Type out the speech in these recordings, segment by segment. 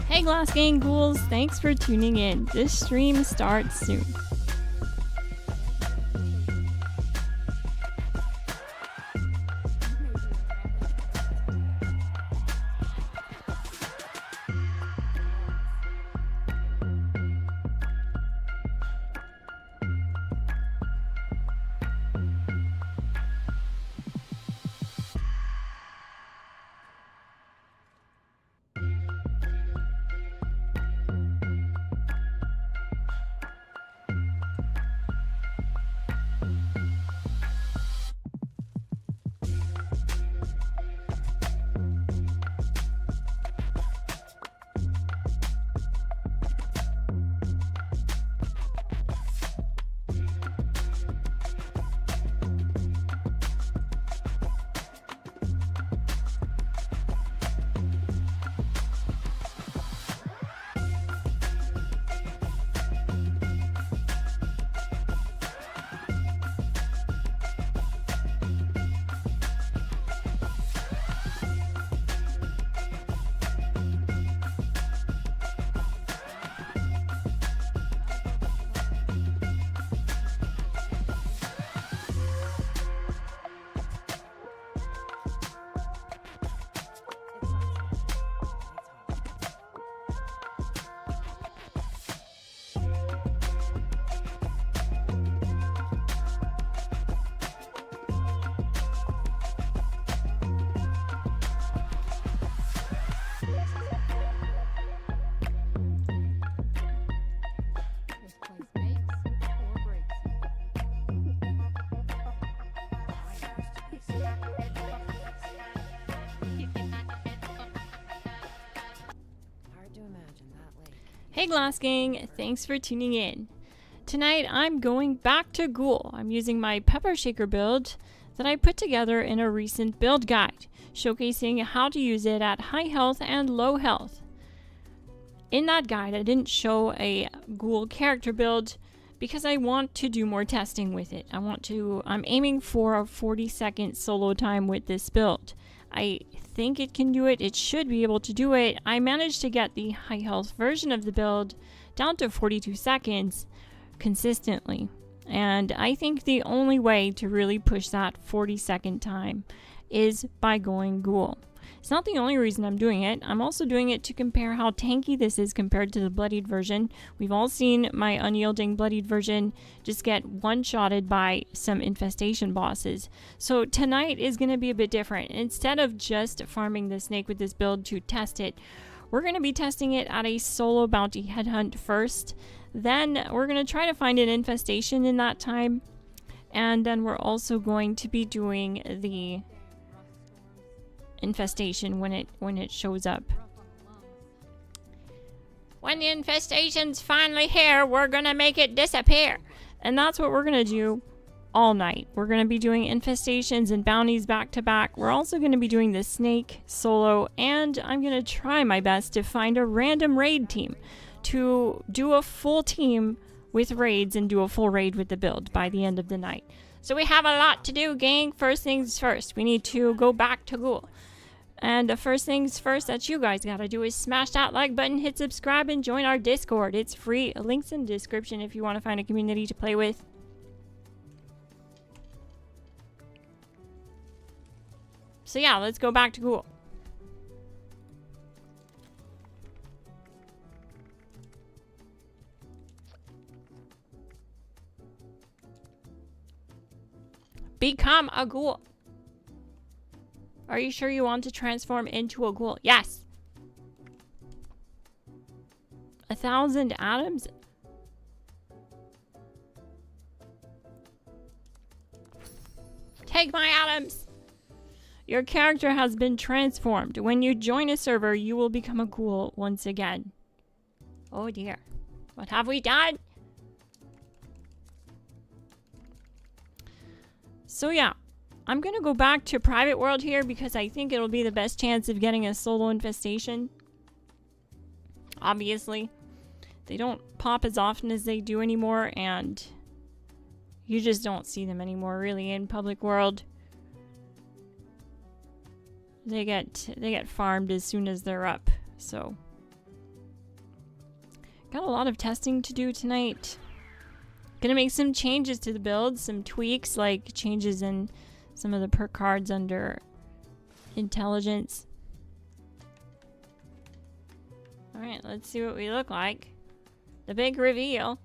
Hey Glass Gang ghouls, thanks for tuning in. This stream starts soon. Hey Glass Gang, thanks for tuning in. Tonight I'm going back to GHOUL. I'm using my pepper shaker build that I put together in a recent build guide, showcasing how to use it at high health and low health. In that guide I didn't show a GHOUL character build because I want to do more testing with it. I'm aiming for a 40-second solo time with this build. I think it can do it. It should be able to do it. I managed to get the high health version of the build down to 42 seconds consistently. And I think the only way to really push that 40-second time is by going GHOUL. It's not the only reason I'm doing it. I'm also doing it to compare how tanky this is compared to the bloodied version. We've all seen my unyielding bloodied version just get one-shotted by some infestation bosses. So tonight is going to be a bit different. Instead of just farming the snake with this build to test it, we're going to be testing it at a solo bounty headhunt first. Then we're going to try to find an infestation in that time. And then we're also going to be doing the infestation when it shows up. When the infestation's finally here, we're gonna make it disappear. And that's what we're gonna do all night. We're gonna be doing infestations and bounties back to back. We're also gonna be doing the snake solo, and I'm gonna try my best to find a random raid team to do a full team with raids and do a full raid with the build by the end of the night. So we have a lot to do, gang. First things first, we need to go back to GHOUL. And the first things first that you guys gotta do is smash that like button, hit subscribe, and join our Discord. It's free. A link's in the description if you want to find a community to play with. So yeah, let's go back to GHOUL. Become a ghoul. Are you sure you want to transform into a ghoul? Yes. 1,000 atoms? Take my atoms! Your character has been transformed. When you join a server, you will become a ghoul once again. Oh dear. What have we done? So yeah. I'm gonna go back to private world here because I think it'll be the best chance of getting a solo infestation. Obviously. They don't pop as often as they do anymore, and you just don't see them anymore really in public world. They get farmed as soon as they're up, so Got a lot of testing to do tonight. Gonna make some changes to the build, some tweaks, like changes in some of the perk cards under intelligence. Alright, let's see what we look like. The big reveal.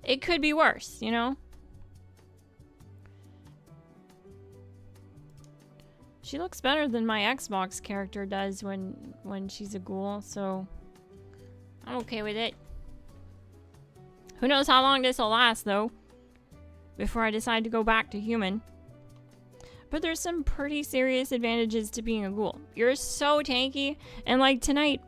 It could be worse, you know? She looks better than my Xbox character does when she's a ghoul, so I'm okay with it. Who knows how long this will last, though, before I decide to go back to human. But there's some pretty serious advantages to being a ghoul. You're so tanky, and like tonight,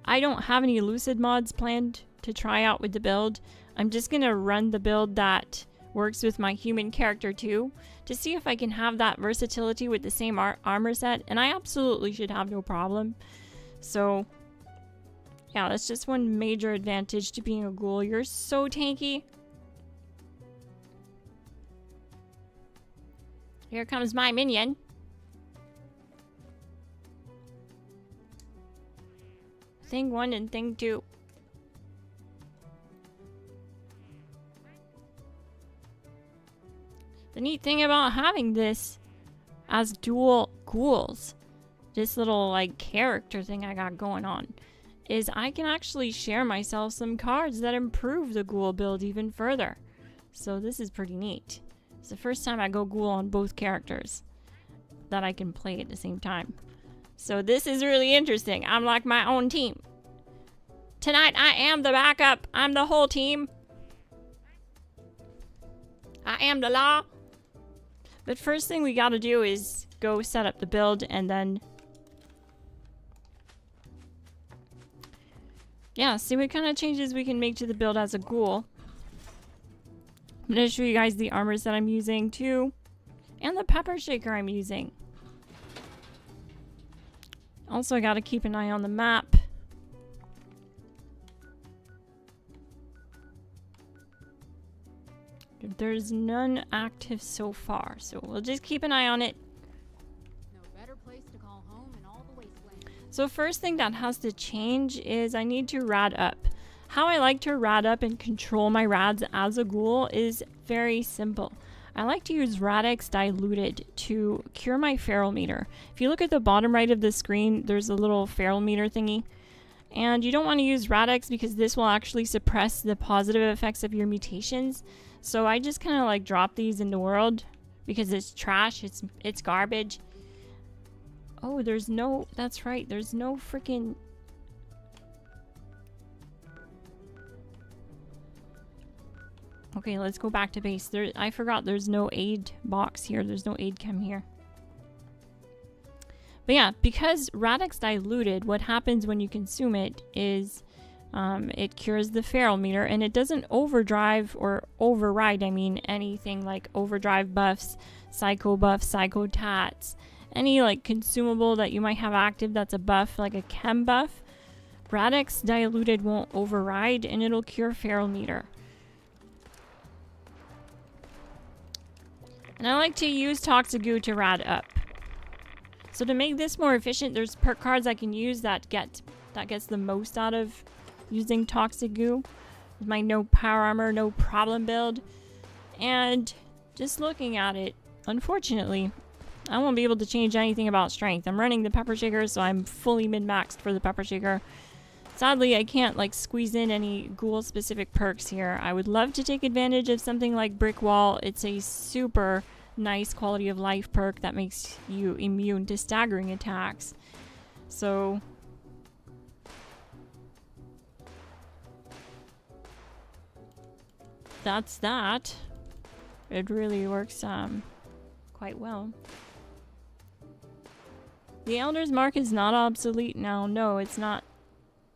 I don't have any lucid mods planned to try out with the build. I'm just gonna run the build that works with my human character too, to see if I can have that versatility with the same armor set, and I absolutely should have no problem. So yeah, that's just one major advantage to being a ghoul. You're so tanky. Here comes my minion. Thing 1 and thing 2. The neat thing about having this as dual ghouls, this little like character thing I got going on, is I can actually share myself some cards that improve the ghoul build even further. So this is pretty neat. It's the first time I go ghoul on both characters that I can play at the same time. So this is really interesting. I'm like my own team. Tonight I am the backup. I'm the whole team. I am the law. But first thing we gotta do is go set up the build, and then yeah, see what kind of changes we can make to the build as a ghoul. I'm gonna show you guys the armors that I'm using too, and the pepper shaker I'm using. Also, I gotta keep an eye on the map. There's none active so far, so we'll just keep an eye on it. No better place to call home in all the wasteland. So first thing that has to change is I need to rad up. How I like to rad up and control my rads as a ghoul is very simple. I like to use Radix Diluted to cure my feral meter. If you look at the bottom right of the screen, there's a little feral meter thingy. And you don't want to use Radix because this will actually suppress the positive effects of your mutations. So I just kind of like drop these in the world because it's trash, it's garbage. Oh, there's no, that's right, there's no freaking... Okay, let's go back to base. I forgot there's no aid box here. There's no aid chem here. But yeah, because Radix Diluted, what happens when you consume it is it cures the feral meter, and it doesn't overdrive or override, I mean, anything like overdrive buffs, psycho tats, any like consumable that you might have active that's a buff, like a chem buff. Radix Diluted won't override, and it'll cure feral meter. And I like to use Toxic Goo to rad up. So to make this more efficient, there's perk cards I can use that gets the most out of using Toxic Goo. With my no power armor, no problem build. And just looking at it, unfortunately, I won't be able to change anything about strength. I'm running the pepper shaker, so I'm fully min-maxed for the pepper shaker. Sadly, I can't like squeeze in any ghoul specific perks here. I would love to take advantage of something like Brick Wall. It's a super nice quality of life perk that makes you immune to staggering attacks. So that's that. It really works quite well. The Elder's Mark is not obsolete now. No, it's not.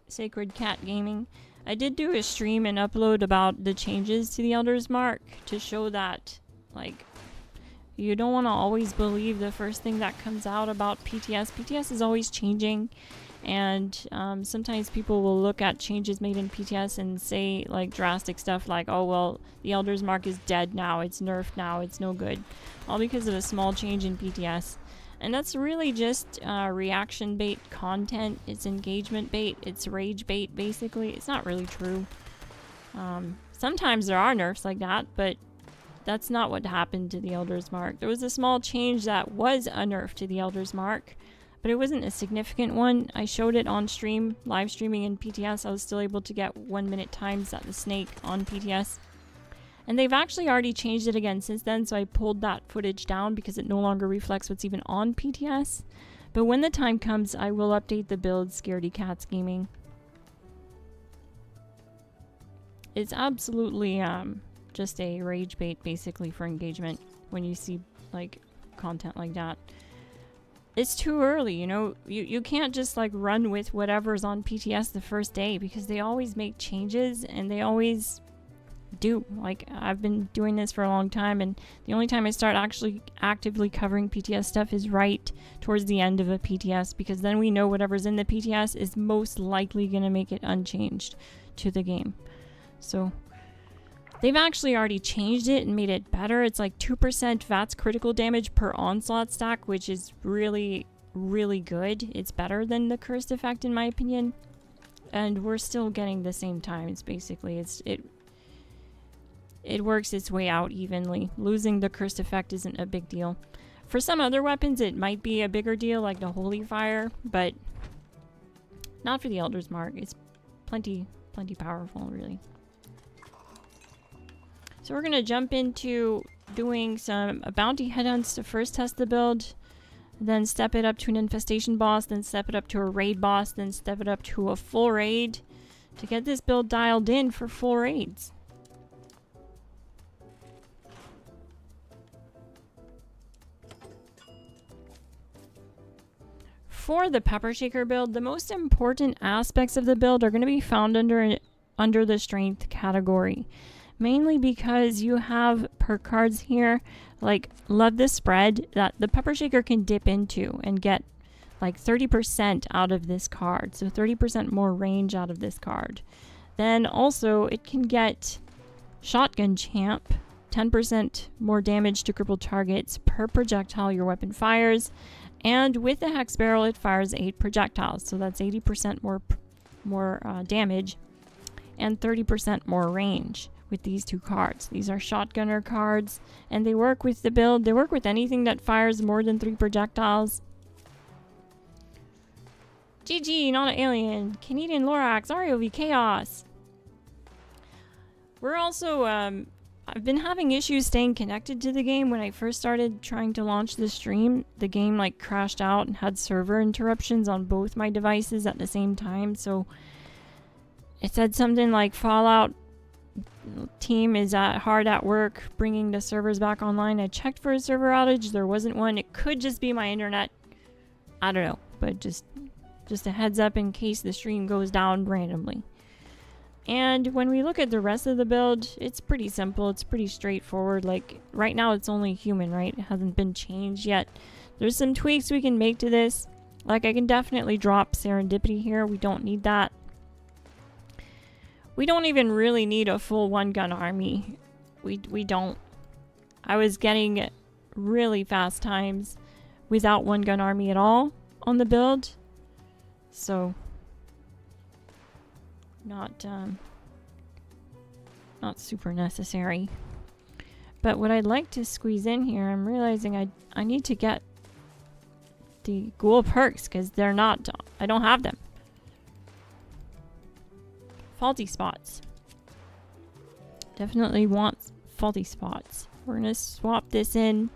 Sacred Cat Gaming. I did do a stream and upload about the changes to the Elder's Mark to show that, like, you don't want to always believe the first thing that comes out about PTS. PTS is always changing, and sometimes people will look at changes made in PTS and say, like, drastic stuff like, oh, well, the Elder's Mark is dead now, it's nerfed now, it's no good. All because of a small change in PTS. And that's really just reaction bait content. It's engagement bait. It's rage bait, basically. It's not really true. Sometimes there are nerfs like that, but that's not what happened to the Elder's Mark. There was a small change that was a nerf to the Elder's Mark, but it wasn't a significant one. I showed it on stream, live streaming in PTS. I was still able to get 1 minute times at the snake on PTS. And they've actually already changed it again since then, so I pulled that footage down because it no longer reflects what's even on PTS. But when the time comes, I will update the build Scaredy Cats Gaming. It's absolutely just a rage bait, basically, for engagement when you see like content like that. It's too early, you know. You can't just like run with whatever's on PTS the first day, because they always make changes and they always do. Like, I've been doing this for a long time, and the only time I start actually actively covering PTS stuff is right towards the end of a PTS, because then we know whatever's in the PTS is most likely going to make it unchanged to the game. So they've actually already changed it and made it better. It's like 2% VATS critical damage per onslaught stack, which is really, really good. It's better than the cursed effect in my opinion, and we're still getting the same times. Basically, it works its way out evenly. Losing the cursed effect isn't a big deal. For some other weapons, it might be a bigger deal, like the Holy Fire, but not for the Elder's Mark. It's plenty powerful, really. So we're gonna jump into doing some bounty headhunts to first test the build, then step it up to an infestation boss, then step it up to a raid boss, then step it up to a full raid to get this build dialed in for full raids. For the Pepper Shaker build, the most important aspects of the build are going to be found under the strength category. Mainly because you have perk cards here, like Love the Spread, that the Pepper Shaker can dip into and get like 30% out of this card. So 30% more range out of this card. Then also it can get Shotgun Champ, 10% more damage to crippled targets per projectile your weapon fires. And with the Hex Barrel, it fires 8 projectiles. So that's 80% more damage and 30% more range with these two cards. These are shotgunner cards, and they work with the build. They work with anything that fires more than 3 projectiles. GG, not an alien. Canadian Lorax, ROV Chaos. We're also, I've been having issues staying connected to the game. When I first started trying to launch the stream, the game like crashed out and had server interruptions on both my devices at the same time. So it said something like Fallout team is hard at work bringing the servers back online. I checked for a server outage. There wasn't one. It could just be my internet. I don't know, but just a heads up in case the stream goes down randomly. And when we look at the rest of the build, it's pretty simple. It's pretty straightforward. Like right now it's only human, right? It hasn't been changed yet. There's some tweaks we can make to this. Like I can definitely drop Serendipity here. We don't need that. We don't even really need a full one-gun army. We don't. I was getting really fast times without one-gun army at all on the build. So, not super necessary. But what I'd like to squeeze in here, I'm realizing I need to get the ghoul perks because they're not, I don't have them. Faulty spots. Definitely want faulty spots. We're gonna swap this in.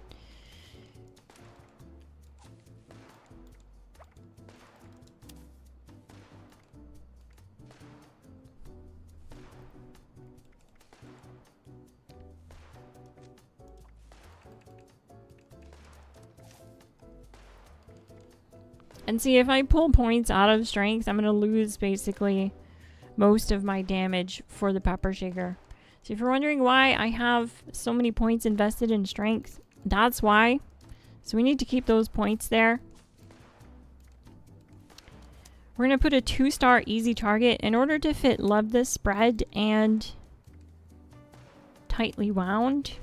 And see, if I pull points out of strength, I'm gonna lose basically most of my damage for the Pepper Shaker. So if you're wondering why I have so many points invested in strength, that's why. So we need to keep those points there. We're going to put a 2-star easy target in order to fit Love the Spread and Tightly Wound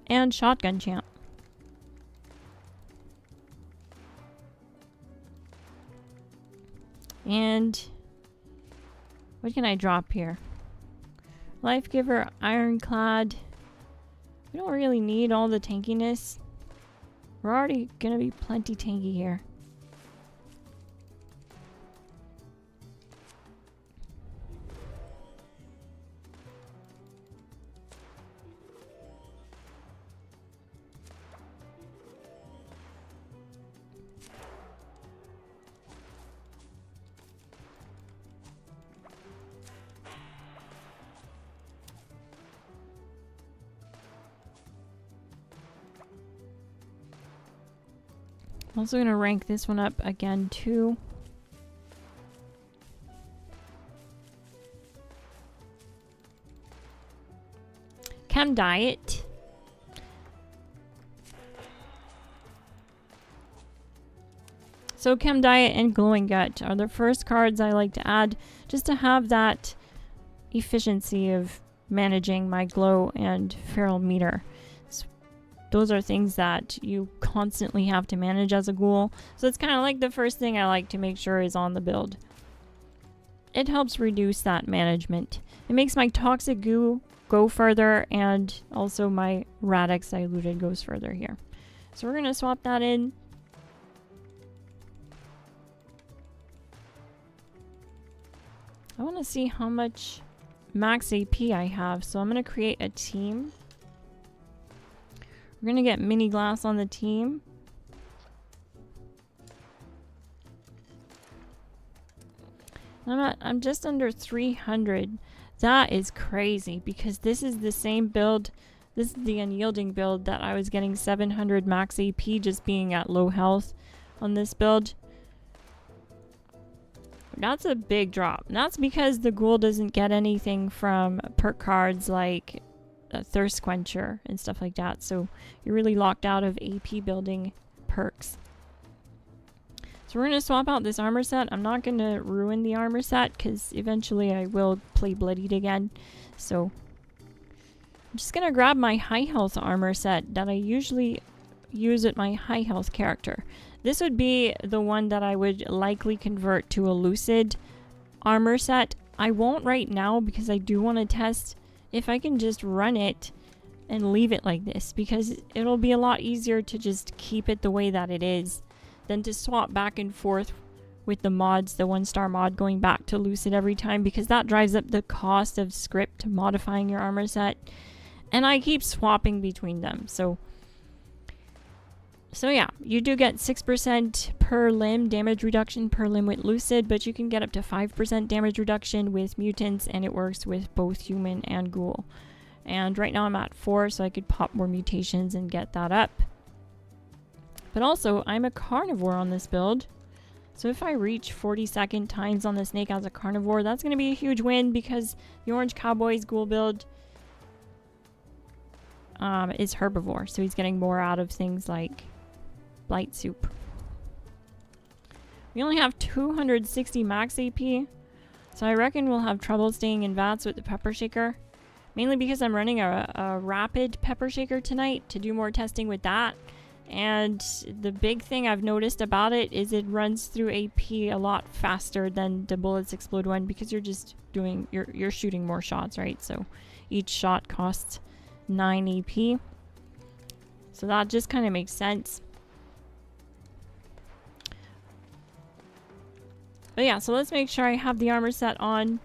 and Shotgun Champ. And what can I drop here? Life Giver, Ironclad. We don't really need all the tankiness. We're already gonna be plenty tanky here. I'm also going to rank this one up again too. Chem Diet. So Chem Diet and Glowing Gut are the first cards I like to add just to have that efficiency of managing my glow and feral meter. Those are things that you constantly have to manage as a ghoul. So it's kind of like the first thing I like to make sure is on the build. It helps reduce that management. It makes my toxic goo go further, and also my Radix diluted goes further here. So we're going to swap that in. I want to see how much max AP I have. So I'm going to create a team. We're gonna get mini glass on the team. I'm just under 300. That is crazy because this is the same build. This is the unyielding build that I was getting 700 max AP just being at low health on this build. That's a big drop. And that's because the ghoul doesn't get anything from perk cards like Thirst Quencher and stuff like that, so you're really locked out of AP building perks. So we're going to swap out this armor set. I'm not going to ruin the armor set because eventually I will play Bloodied again. So I'm just going to grab my high health armor set that I usually use with my high health character. This would be the one that I would likely convert to a Lucid armor set. I won't right now because I do want to test if I can just run it and leave it like this, because it'll be a lot easier to just keep it the way that it is than to swap back and forth with the mods, the 1-star mod going back to Lucid every time, because that drives up the cost of script modifying your armor set, and I keep swapping between them. So yeah, you do get 6% per limb damage reduction per limb with Lucid, but you can get up to 5% damage reduction with mutants, and it works with both human and ghoul. And right now I'm at 4, so I could pop more mutations and get that up. But also, I'm a carnivore on this build. So if I reach 42nd times on the snake as a carnivore, that's going to be a huge win because the Orange Cowboy's ghoul build is herbivore. So he's getting more out of things like Blight Soup. We only have 260 max AP, so I reckon we'll have trouble staying in VATS with the pepper shaker. Mainly because I'm running a rapid pepper shaker tonight to do more testing with that. And the big thing I've noticed about it is it runs through AP a lot faster than the Bullets Explode one, because you're just doing, you're shooting more shots, right? So each shot costs 9 AP. So that just kind of makes sense. But yeah, so let's make sure I have the armor set on.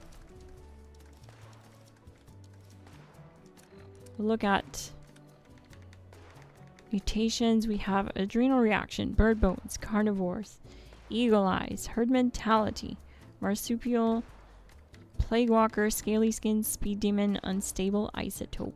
Look at mutations. We have Adrenal Reaction, Bird Bones, Carnivores, Eagle Eyes, Herd Mentality, Marsupial, Plague Walker, Scaly Skin, Speed Demon, Unstable Isotope.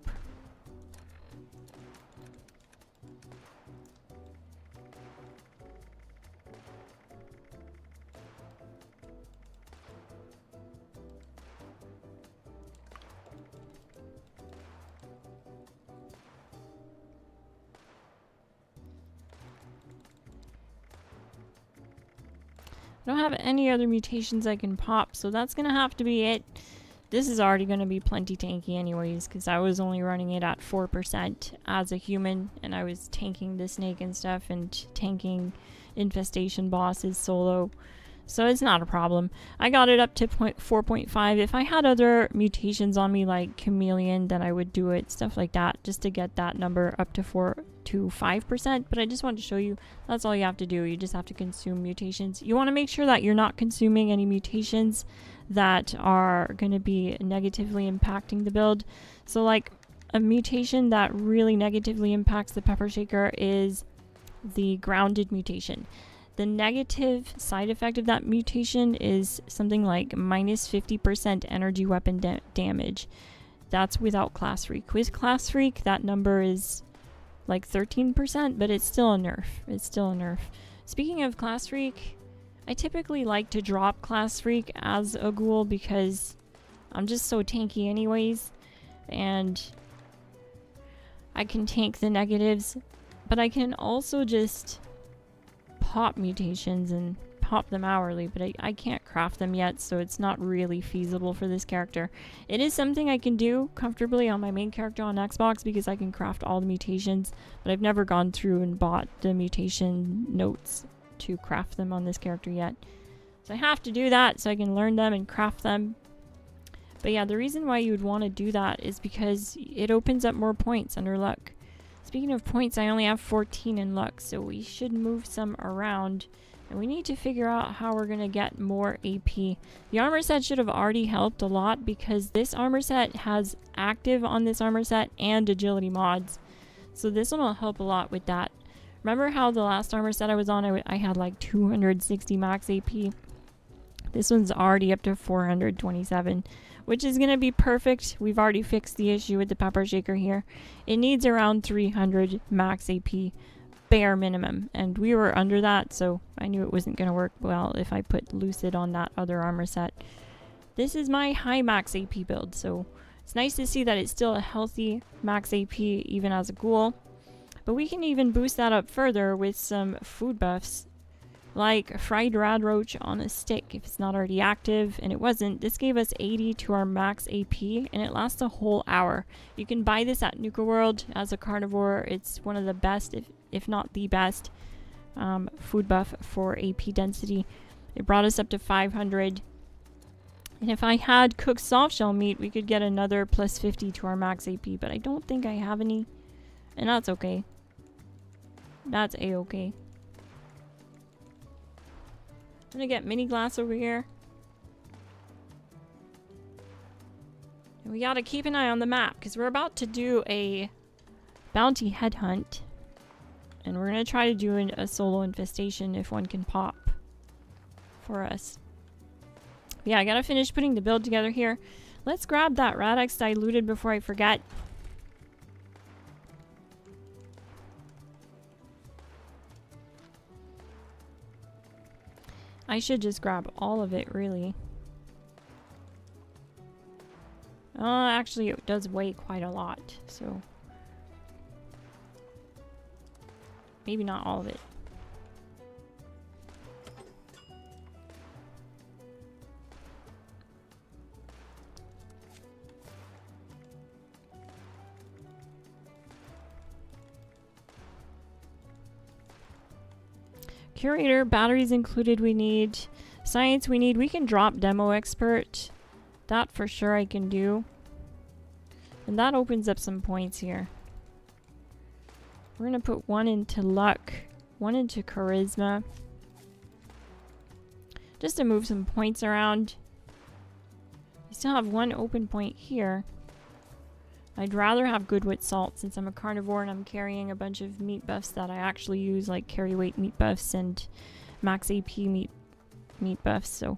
I don't have any other mutations I can pop, so that's gonna have to be it. This is already gonna be plenty tanky anyways, because I was only running it at 4% as a human, and I was tanking the snake and stuff, and tanking infestation bosses solo. So it's not a problem. I got it up to 4.5. If I had other mutations on me like chameleon, then I would do it, stuff like that, just to get that number up to 4 to 5%. But I just wanted to show you that's all you have to do. You just have to consume mutations. You want to make sure that you're not consuming any mutations that are going to be negatively impacting the build. So like a mutation that really negatively impacts the pepper shaker is the grounded mutation. The negative side effect of that mutation is something like minus 50% energy weapon damage. That's without Class Freak. With Class Freak, that number is like 13%, but it's still a nerf. It's still a nerf. Speaking of Class Freak, I typically like to drop Class Freak as a ghoul because I'm just so tanky anyways, and I can tank the negatives, but I can also just pop mutations and pop them hourly, but I can't craft them yet, so it's not really feasible for this character. It is something I can do comfortably on my main character on Xbox because I can craft all the mutations, but I've never gone through and bought the mutation notes to craft them on this character yet. So I have to do that so I can learn them and craft them. But yeah, the reason why you would want to do that is because it opens up more points under luck. Speaking of points, I only have 14 in luck, so we should move some around. And we need to figure out how we're going to get more AP. The armor set should have already helped a lot because this armor set has active on this armor set and agility mods. So this one will help a lot with that. Remember how the last armor set I was on, I had like 260 max AP? This one's already up to 427. Which is going to be perfect. We've already fixed the issue with the pepper shaker here. It needs around 300 max AP, bare minimum. And we were under that, so I knew it wasn't going to work well if I put Lucid on that other armor set. This is my high max AP build, so it's nice to see that it's still a healthy max AP even as a ghoul. But we can even boost that up further with some food buffs, like fried rad roach on a stick if it's not already active, and it wasn't. This gave us 80 to our max AP, and it lasts a whole hour. You can buy this at Nuka World as a carnivore. It's one of the best, if not the best, food buff for AP density. It brought us up to 500. And if I had cooked soft shell meat, we could get another plus 50 to our max AP, but I don't think I have any, and that's okay. That's a-okay. I'm gonna get mini glass over here. And we gotta keep an eye on the map because we're about to do a bounty headhunt. And we're gonna try to do a solo infestation if one can pop for us. But yeah, I gotta finish putting the build together here. Let's grab that Radix diluted before I forget. I should just grab all of it, really. Actually, it does weigh quite a lot, so maybe not all of it. Curator, batteries included we need. Science we need. We can drop Demo Expert. That for sure I can do. And that opens up some points here. We're going to put one into Luck, one into Charisma. Just to move some points around. We still have one open point here. I'd rather have Good with Salt since I'm a carnivore and I'm carrying a bunch of meat buffs that I actually use, like carry weight meat buffs and max AP meat buffs. So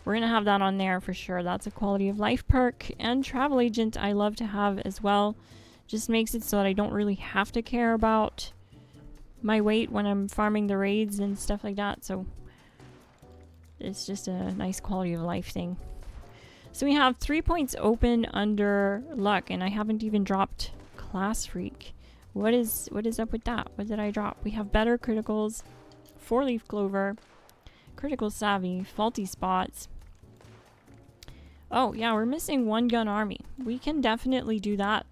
we're going to have that on there for sure. That's a quality of life perk. And Travel Agent I love to have as well. Just makes it so that I don't really have to care about my weight when I'm farming the raids and stuff like that. So it's just a nice quality of life thing. So we have 3 points open under Luck, and I haven't even dropped Class Freak. What is up with that? What did I drop? We have better criticals, 4-leaf clover, critical savvy, faulty spots. Oh yeah, we're missing one gun army. We can definitely do that,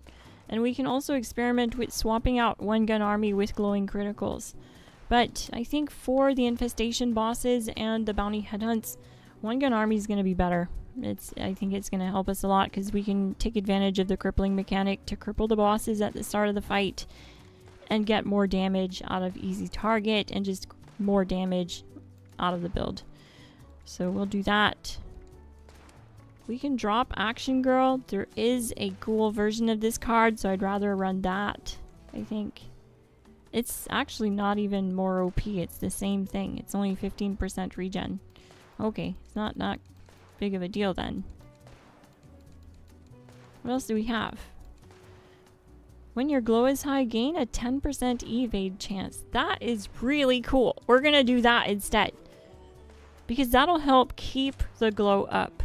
and we can also experiment with swapping out one gun army with glowing criticals. But I think for the infestation bosses and the bounty headhunts, one gun army is going to be better. I think it's going to help us a lot because we can take advantage of the crippling mechanic to cripple the bosses at the start of the fight and get more damage out of easy target and just more damage out of the build. So we'll do that. We can drop Action Girl. There is a GHOUL version of this card, so I'd rather run that, I think. It's actually not even more OP. It's the same thing. It's only 15% regen. Okay, it's not big of a deal then. What else do we have? When your glow is high, gain a 10% evade chance. That is really cool. We're gonna do that instead, because that'll help keep the glow up.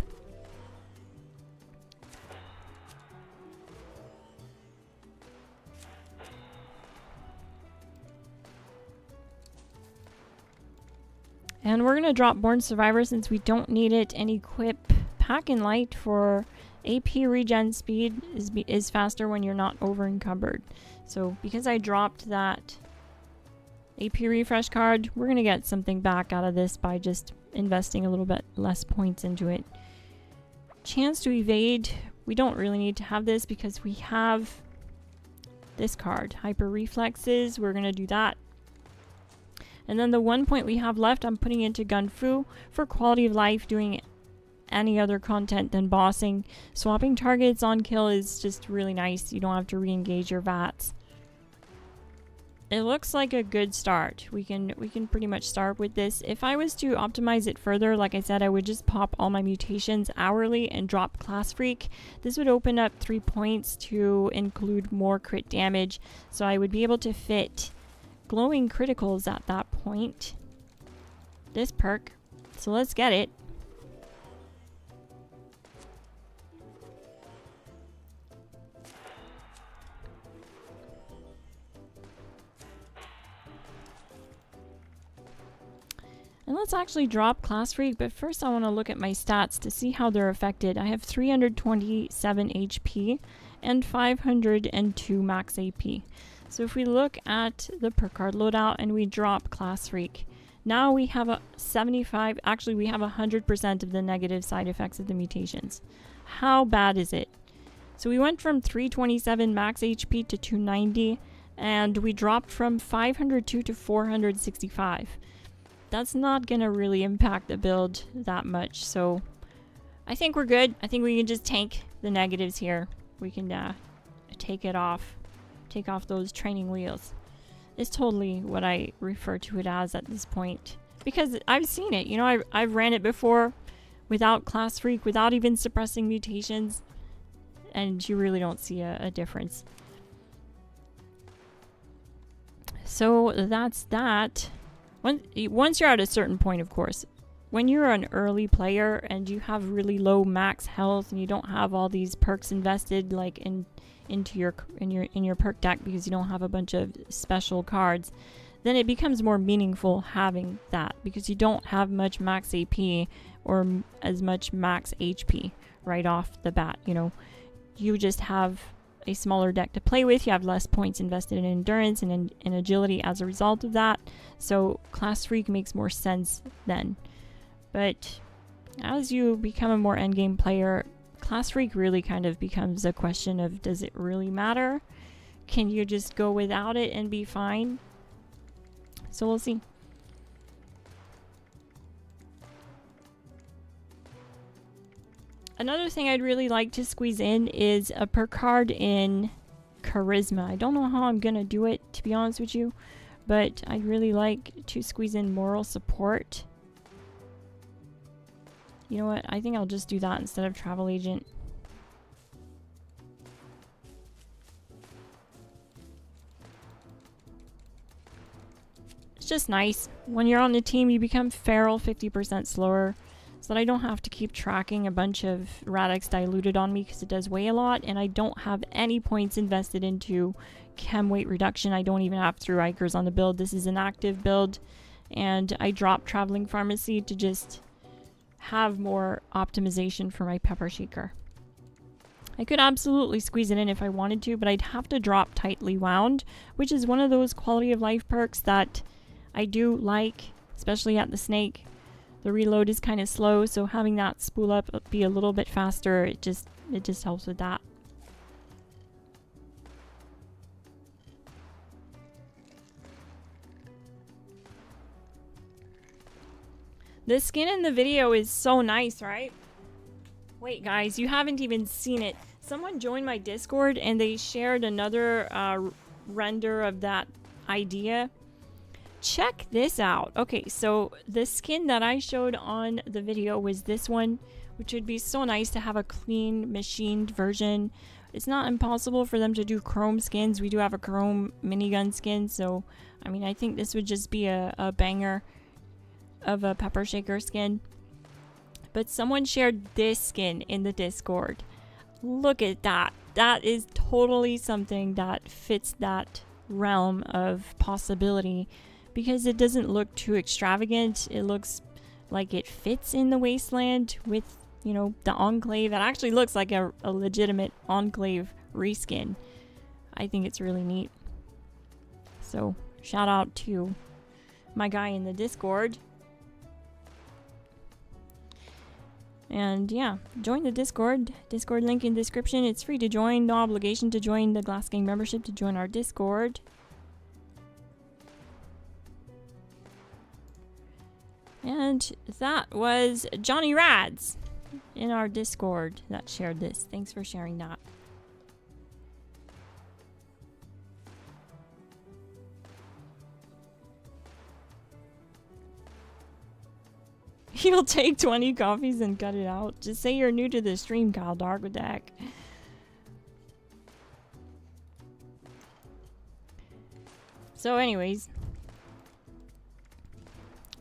And we're going to drop Born Survivor since we don't need it, and equip Pack and Light for AP regen speed is faster when you're not over encumbered. So because I dropped that AP refresh card, we're going to get something back out of this by just investing a little bit less points into it. Chance to evade. We don't really need to have this because we have this card. Hyper Reflexes. We're going to do that. And then the 1 point we have left, I'm putting into Gun Fu for quality of life, doing any other content than bossing. Swapping targets on kill is just really nice. You don't have to re-engage your VATS. It looks like a good start. We can pretty much start with this. If I was to optimize it further, like I said, I would just pop all my mutations hourly and drop Class Freak. This would open up 3 points to include more crit damage, so I would be able to fit glowing criticals at that point. This perk. So let's get it. And let's actually drop Class Freak, but first I want to look at my stats to see how they're affected. I have 327 HP and 502 max AP. So if we look at the perk card loadout and we drop Class Freak, now we have a 75, actually we have 100% of the negative side effects of the mutations. How bad is it? So we went from 327 max HP to 290, and we dropped from 502 to 465. That's not gonna really impact the build that much, so I think we're good. I think we can just tank the negatives here. We can take off those training wheels. It's totally what I refer to it as at this point, because I've seen it. You know, I've ran it before without Class Freak, without even suppressing mutations, and you really don't see a difference. So that's that. Once you're at a certain point, of course, when you're an early player and you have really low max health and you don't have all these perks invested like into your perk deck because you don't have a bunch of special cards, then it becomes more meaningful having that because you don't have much max AP or as much max HP right off the bat. You know, you just have a smaller deck to play with. You have less points invested in endurance and in agility as a result of that. So Class Freak makes more sense then. But as you become a more endgame player, Class Freak really kind of becomes a question of, does it really matter? Can you just go without it and be fine? So we'll see. Another thing I'd really like to squeeze in is a perk card in Charisma. I don't know how I'm gonna do it, to be honest with you, but I'd really like to squeeze in Moral Support. You know what? I think I'll just do that instead of Travel Agent. It's just nice. When you're on the team, you become feral 50% slower, so that I don't have to keep tracking a bunch of Radix diluted on me because it does weigh a lot, and I don't have any points invested into chem weight reduction. I don't even have through Ikers on the build. This is an active build, and I dropped Traveling Pharmacy to just have more optimization for my Pepper Shaker. I could absolutely squeeze it in if I wanted to, but I'd have to drop Tightly Wound, which is one of those quality of life perks that I do like, especially at the snake, the reload is kind of slow, so having that spool up be a little bit faster, it just helps with that. This skin in the video is so nice, right? Wait, guys, you haven't even seen it. Someone joined my Discord and they shared another render of that idea. Check this out. Okay, so the skin that I showed on the video was this one, which would be so nice to have a clean machined version. It's not impossible for them to do chrome skins. We do have a chrome minigun skin, so I mean, I think this would just be a banger of a pepper shaker skin. But someone shared this skin in the Discord. Look at that. That is totally something that fits that realm of possibility, because it doesn't look too extravagant. It looks like it fits in the wasteland with, you know, the enclave. It actually looks like a legitimate enclave reskin. I think it's really neat. So shout out to my guy in the Discord. And yeah, join the Discord. Discord link in description. It's free to join. No obligation to join the GLASSGANG membership to join our Discord. And that was Johnny Rads in our Discord that shared this. Thanks for sharing that. You'll take 20 coffees and cut it out. Just say you're new to the stream, Kyle Dark. What the heck? So anyways,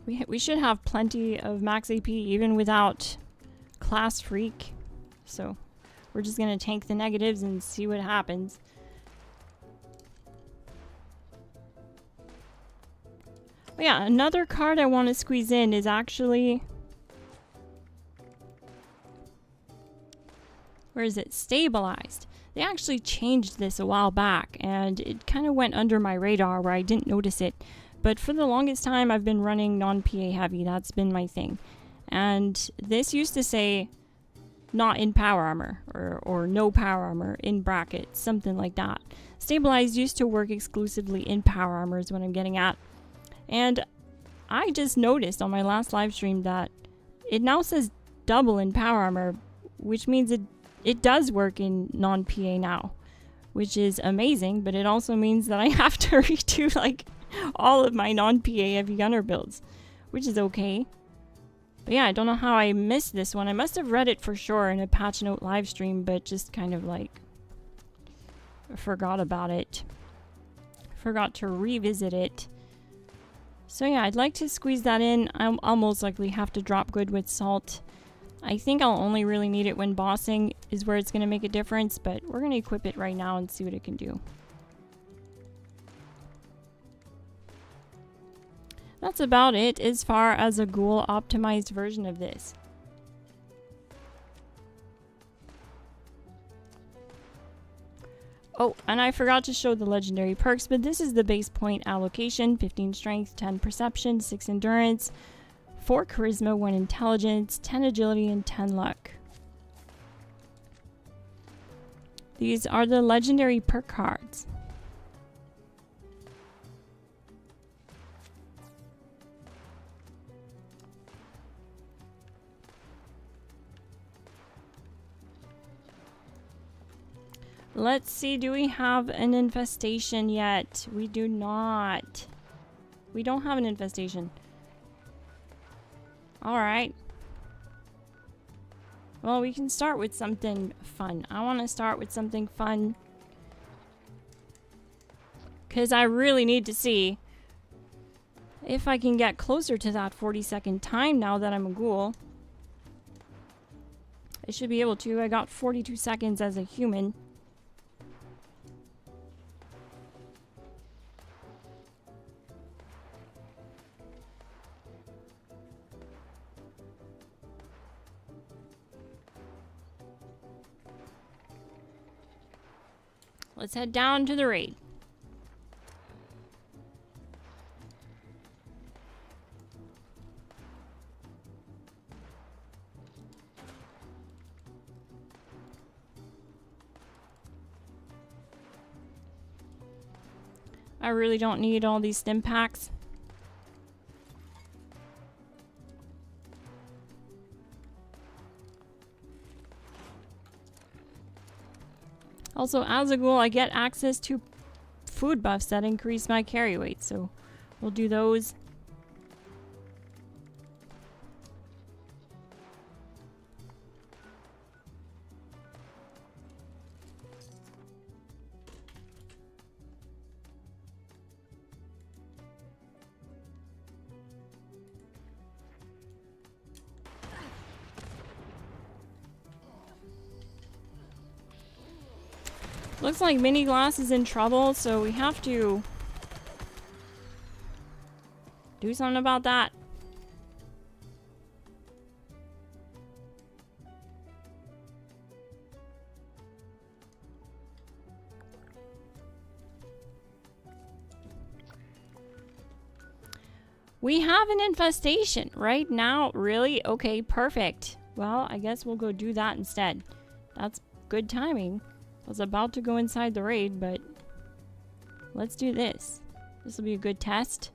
we should have plenty of max AP even without Class Freak. So we're just gonna tank the negatives and see what happens. But yeah, another card I want to squeeze in is actually... Where is it? Stabilized. They actually changed this a while back, and it kind of went under my radar where I didn't notice it. But for the longest time, I've been running non-PA heavy. That's been my thing. And this used to say not in power armor, or no power armor in brackets, something like that. Stabilized used to work exclusively in power armor is what I'm getting at. And I just noticed on my last live stream that it now says double in power armor, which means it does work in non-PA now, which is amazing, but it also means that I have to redo like all of my non-PA heavy gunner builds, which is okay. But yeah, I don't know how I missed this one. I must have read it for sure in a patch note live stream, but just kind of like forgot about it. Forgot to revisit it. So yeah, I'd like to squeeze that in. I'll most likely have to drop good with salt. I think I'll only really need it when bossing is where it's going to make a difference, but we're going to equip it right now and see what it can do. That's about it as far as a ghoul optimized version of this. Oh, and I forgot to show the legendary perks, but this is the base point allocation: 15 strength, 10 perception, 6 endurance, 4 charisma, 1 intelligence, 10 agility, and 10 luck. These are the legendary perk cards. Let's see, do we have an infestation yet? We do not. We don't have an infestation. Alright. Well, we can start with something fun. I want to start with something fun, because I really need to see if I can get closer to that 40-second time now that I'm a ghoul. I should be able to. I got 42 seconds as a human. Let's head down to the raid. I really don't need all these stim packs. Also, as a ghoul, I get access to food buffs that increase my carry weight, so we'll do those. Looks like Mini Glass is in trouble, so we have to do something about that. We have an infestation right now. Really? Okay, perfect. Well, I guess we'll go do that instead. That's good timing. I was about to go inside the raid, but let's do this. This will be a good test.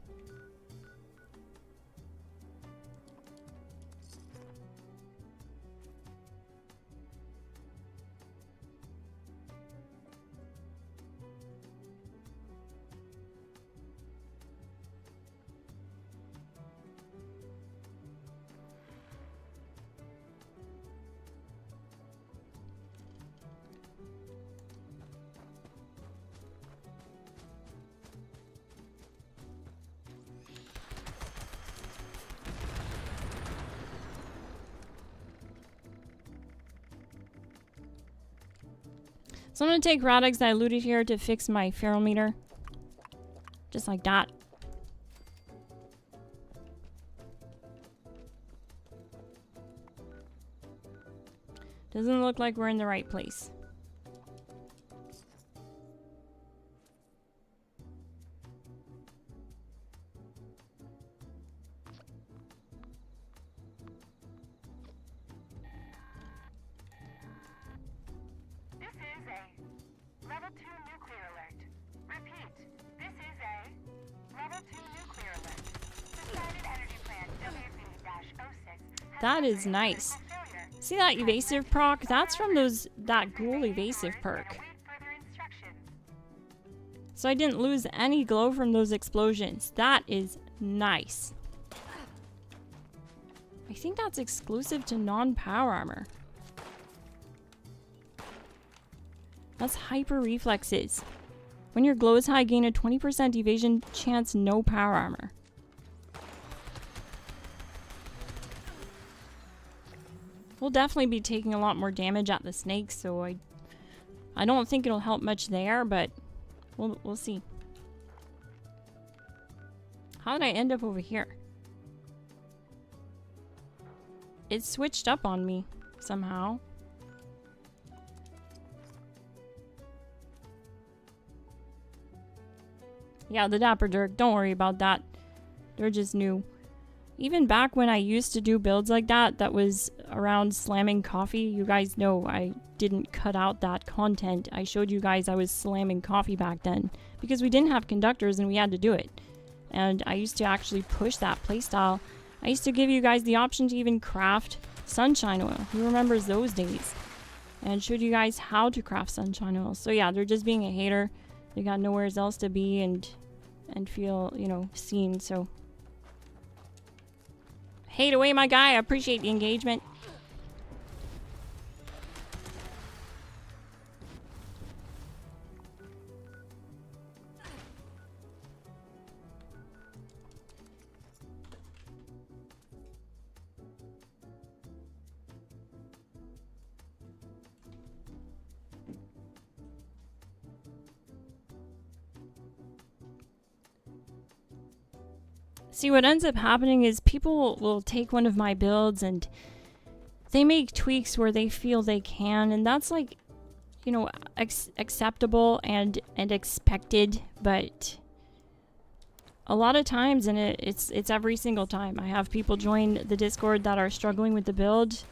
So I'm going to take Radix that I looted here to fix my feral meter. Just like that. Doesn't look like we're in the right place. That is nice. See that evasive proc? That's from that ghoul evasive perk. So I didn't lose any glow from those explosions. That is nice. I think that's exclusive to non-power armor. That's hyper reflexes. When your glow is high, gain a 20% evasion chance, no power armor. We'll definitely be taking a lot more damage at the snakes, so I don't think it'll help much there, but we'll see. How did I end up over here? It switched up on me somehow. Yeah, the Dapper Dirk, don't worry about that. They're just new. Even back when I used to do builds like that, that was around slamming coffee, you guys know I didn't cut out that content. I showed you guys I was slamming coffee back then because we didn't have conductors and we had to do it. And I used to actually push that playstyle. I used to give you guys the option to even craft sunshine oil. Who remembers those days? And showed you guys how to craft sunshine oil. So yeah, they're just being a hater. They got nowhere else to be and feel, you know, seen, so hate away, my guy. I appreciate the engagement. See, what ends up happening is people will take one of my builds and they make tweaks where they feel they can, and that's like, you know, acceptable and expected, but a lot of times, and it's every single time, I have people join the Discord that are struggling with the build,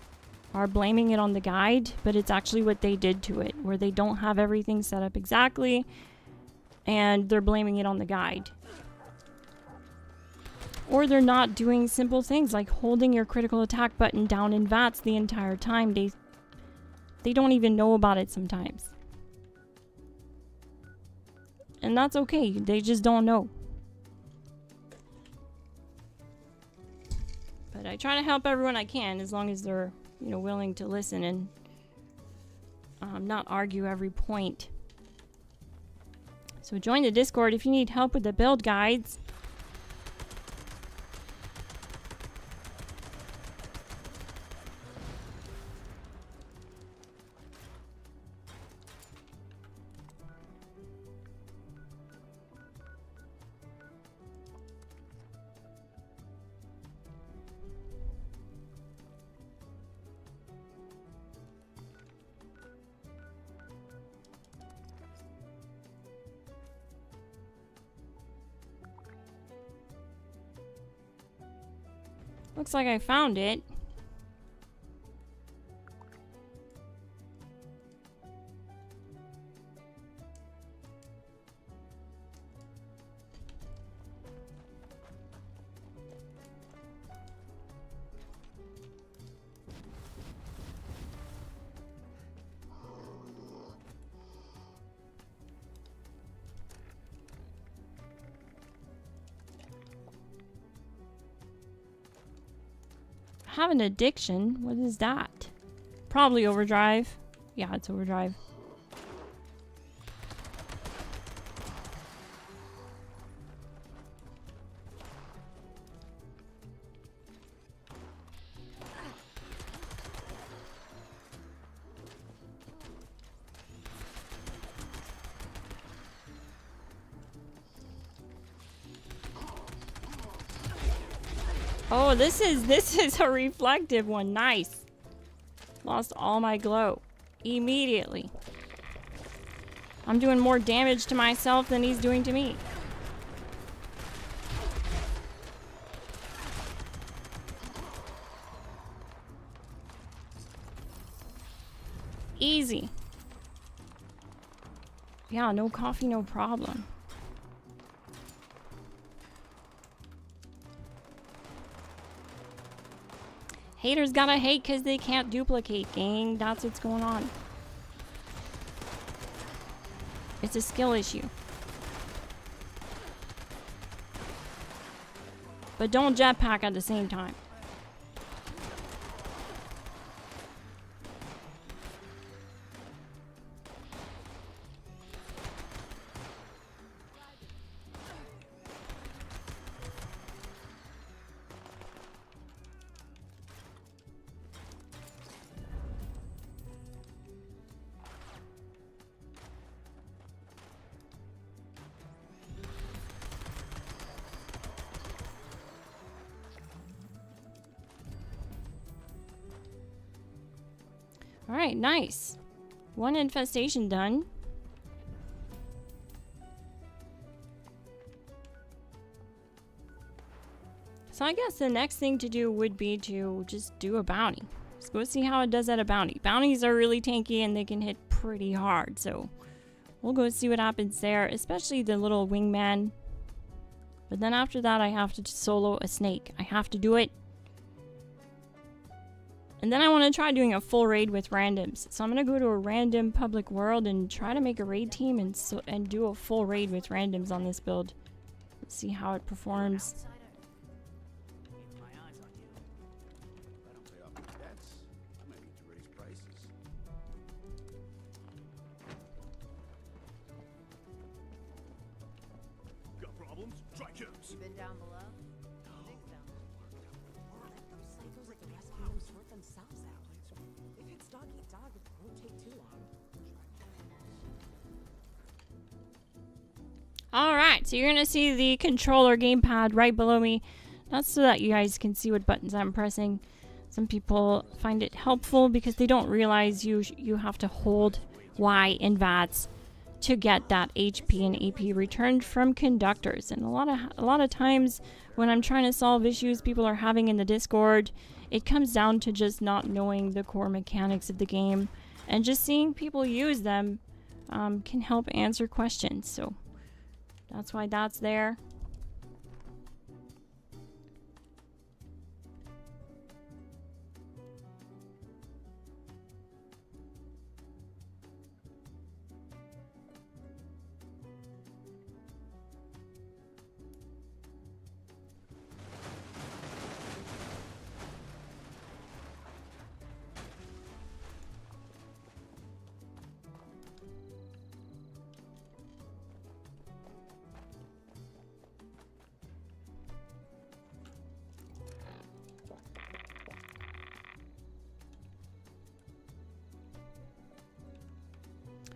are blaming it on the guide, but it's actually what they did to it, where they don't have everything set up exactly, and they're blaming it on the guide. Or they're not doing simple things like holding your critical attack button down in VATS the entire time. They don't even know about it sometimes. And that's okay. They just don't know. But I try to help everyone I can as long as they're, you know, willing to listen and not argue every point. So join the Discord if you need help with the build guides. Looks like I found it. Have an addiction? What is that? Probably overdrive. Yeah, it's overdrive. Oh, this is a reflective one. Nice. Lost all my glow immediately. I'm doing more damage to myself than he's doing to me. Easy. Yeah, no coffee, no problem. Haters gotta hate because they can't duplicate, gang. That's what's going on. It's a skill issue. But don't jetpack at the same time. Alright, nice. One infestation done. So I guess the next thing to do would be to just do a bounty. Let's go see how it does at a bounty. Bounties are really tanky and they can hit pretty hard. So we'll go see what happens there, especially the little wingman. But then after that, I have to solo a snake. I have to do it. And then I want to try doing a full raid with randoms. So I'm going to go to a random public world and try to make a raid team and do a full raid with randoms on this build. Let's see how it performs. Got problems? Try Joe's. You been down below? Alright, so you're going to see the controller gamepad right below me. That's so that you guys can see what buttons I'm pressing. Some people find it helpful because they don't realize you have to hold Y in VATS to get that HP and AP returned from conductors. And a lot of times when I'm trying to solve issues people are having in the Discord, it comes down to just not knowing the core mechanics of the game, and just seeing people use them can help answer questions. So That's why that's there.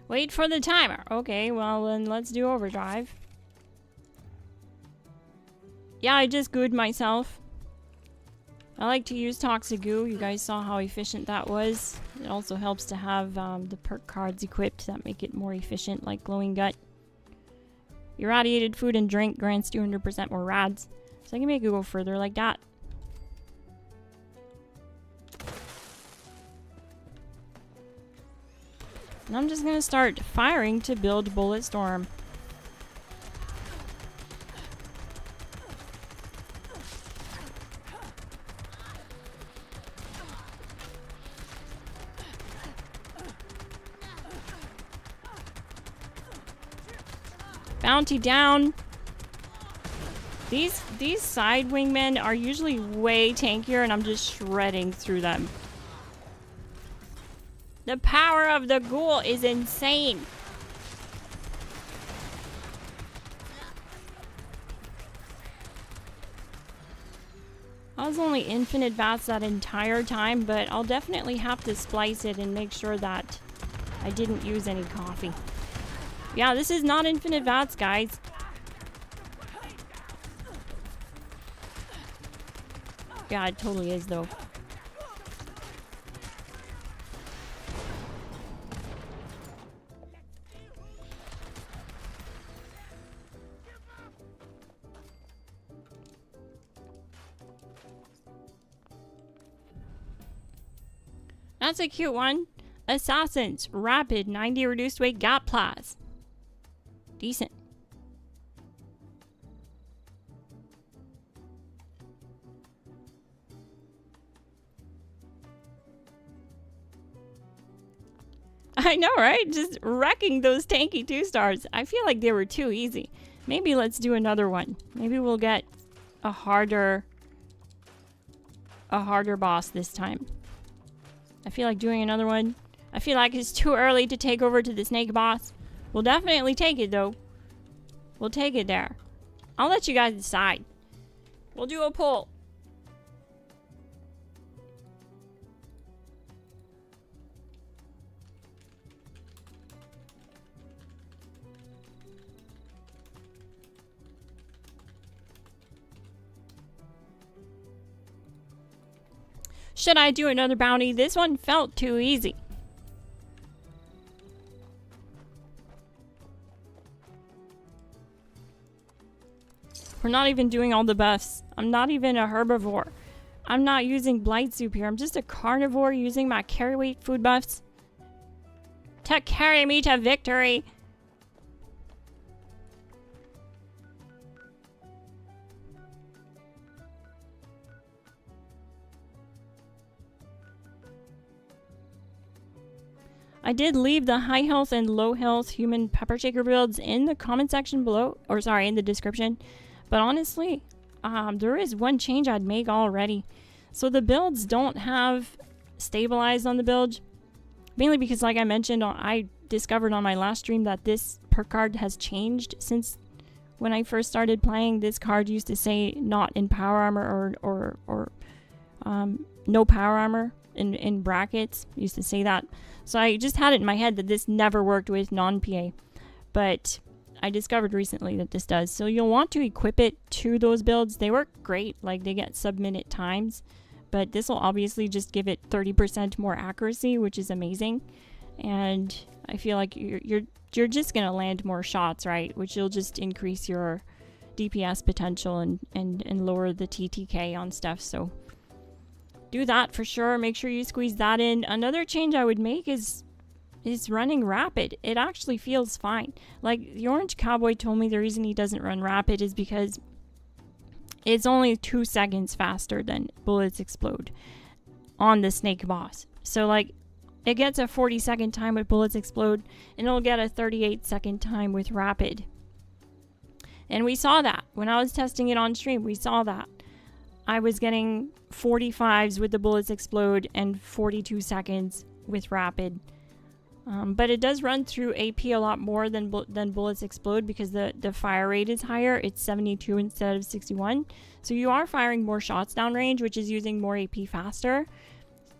Wait for the timer. Okay, well then let's do overdrive. Yeah, I just gooed myself. I like to use toxic goo. You guys saw how efficient that was. It also helps to have the perk cards equipped that make it more efficient, like glowing gut. Irradiated food and drink grants 200% more rads. So I can make it go further like that. And I'm just gonna start firing to build Bullet Storm. Bounty down. These side wingmen are usually way tankier, and I'm just shredding through them. The power of the ghoul is insane. I was only infinite VATS that entire time, but I'll definitely have to splice it and make sure that I didn't use any coffee. Yeah, this is not infinite VATS, guys. Yeah, it totally is, though. That's a cute one. Assassins, rapid, 90 reduced weight gap plus. Decent. I know, right? Just wrecking those tanky 2-stars. I feel like they were too easy. Maybe let's do another one. Maybe we'll get a harder boss this time. I feel like doing another one. I feel like it's too early to take over to the snake boss. We'll definitely take it, though. We'll take it there. I'll let you guys decide. We'll do a poll. Should I do another bounty? This one felt too easy. We're not even doing all the buffs. I'm not even a herbivore. I'm not using blight soup here. I'm just a carnivore using my carry weight food buffs to carry me to victory. I did leave the high health and low health human pepper shaker builds in the comment section below, or sorry, in the description. But honestly, there is one change I'd make already. So the builds don't have stabilized on the build, mainly because, like I mentioned, I discovered on my last stream that this perk card has changed since when I first started playing. This card used to say not in power armor or no power armor in brackets. It used to say that. So I just had it in my head that this never worked with non-PA. But I discovered recently that this does. So you'll want to equip it to those builds. They work great. Like, they get sub-minute times. But this will obviously just give it 30% more accuracy, which is amazing. And I feel like you're just going to land more shots, right? Which will just increase your DPS potential and lower the TTK on stuff. So do that for sure. Make sure you squeeze that in. Another change I would make is is running rapid. It actually feels fine. Like, the Orange Cowboy told me the reason he doesn't run rapid is because it's only 2 seconds faster than bullets explode on the snake boss. So, like, it gets a 40-second time with bullets explode, and it'll get a 38-second time with rapid. And we saw that. When I was testing it on stream, we saw that. I was getting 45s with the bullets explode and 42 seconds with rapid. But it does run through AP a lot more than bullets explode because the fire rate is higher. It's 72 instead of 61. So you are firing more shots downrange, which is using more AP faster.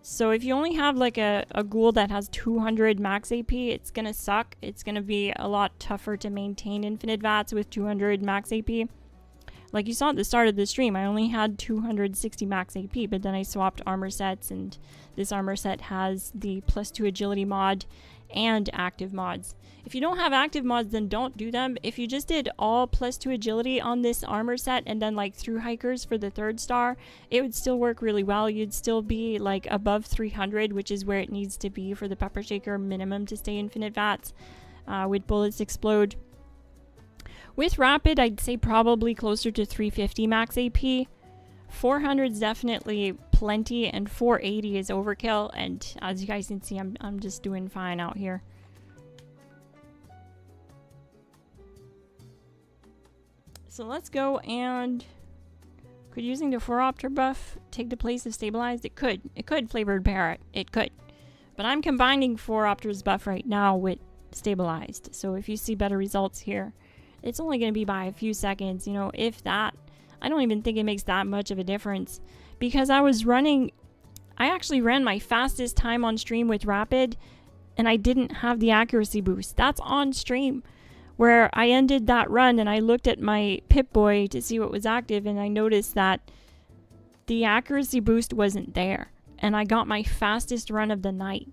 So if you only have like a ghoul that has 200 max AP, it's going to suck. It's going to be a lot tougher to maintain infinite VATS with 200 max AP. Like you saw at the start of the stream, I only had 260 max AP, but then I swapped armor sets, and this armor set has the +2 agility mod and active mods. If you don't have active mods, then don't do them. If you just did all +2 agility on this armor set and then like through hikers for the 3rd star, it would still work really well. You'd still be like above 300, which is where it needs to be for the pepper shaker minimum to stay infinite VATS with bullets explode. With rapid, I'd say probably closer to 350 max AP. 400 is definitely plenty, and 480 is overkill. And as you guys can see, I'm just doing fine out here. So let's go, and could using the 4-opter buff take the place of stabilized? It could. It could, flavored parrot. It could. But I'm combining 4-opter's buff right now with stabilized. So if you see better results here, it's only going to be by a few seconds, you know, if that. I don't even think it makes that much of a difference, because I actually ran my fastest time on stream with rapid, and I didn't have the accuracy boost. That's on stream, where I ended that run and I looked at my Pip-Boy to see what was active, and I noticed that the accuracy boost wasn't there, and I got my fastest run of the night.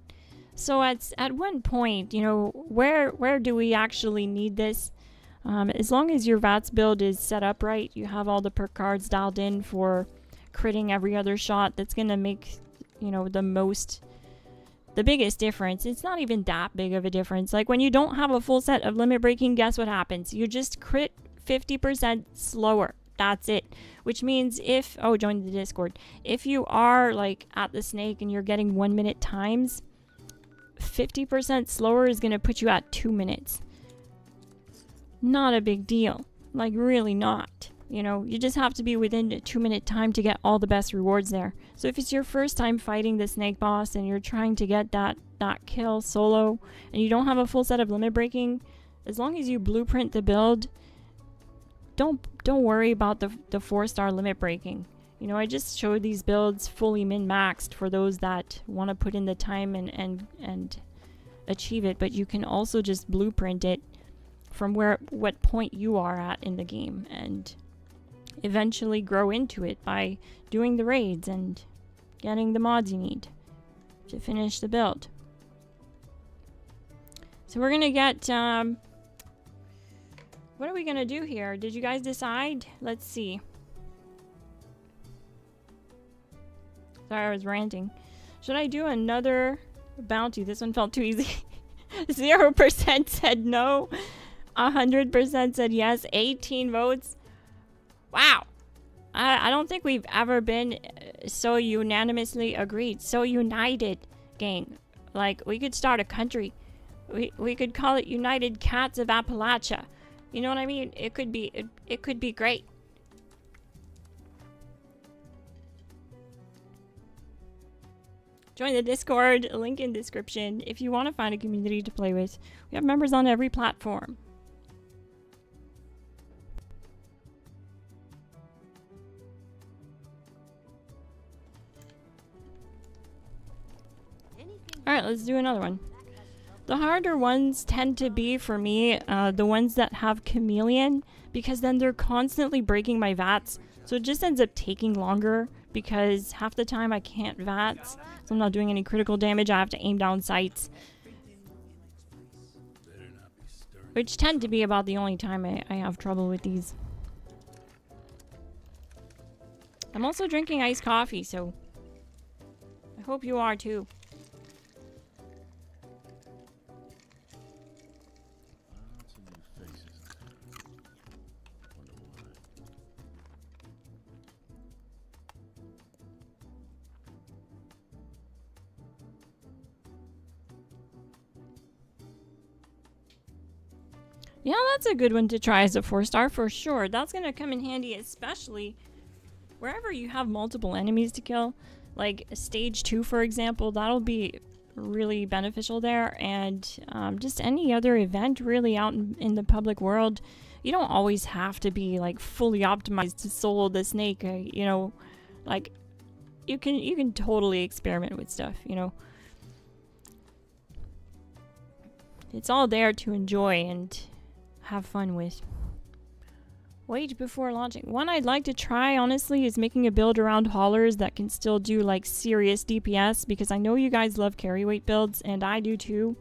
So at one point, you know, where do we actually need this? As long as your VATS build is set up right, you have all the perk cards dialed in for critting every other shot, that's going to make, you know, the biggest difference. It's not even that big of a difference. Like when you don't have a full set of limit breaking, guess what happens? You just crit 50% slower. That's it. Which means join the Discord. If you are like at the snake and you're getting 1 minute times, 50% slower is going to put you at 2 minutes. Not a big deal. Like, really not. You know, you just have to be within a 2 minute time to get all the best rewards there. So if it's your first time fighting the snake boss and you're trying to get that kill solo and you don't have a full set of limit breaking, as long as you blueprint the build, don't worry about the 4-star limit breaking. You know, I just showed these builds fully min-maxed for those that want to put in the time and achieve it, but you can also just blueprint it from what point you are at in the game and eventually grow into it by doing the raids and getting the mods you need to finish the build. So we're gonna get what are we gonna do here? Did you guys decide? Let's see. Sorry, I was ranting. Should I do another bounty? This one felt too easy. 0% said no. 100% said yes. 18 votes. Wow. I don't think we've ever been so unanimously agreed. So united, gang. Like, we could start a country. We could call it United Cats of Appalachia. You know what I mean? It could be great. Join the Discord, link in description. If you want to find a community to play with, we have members on every platform. Alright, let's do another one. The harder ones tend to be, for me, the ones that have Chameleon, because then they're constantly breaking my VATS. So it just ends up taking longer, because half the time I can't VATS, so I'm not doing any critical damage. I have to aim down sights, which tend to be about the only time I have trouble with these. I'm also drinking iced coffee, so I hope you are too. Yeah, that's a good one to try as a 4-star for sure. That's gonna come in handy, especially wherever you have multiple enemies to kill. Like stage 2, for example, that'll be really beneficial there. And just any other event really out in the public world. You don't always have to be like fully optimized to solo the snake. You know, like you can totally experiment with stuff. You know, it's all there to enjoy and have fun with. Wait before launching. One I'd like to try, honestly, is making a build around haulers that can still do like serious DPS, because I know you guys love carry weight builds, and I do too.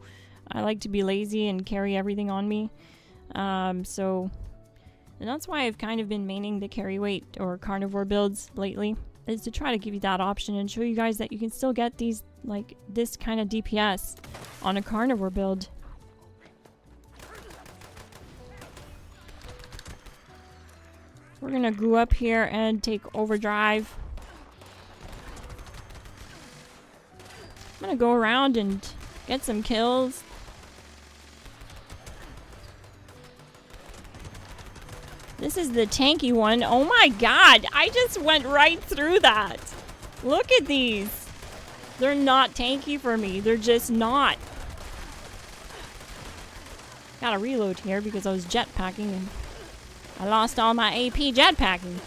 I like to be lazy and carry everything on me. And that's why I've kind of been maining the carry weight or carnivore builds lately, is to try to give you that option and show you guys that you can still get these, like this kind of DPS on a carnivore build. We're gonna go up here and take overdrive. I'm gonna go around and get some kills. This is the tanky one. Oh my god, I just went right through that. Look at these. They're not tanky for me. They're just not. Gotta reload here because I was jetpacking and I lost all my AP jetpacking.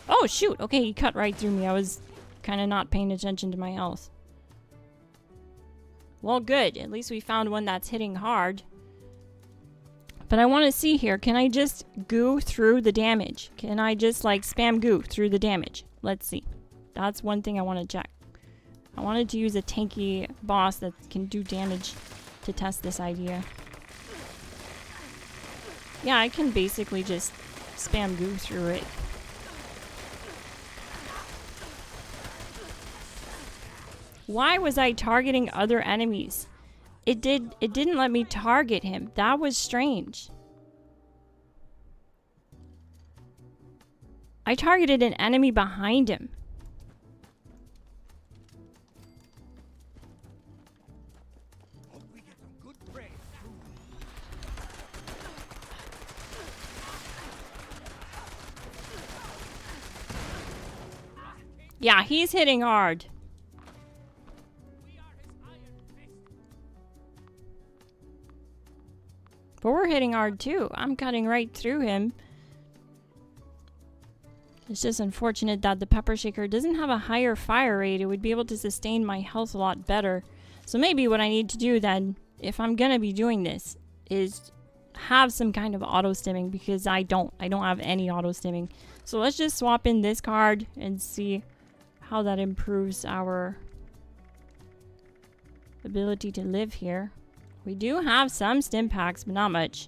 Oh shoot, okay, he cut right through me. I was kind of not paying attention to my health. Well, good. At least we found one that's hitting hard. But I want to see here, can I just goo through the damage? Can I just like spam goo through the damage? Let's see. That's one thing I want to check. I wanted to use a tanky boss that can do damage to test this idea. Yeah, I can basically just spam goo through it. Why was I targeting other enemies? It didn't let me target him. That was strange. I targeted an enemy behind him. Yeah, he's hitting hard. But we're hitting hard too. I'm cutting right through him. It's just unfortunate that the pepper shaker doesn't have a higher fire rate. It would be able to sustain my health a lot better. So maybe what I need to do then, if I'm gonna be doing this, is have some kind of auto stimming, because I don't have any auto stimming. So let's just swap in this card and see how that improves our ability to live here. We do have some stim packs, but not much.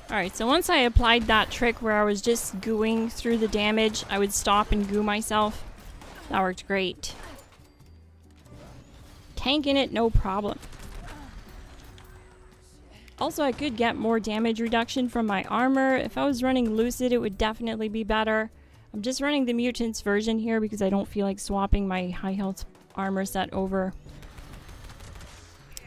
Alright, so once I applied that trick where I was just gooing through the damage, I would stop and goo myself. That worked great. Tanking it, no problem. Also, I could get more damage reduction from my armor. If I was running Lucid, it would definitely be better. I'm just running the Mutants version here because I don't feel like swapping my high health armor set over.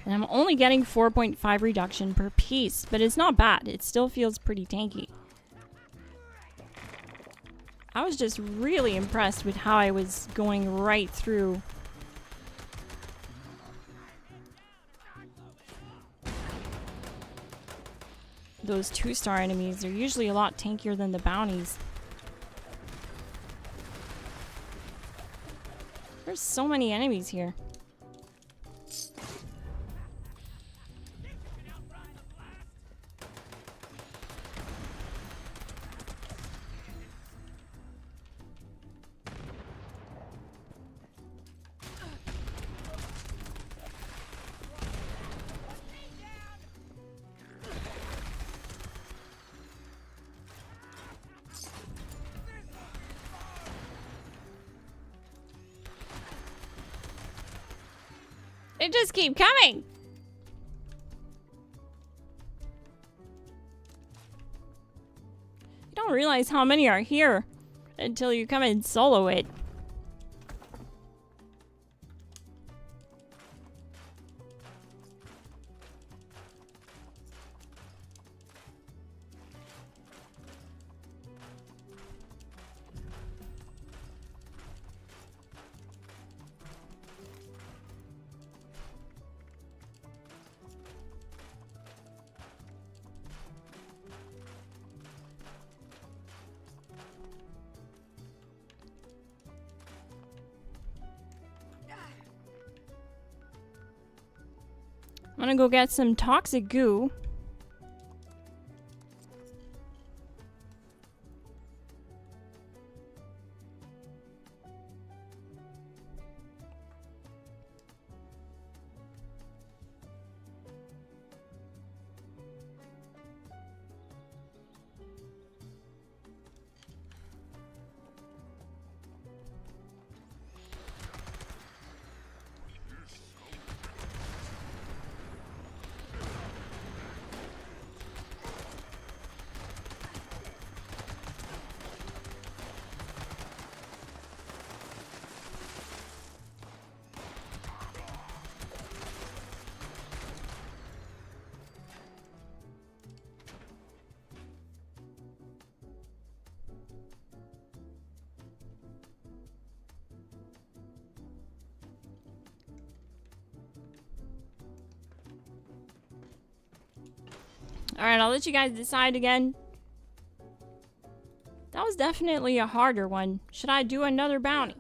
And I'm only getting 4.5 reduction per piece, but it's not bad. It still feels pretty tanky. I was just really impressed with how I was going right through. Those 2-star enemies. They're usually a lot tankier than the bounties. There's so many enemies here. They just keep coming. You don't realize how many are here until you come and solo it. I'm gonna go get some toxic goo. Alright, I'll let you guys decide again. That was definitely a harder one. Should I do another bounty?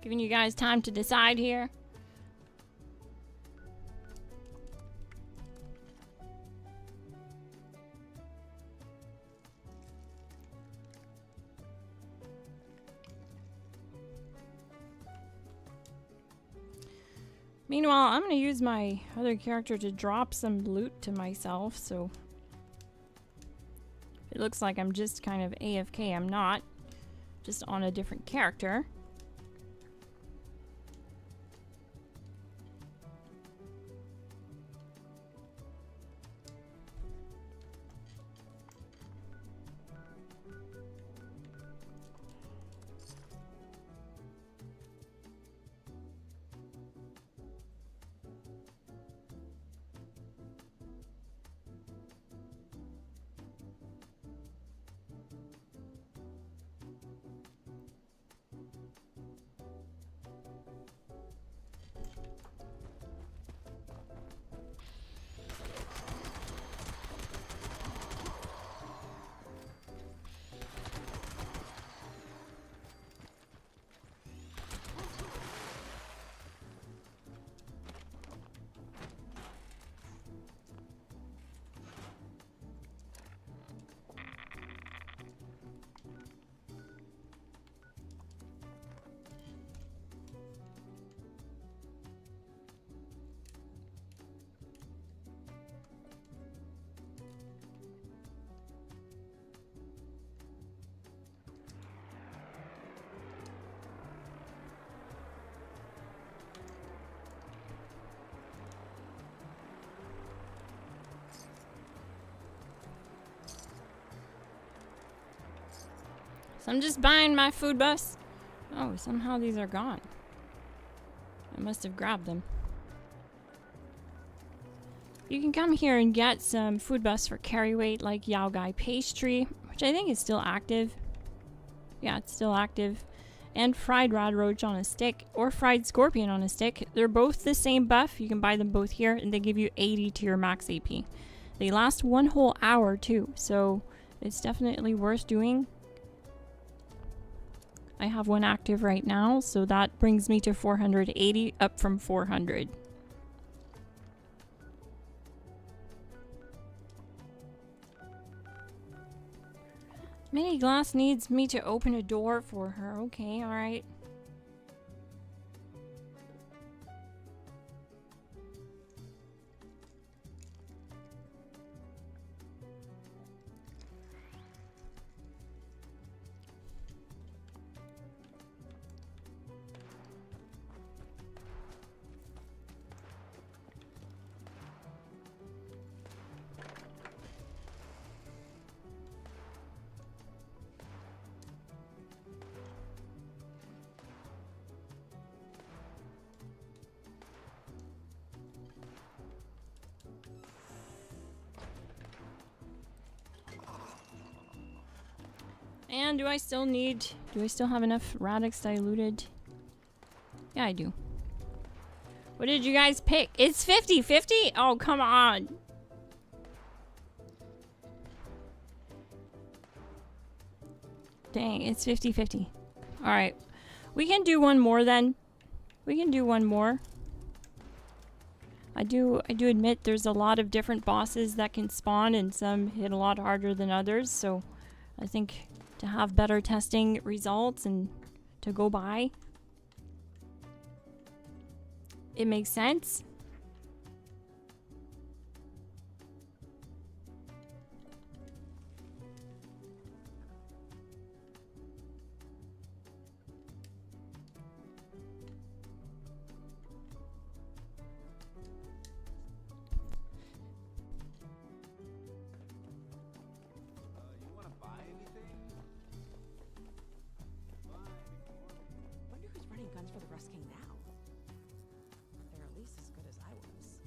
Giving you guys time to decide here. Meanwhile, I'm going to use my other character to drop some loot to myself, so it looks like I'm just kind of AFK. I'm not. Just on a different character. So I'm just buying my food bus. Oh, somehow these are gone. I must have grabbed them. You can come here and get some food bus for carry weight like Yao Gai pastry, which I think is still active. Yeah, it's still active. And fried rad roach on a stick or fried scorpion on a stick. They're both the same buff. You can buy them both here and they give you 80 to your max AP. They last 1 whole hour too, so it's definitely worth doing. I have one active right now, so that brings me to 480, up from 400. Mini Glass needs me to open a door for her. Okay, alright. And do I still have enough Radix diluted? Yeah, I do. What did you guys pick? It's 50-50? Oh, come on. Dang, it's 50-50. Alright. We can do one more then. We can do one more. I do admit there's a lot of different bosses that can spawn and some hit a lot harder than others, so I think to have better testing results and to go by, it makes sense. Wonder who's running guns for the Rust King now. They're at least as good as I was.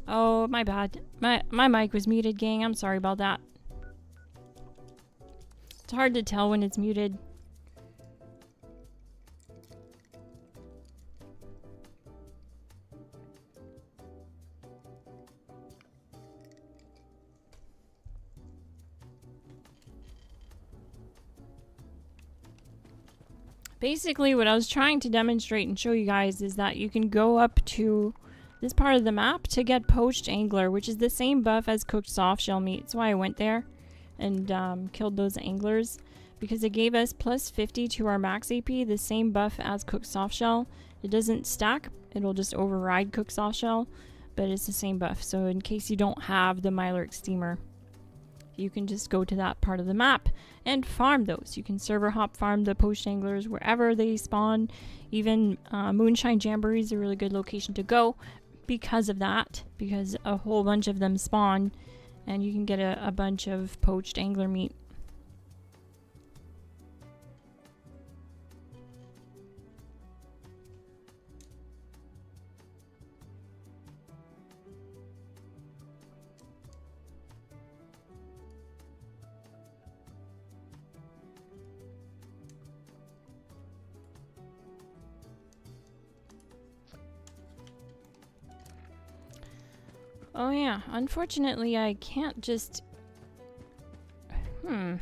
Oh, my bad. My mic was muted, gang. I'm sorry about that. It's hard to tell when it's muted. Basically, what I was trying to demonstrate and show you guys is that you can go up to this part of the map to get poached angler, which is the same buff as cooked soft shell meat. That's why I went there and killed those anglers, because it gave us plus 50 to our max AP, the same buff as cooked soft shell. It doesn't stack, it'll just override cooked soft shell, but it's the same buff. So in case you don't have the Mylark steamer, you can just go to that part of the map and farm those. You can server hop farm the poached anglers wherever they spawn. Even Moonshine Jamboree is a really good location to go because of that, because a whole bunch of them spawn and you can get a bunch of poached angler meat. Oh yeah, unfortunately I can't just... I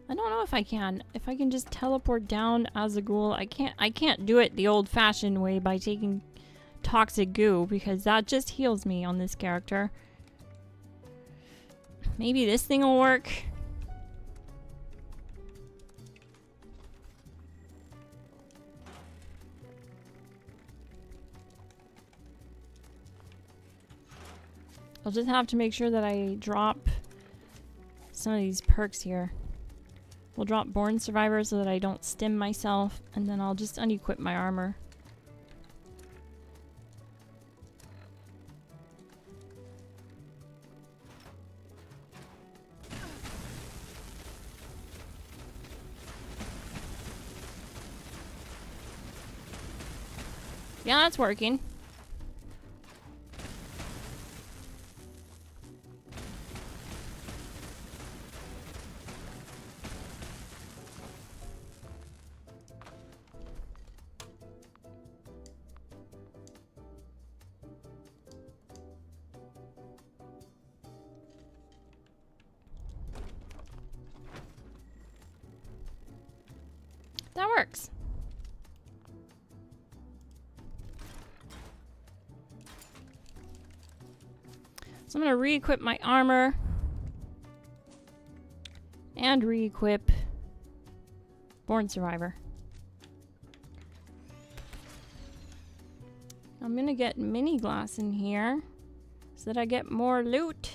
don't know if I can. If I can just teleport down as a ghoul. I can't do it the old-fashioned way by taking toxic goo, because that just heals me on this character. Maybe this thing will work. I'll just have to make sure that I drop some of these perks here. We'll drop Born Survivor so that I don't stim myself, and then I'll just unequip my armor. Yeah, that's working. That works. So I'm going to re-equip my armor and re-equip Born Survivor. I'm going to get mini glass in here so that I get more loot.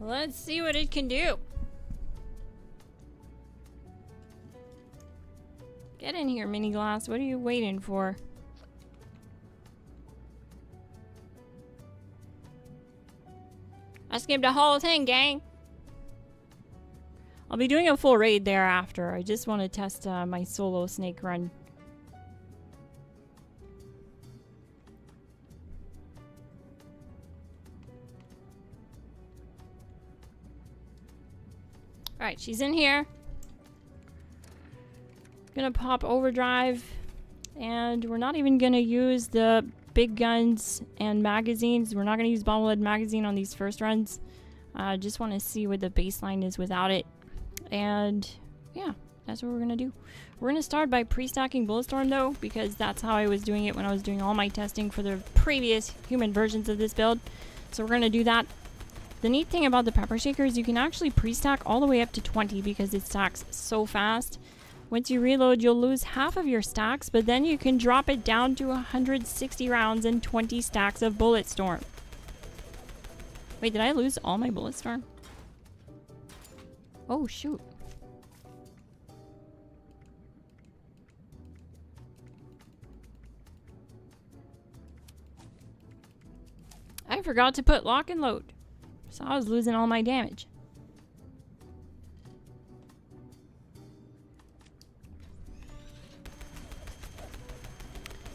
Let's see what it can do. Get in here, mini glass. What are you waiting for? I skipped the whole thing, gang. I'll be doing a full raid thereafter. I just want to test my solo snake run. Alright, she's in here. Gonna pop overdrive. And we're not even gonna use the big guns and magazines. We're not gonna use bobblehead magazine on these first runs. Just want to see what the baseline is without it. And yeah, that's what we're gonna do. We're gonna start by pre-stacking Bulletstorm though, because that's how I was doing it when I was doing all my testing for the previous human versions of this build. So we're gonna do that. The neat thing about the pepper shaker is you can actually pre-stack all the way up to 20 because it stacks so fast. Once you reload, you'll lose half of your stacks, but then you can drop it down to 160 rounds and 20 stacks of bullet storm. Wait, did I lose all my bullet storm? Oh, shoot. I forgot to put lock and load, so I was losing all my damage.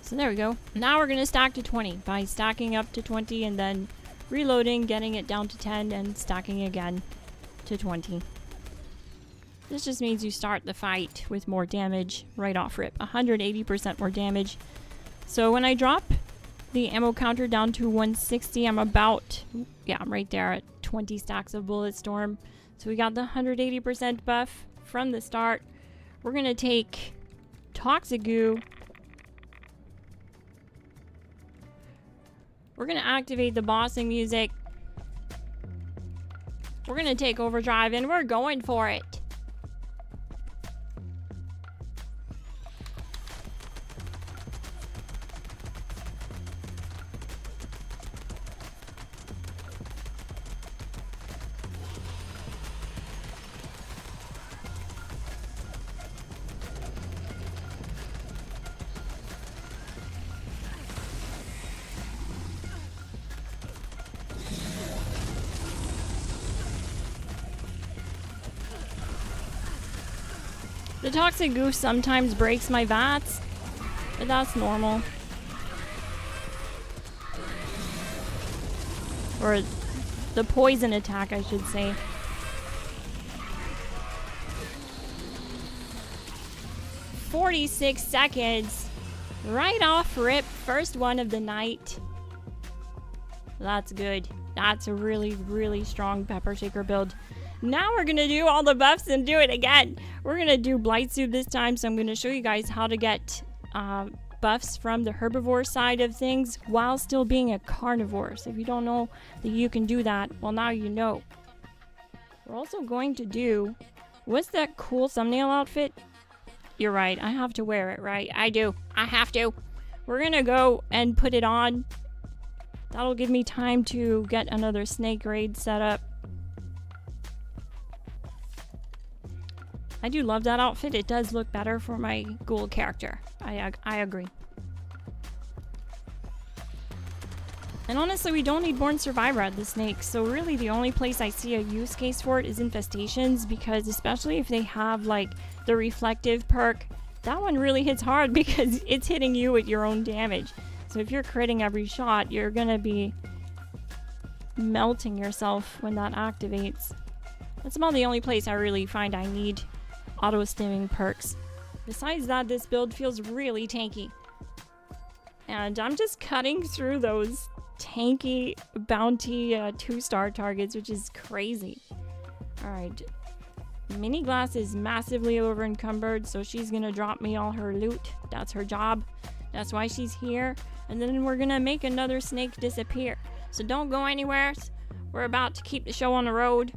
So there we go. Now we're gonna stack to 20 by stacking up to 20 and then reloading, getting it down to 10 and stacking again to 20. This just means you start the fight with more damage right off rip. 180% more damage. So when I drop the ammo counter down to 160, I'm about, yeah, I'm right there at 20 stacks of bullet storm. So we got the 180% buff from the start. We're gonna take toxic goo. We're gonna activate the bossing music. We're gonna take overdrive and we're going for it. The toxic goo sometimes breaks my VATS, but that's normal. Or the poison attack, I should say. "46 seconds. Right off rip, first one of the night. That's good. That's a really, really strong pepper shaker build. Now we're gonna do all the buffs and do it again. We're gonna do Blight Soup this time, so I'm gonna show you guys how to get buffs from the herbivore side of things while still being a carnivore. So if you don't know that you can do that, well, now you know. We're also going to do, what's that cool thumbnail outfit? You're right, I have to wear it, right? I do. I have to. We're gonna go and put it on. That'll give me time to get another snake raid set up. I do love that outfit. It does look better for my ghoul character. I agree. And honestly, we don't need Born Survivor at the snake, so really the only place I see a use case for it is infestations, because especially if they have like the reflective perk, that one really hits hard because it's hitting you with your own damage. So if you're critting every shot, you're gonna be melting yourself when that activates. That's about the only place I really find I need auto-stimming perks. Besides that, this build feels really tanky. And I'm just cutting through those tanky bounty 2-star targets, which is crazy. Alright. Mini Glass is massively over encumbered, so she's gonna drop me all her loot. That's her job. That's why she's here. And then we're gonna make another snake disappear. So don't go anywhere. We're about to keep the show on the road.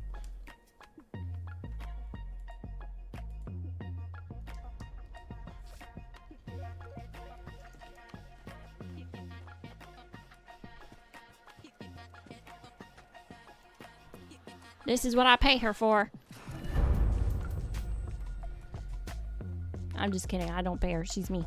This is what I pay her for. I'm just kidding. I don't pay her. She's me.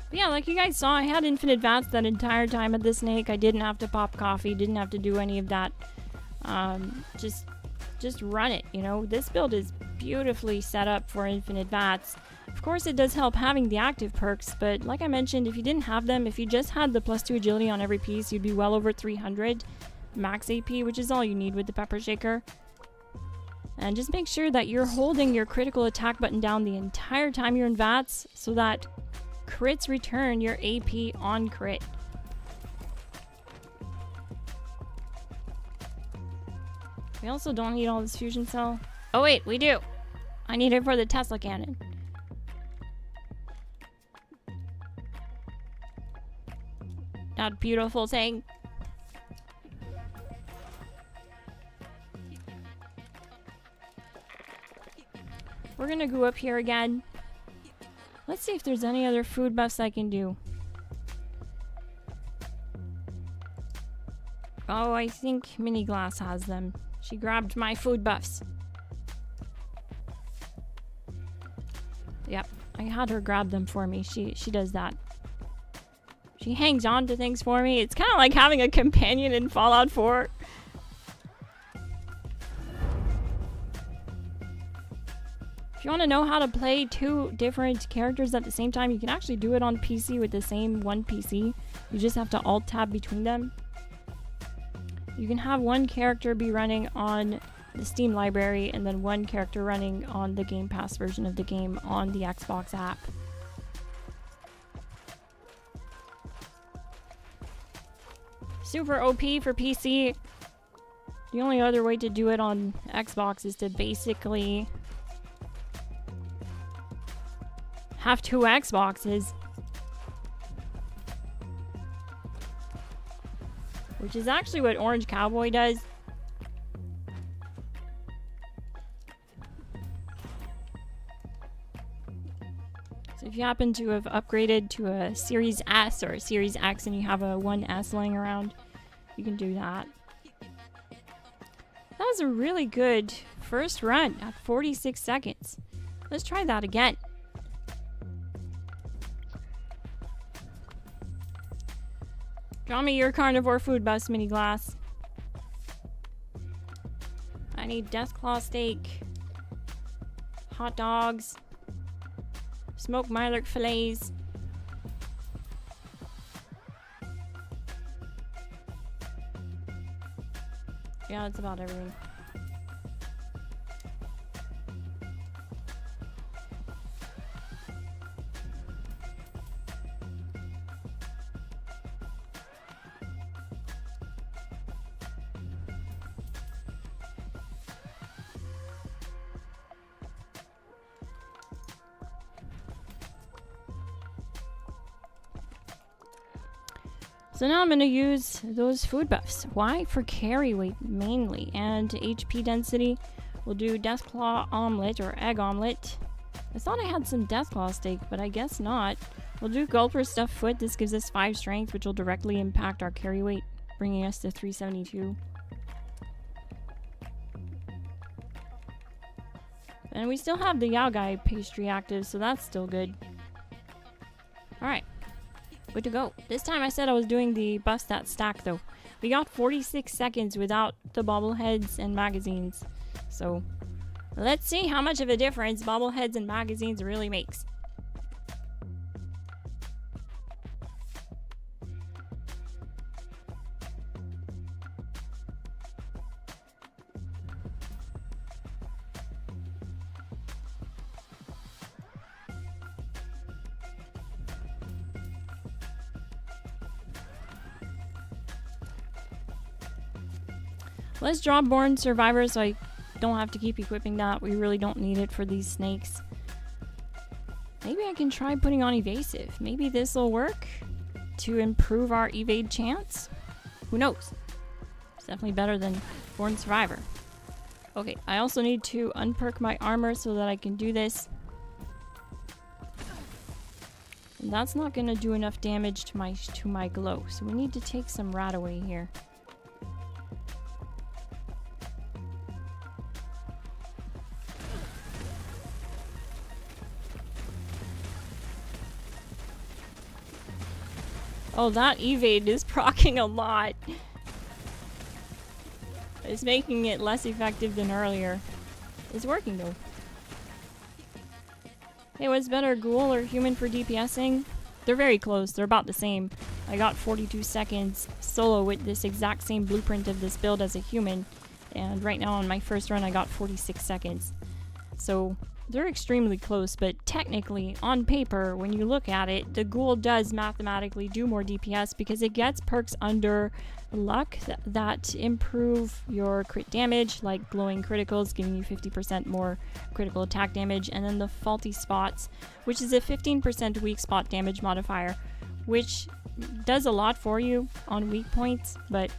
But yeah, like you guys saw, I had infinite VATS that entire time at the snake. I didn't have to pop coffee, didn't have to do any of that. Just run it, you know. This build is beautifully set up for infinite VATS. Of course, it does help having the active perks, but like I mentioned, if you didn't have them, if you just had the +2 agility on every piece, you'd be well over 300 max AP, which is all you need with the pepper shaker. And just make sure that you're holding your critical attack button down the entire time you're in VATS so that crits return your AP on crit. We also don't need all this fusion cell. Oh wait, we do. I need it for the Tesla cannon. That beautiful thing. We're gonna go up here again. Let's see if there's any other food buffs I can do. Oh, I think Mini Glass has them. She grabbed my food buffs. Yep, I had her grab them for me. She does that. She hangs on to things for me. It's kind of like having a companion in Fallout 4. If you want to know how to play 2 different characters at the same time, you can actually do it on PC with the same one PC. You just have to alt-tab between them. You can have one character be running on the Steam library and then one character running on the Game Pass version of the game on the Xbox app. Super OP for PC. The only other way to do it on Xbox is to basically have 2 Xboxes. Which is actually what Orange Cowboy does. So if you happen to have upgraded to a Series S or a Series X and you have a 1S laying around, you can do that. That was a really good first run at 46 seconds. Let's try that again. Draw me your carnivore food buffs, Mini Glass. I need Deathclaw steak, hot dogs, smoked mylark fillets. Yeah, that's about everything. So now I'm going to use those food buffs. Why? For carry weight mainly, and HP density. We'll do Deathclaw omelet or egg omelet. I thought I had some Deathclaw steak, but I guess not. We'll do Gulper stuffed foot. This gives us 5 strength, which will directly impact our carry weight, bringing us to 372. And we still have the Yao Gai pastry active, so that's still good. Alright. Good to go. This time I said I was doing the bust that stack though. We got 46 seconds without the bobbleheads and magazines. So let's see how much of a difference bobbleheads and magazines really makes. Let's draw Born Survivor so I don't have to keep equipping that. We really don't need it for these snakes. Maybe I can try putting on Evasive. Maybe this will work to improve our evade chance? Who knows? It's definitely better than Born Survivor. Okay, I also need to unperk my armor so that I can do this. And that's not going to do enough damage to my glow, so we need to take some rat away here. Oh, that evade is proccing a lot. It's making it less effective than earlier. It's working though. Hey, what's better, ghoul or human for DPSing? They're very close. They're about the same. I got 42 seconds solo with this exact same blueprint of this build as a human. And right now on my first run I got 46 seconds. So they're extremely close, but technically, on paper, when you look at it, the ghoul does mathematically do more DPS because it gets perks under luck that improve your crit damage, like glowing criticals, giving you 50% more critical attack damage, and then the faulty spots, which is a 15% weak spot damage modifier, which does a lot for you on weak points, but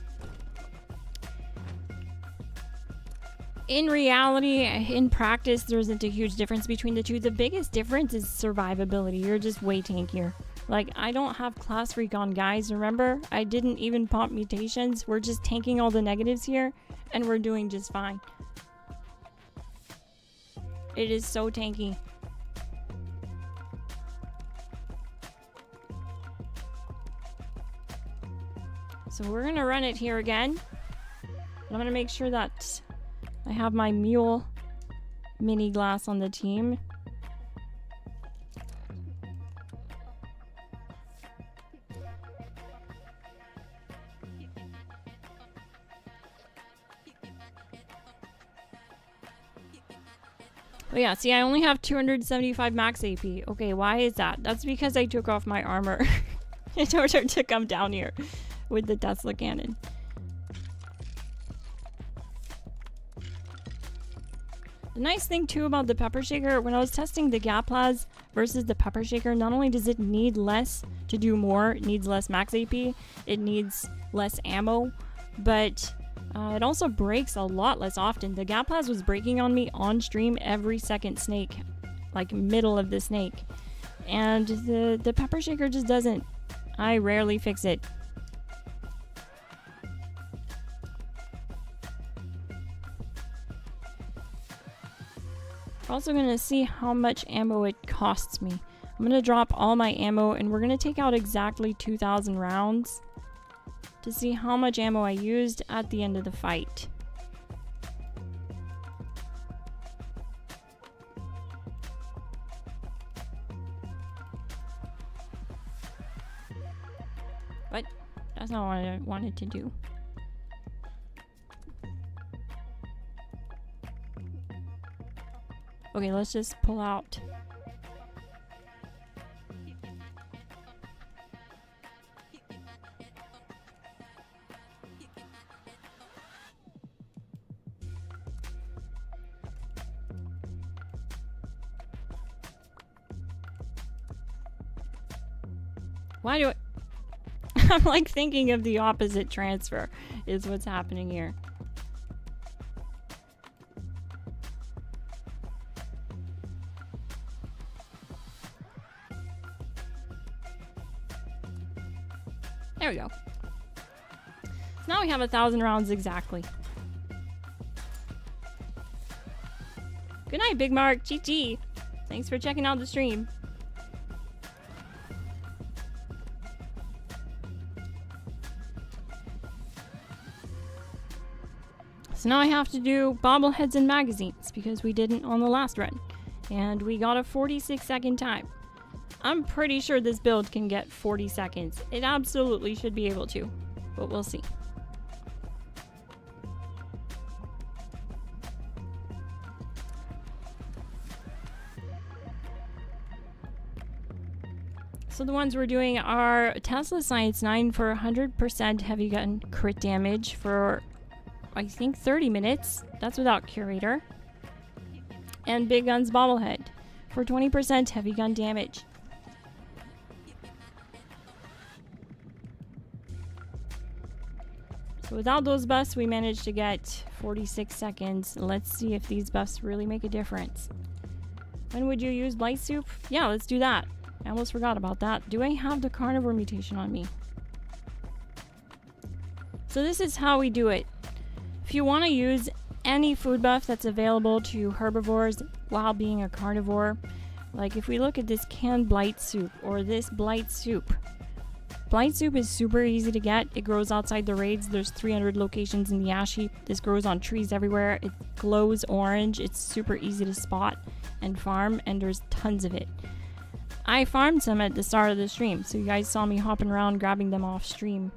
in reality, in practice, there isn't a huge difference between the two. The biggest difference is survivability. You're just way tankier. Like, I don't have class recon, guys. Remember? I didn't even pop mutations. We're just tanking all the negatives here, and we're doing just fine. It is so tanky. So we're gonna run it here again. I'm gonna make sure that I have my mule mini glass on the team. Oh yeah, see, I only have 275 max AP. Okay, why is that? That's because I took off my armor in order to come down here with the Tesla cannon. The nice thing too about the pepper shaker, when I was testing the Gaplas versus the pepper shaker, not only does it need less to do more, it needs less max AP, it needs less ammo, but it also breaks a lot less often. The Gaplas was breaking on me on stream every second snake, like middle of the snake, and the pepper shaker just doesn't. I rarely fix it. We're also going to see how much ammo it costs me. I'm going to drop all my ammo and we're going to take out exactly 2,000 rounds to see how much ammo I used at the end of the fight. But that's not what I wanted to do. Okay, let's just pull out. Why do I... I'm like thinking of the opposite transfer is what's happening here. There we go. So now we have 1,000 rounds exactly. Good night, Big Mark. GG. Thanks for checking out the stream. So now I have to do bobbleheads and magazines because we didn't on the last run. And we got a 46-second time. I'm pretty sure this build can get 40 seconds. It absolutely should be able to, but we'll see. So the ones we're doing are Tesla Science 9 for 100% heavy gun crit damage for, I think, 30 minutes. That's without Curator. And Big Guns Bobblehead for 20% heavy gun damage. So without those buffs, we managed to get 46 seconds. Let's see if these buffs really make a difference. When would you use Blight Soup? Yeah, let's do that. I almost forgot about that. Do I have the carnivore mutation on me? So this is how we do it. If you want to use any food buff that's available to herbivores while being a carnivore, like if we look at this canned Blight Soup or this Blight Soup, Blight Soup is super easy to get. It grows outside the raids. There's 300 locations in the ash heap. This grows on trees everywhere. It glows orange. It's super easy to spot and farm, and there's tons of it. I farmed some at the start of the stream, so you guys saw me hopping around grabbing them off stream.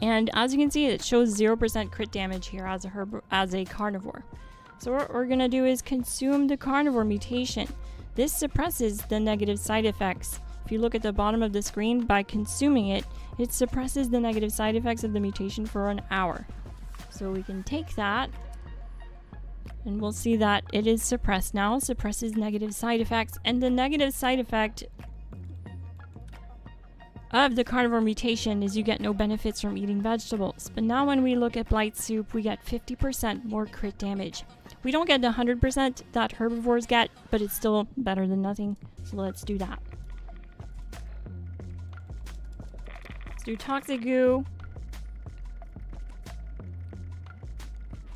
And as you can see, it shows 0% crit damage here as a carnivore. So what we're going to do is consume the carnivore mutation. This suppresses the negative side effects. If you look at the bottom of the screen, by consuming it, it suppresses the negative side effects of the mutation for an hour. So we can take that, and we'll see that it is suppressed now, suppresses negative side effects, and the negative side effect of the carnivore mutation is you get no benefits from eating vegetables. But now when we look at blight soup, we get 50% more crit damage. We don't get the 100% that herbivores get, but it's still better than nothing. So let's do that. Let's do toxic goo.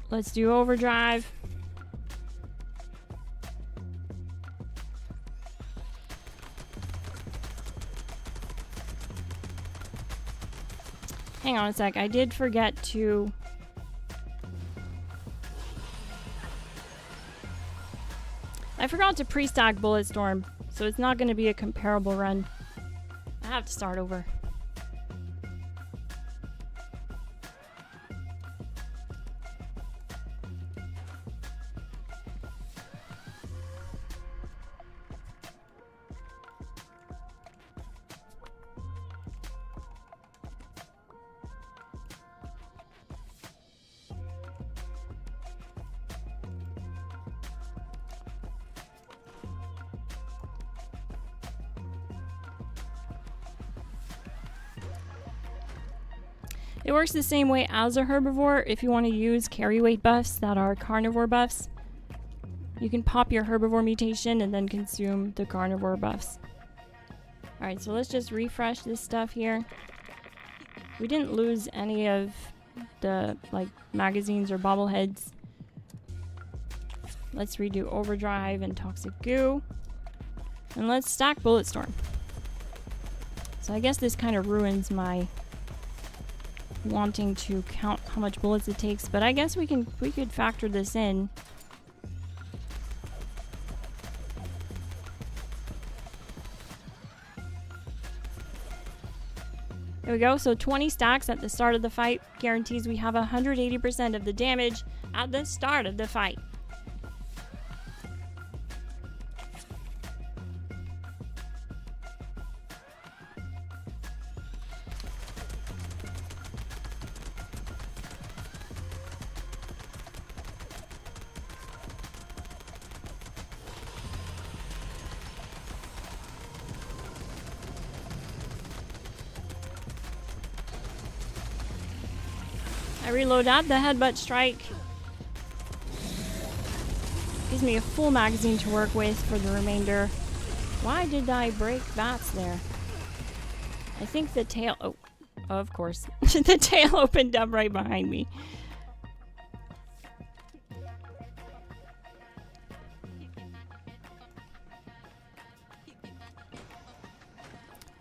Let's do overdrive. Hang on a sec, I did forget to... I forgot to pre-stack Bulletstorm, so it's not going to be a comparable run. I have to start over. It works the same way as a herbivore. If you want to use carry weight buffs that are carnivore buffs, you can pop your herbivore mutation and then consume the carnivore buffs. Alright, so let's just refresh this stuff here. We didn't lose any of the magazines or bobbleheads. Let's redo overdrive and toxic goo. And let's stack Bulletstorm. So I guess this kind of ruins my wanting to count how much bullets it takes, but I guess we could factor this in. There we go. So 20 stacks at the start of the fight guarantees we have 180% of the damage at the start of the fight. I reload at the headbutt strike. Gives me a full magazine to work with for the remainder. Why did I break VATS there? I think the tail... Oh, of course. The tail opened up right behind me.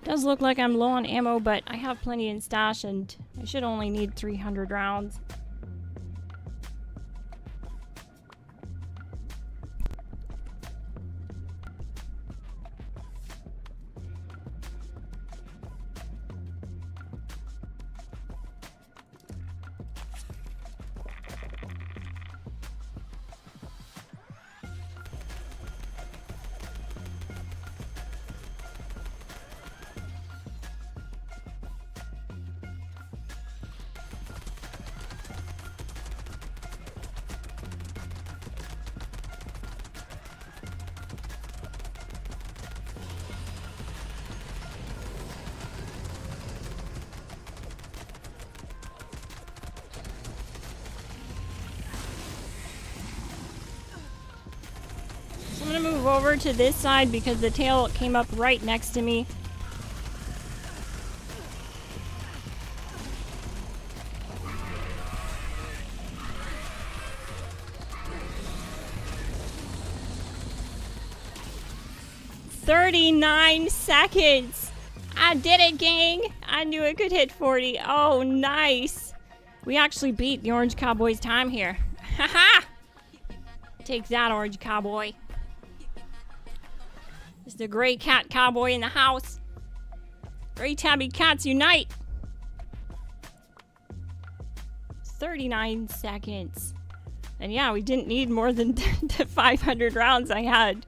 Does look like I'm low on ammo, but I have plenty in stash and I should only need 300 rounds. I'm gonna move over to this side because the tail came up right next to me. "39 seconds! I did it, gang! I knew it could hit 40. Oh, nice! We actually beat the Orange Cowboy's time here. Haha! Take that, Orange Cowboy. It's the Gray Cat Cowboy in the house. Gray Tabby Cats unite! 39 seconds. And yeah, we didn't need more than the 500 rounds I had.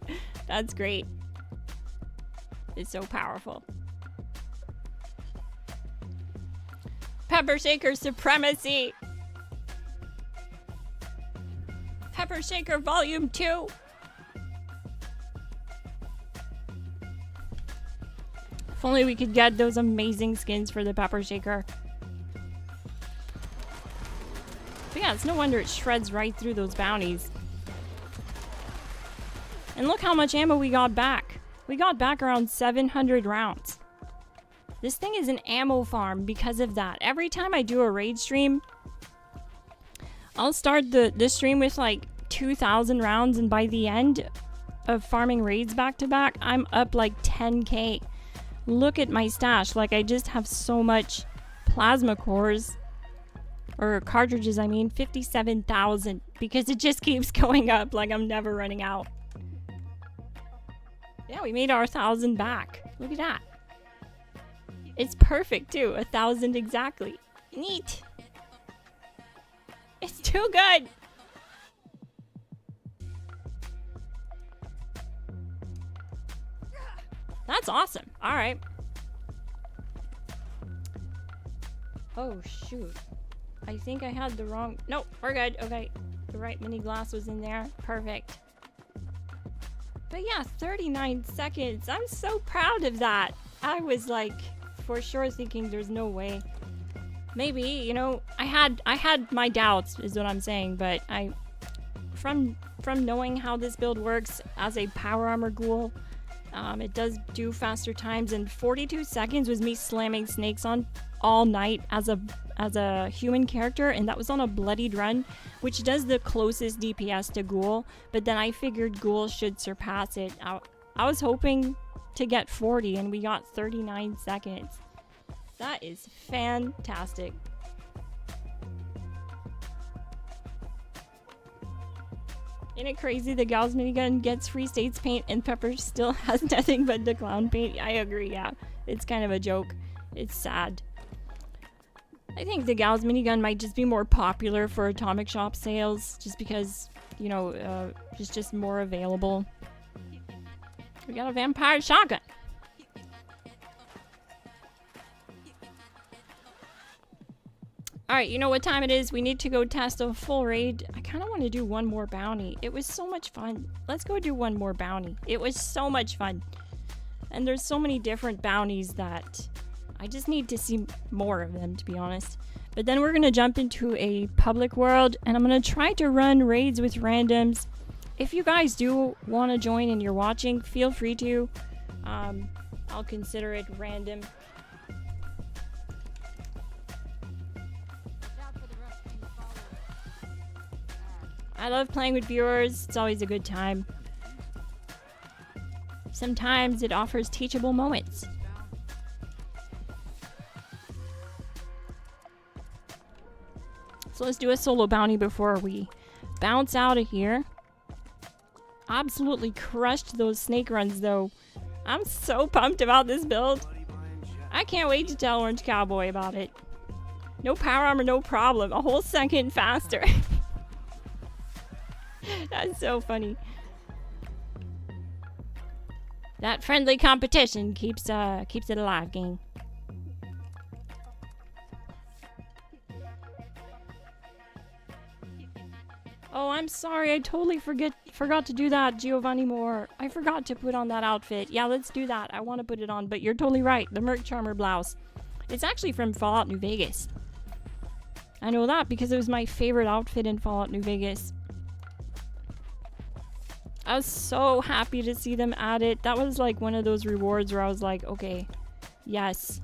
That's great. It's so powerful. Pepper Shaker Supremacy! Pepper Shaker Volume 2! If only we could get those amazing skins for the Pepper Shaker. But yeah, it's no wonder it shreds right through those bounties. And look how much ammo we got back. We got back around 700 rounds. This thing is an ammo farm because of that. Every time I do a raid stream, I'll start the stream with like 2,000 rounds, and by the end of farming raids back to back, I'm up like 10k. Look at my stash. Like, I just have so much plasma cores. Or cartridges, I mean, 57,000, because it just keeps going up, like I'm never running out. Yeah, we made our 1,000 back. Look at that. It's perfect too, 1,000 exactly. Neat. It's too good. That's awesome. All right. Oh shoot. I think I had the wrong... Nope, we're good. Okay. The right mini glass was in there. Perfect. But yeah, 39 seconds. I'm so proud of that. I was like, for sure thinking there's no way. Maybe, you know, I had my doubts, is what I'm saying, but from knowing how this build works as a power armor ghoul, it does do faster times, and 42 seconds was me slamming snakes on all night as a human character, and that was on a bloodied run, which does the closest DPS to ghoul, but then I figured ghoul should surpass it. I was hoping to get 40, and we got 39 seconds. That is fantastic. Ain't it crazy the Gals minigun gets free states paint and Pepper still has nothing but the clown paint? I agree, yeah. It's kind of a joke. It's sad. I think the Gals minigun might just be more popular for atomic shop sales, just because, you know, it's just more available. We got a vampire shotgun. Alright, you know what time it is? We need to go test a full raid. I kind of want to do one more bounty. It was so much fun. Let's go do one more bounty. It was so much fun. And there's so many different bounties that I just need to see more of them, to be honest. But then we're going to jump into a public world, and I'm going to try to run raids with randoms. If you guys do want to join and you're watching, feel free to. I'll consider it random. I love playing with viewers. It's always a good time. Sometimes it offers teachable moments. So let's do a solo bounty before we bounce out of here. Absolutely crushed those snake runs though. I'm so pumped about this build. I can't wait to tell Orange Cowboy about it. No power armor, no problem. A whole second faster. That's so funny. That friendly competition keeps it alive, gang. Oh, I'm sorry. I totally forgot to do that, Giovanni Moore. I forgot to put on that outfit. Yeah, let's do that. I want to put it on, but you're totally right. The Merc Charmer blouse. It's actually from Fallout New Vegas. I know that because it was my favorite outfit in Fallout New Vegas. I was so happy to see them add it. That was like one of those rewards where I was like, okay, yes.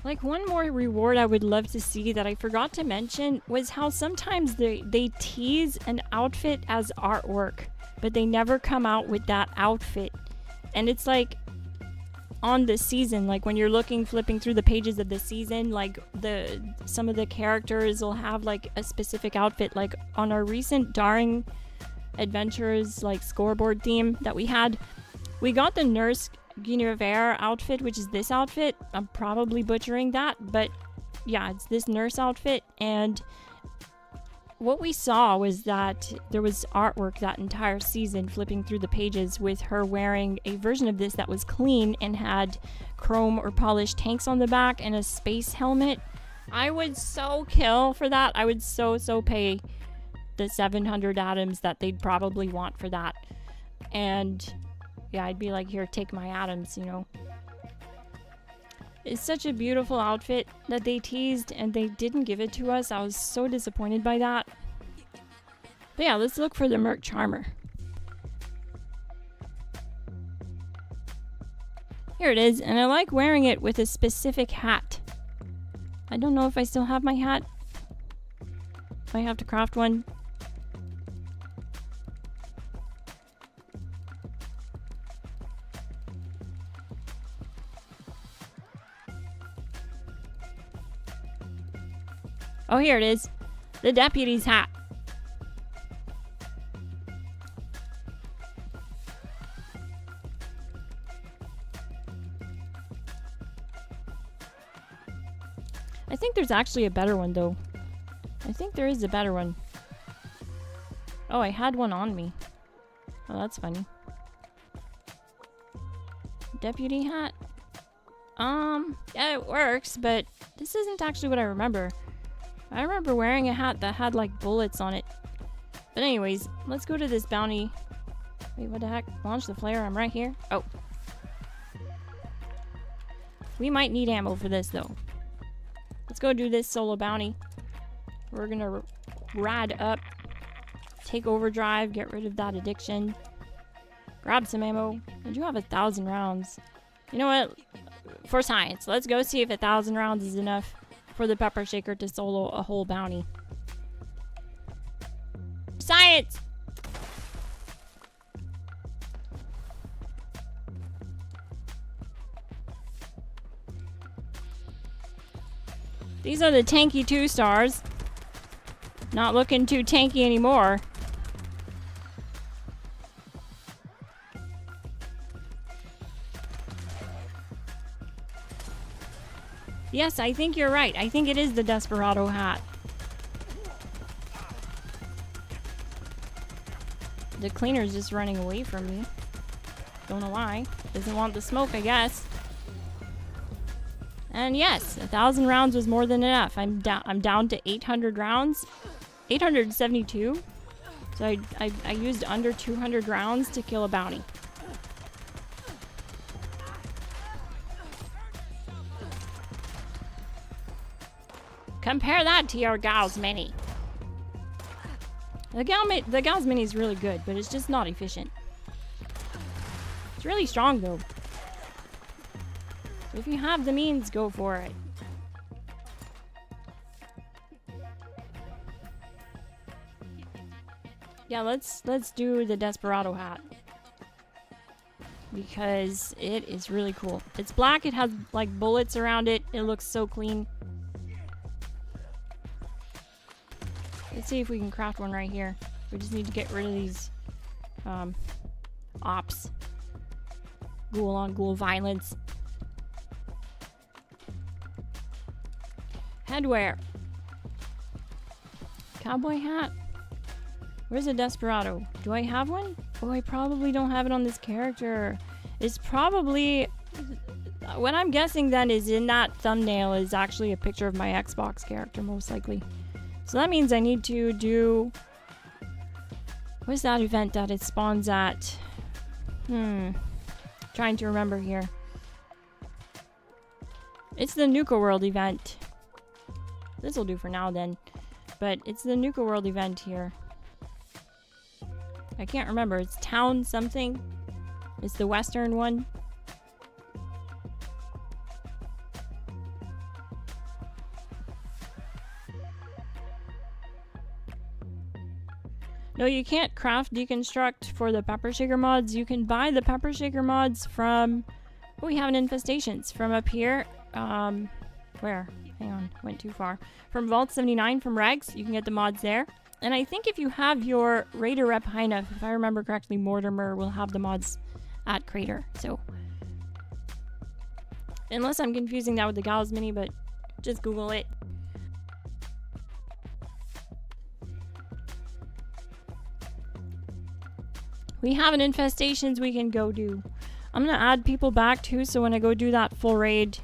Like, one more reward I would love to see that I forgot to mention was how sometimes they tease an outfit as artwork, but they never come out with that outfit. And it's like on the season, like when you're flipping through the pages of the season, like some of the characters will have like a specific outfit. Like on our recent Daring Adventures like scoreboard theme that we had, we got the Nurse Guinevere outfit, which is this outfit. I'm probably butchering that, but yeah, it's this nurse outfit, and what we saw was that there was artwork that entire season flipping through the pages with her wearing a version of this that was clean and had chrome or polished tanks on the back and a space helmet. I would so kill for that. I would so pay the 700 atoms that they'd probably want for that. And yeah, I'd be like, here, take my atoms, you know. It's such a beautiful outfit that they teased and they didn't give it to us. I was so disappointed by that. But yeah, let's look for the Merc Charmer. Here it is, and I like wearing it with a specific hat. I don't know if I still have my hat. Might have to craft one. Oh, here it is. The deputy's hat. I think there's actually a better one, though. I think there is a better one. Oh, I had one on me. Oh, that's funny. Deputy hat? Yeah, it works, but this isn't actually what I remember. I remember wearing a hat that had like bullets on it. But anyways, let's go to this bounty. Wait, what the heck? Launch the flare, I'm right here. Oh. We might need ammo for this though. Let's go do this solo bounty. We're gonna rad up, take overdrive, get rid of that addiction, grab some ammo. I do have 1,000 rounds. You know what? For science, let's go see if 1,000 rounds is enough for the pepper shaker to solo a whole bounty. Science! These are the tanky 2 stars. Not looking too tanky anymore. Yes, I think you're right. I think it is the Desperado hat. The cleaner's just running away from me. Don't know why. Doesn't want the smoke, I guess. And yes, 1,000 rounds was more than enough. I'm down to 800 rounds. 872. So I used under 200 rounds to kill a bounty. Compare that to your GHOUL's Mini. The GHOUL's Mini is really good, but it's just not efficient. It's really strong though. If you have the means, go for it. Yeah, let's do the Desperado hat. Because it is really cool. It's black, it has like bullets around it. It looks so clean. Let's see if we can craft one right here. We just need to get rid of these ops. Ghoul on ghoul violence. Headwear. Cowboy hat. Where's a Desperado? Do I have one? Oh, I probably don't have it on this character. It's probably... What I'm guessing then is in that thumbnail is actually a picture of my Xbox character, most likely. So that means I need to do... What's that event that it spawns at? Trying to remember here. It's the Nuka World event. This will do for now then. But it's the Nuka World event here. I can't remember. It's town something. It's the western one. No, you can't craft deconstruct for the pepper shaker mods. You can buy the pepper shaker mods from... Oh, we have an infestations from up here. Where? Hang on, went too far. From Vault 79 from Regs, you can get the mods there. And I think if you have your Raider rep high enough, if I remember correctly, Mortimer will have the mods at Crater. So, unless I'm confusing that with the GHOUL's Mini, but just Google it. We have an infestations we can go do. I'm gonna add people back too, so when I go do that full raid,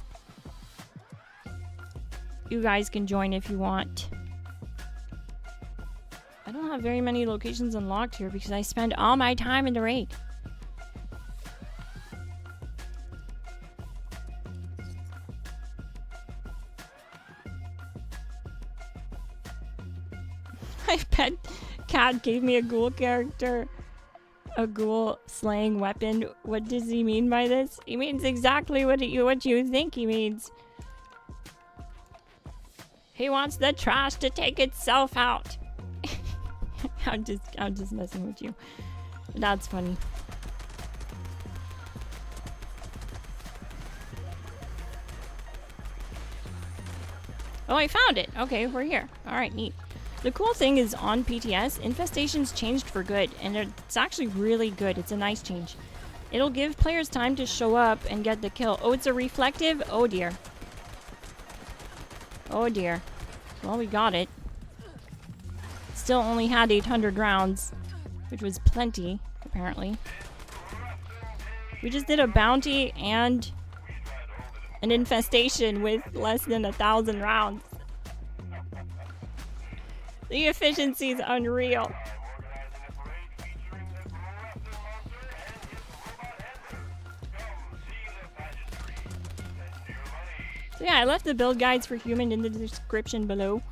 you guys can join if you want. I don't have very many locations unlocked here because I spend all my time in the raid. My pet cat gave me a ghoul character. A ghoul slaying weapon. What does he mean by this? He means exactly what you think he means. He wants the trash to take itself out. I'm just messing with you. That's funny. Oh, I found it. Okay, we're here. All right, neat. The cool thing is on PTS, infestations changed for good, and it's actually really good. It's a nice change. It'll give players time to show up and get the kill. Oh, it's a reflective? Oh dear. Oh dear. Well, we got it. Still only had 800 rounds, which was plenty, apparently. We just did a bounty and an infestation with less than 1,000 rounds. The efficiency is unreal. So yeah, I left the build guides for human in the description below.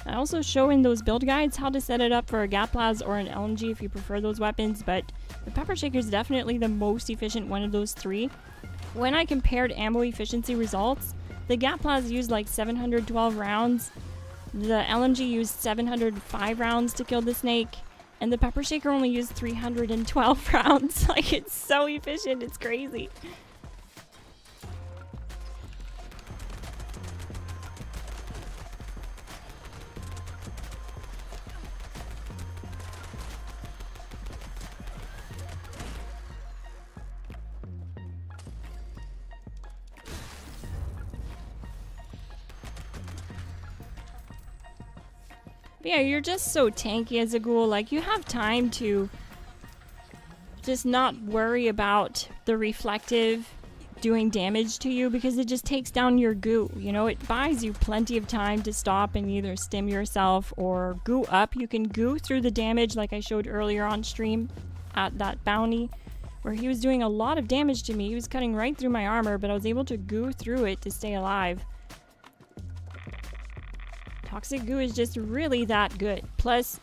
I also show in those build guides how to set it up for a GAPLAS or an LMG if you prefer those weapons, but the Pepper Shaker is definitely the most efficient one of those three. When I compared ammo efficiency results, the GAPLAS used like 712 rounds, the LMG used 705 rounds to kill the snake, and the Pepper Shaker only used 312 rounds. Like, it's so efficient, it's crazy. Yeah, you're just so tanky as a ghoul. Like, you have time to just not worry about the reflective doing damage to you because it just takes down your goo. You know, it buys you plenty of time to stop and either stim yourself or goo up. You can goo through the damage like I showed earlier on stream at that bounty where he was doing a lot of damage to me. He was cutting right through my armor, but I was able to goo through it to stay alive. Toxic goo is just really that good. Plus,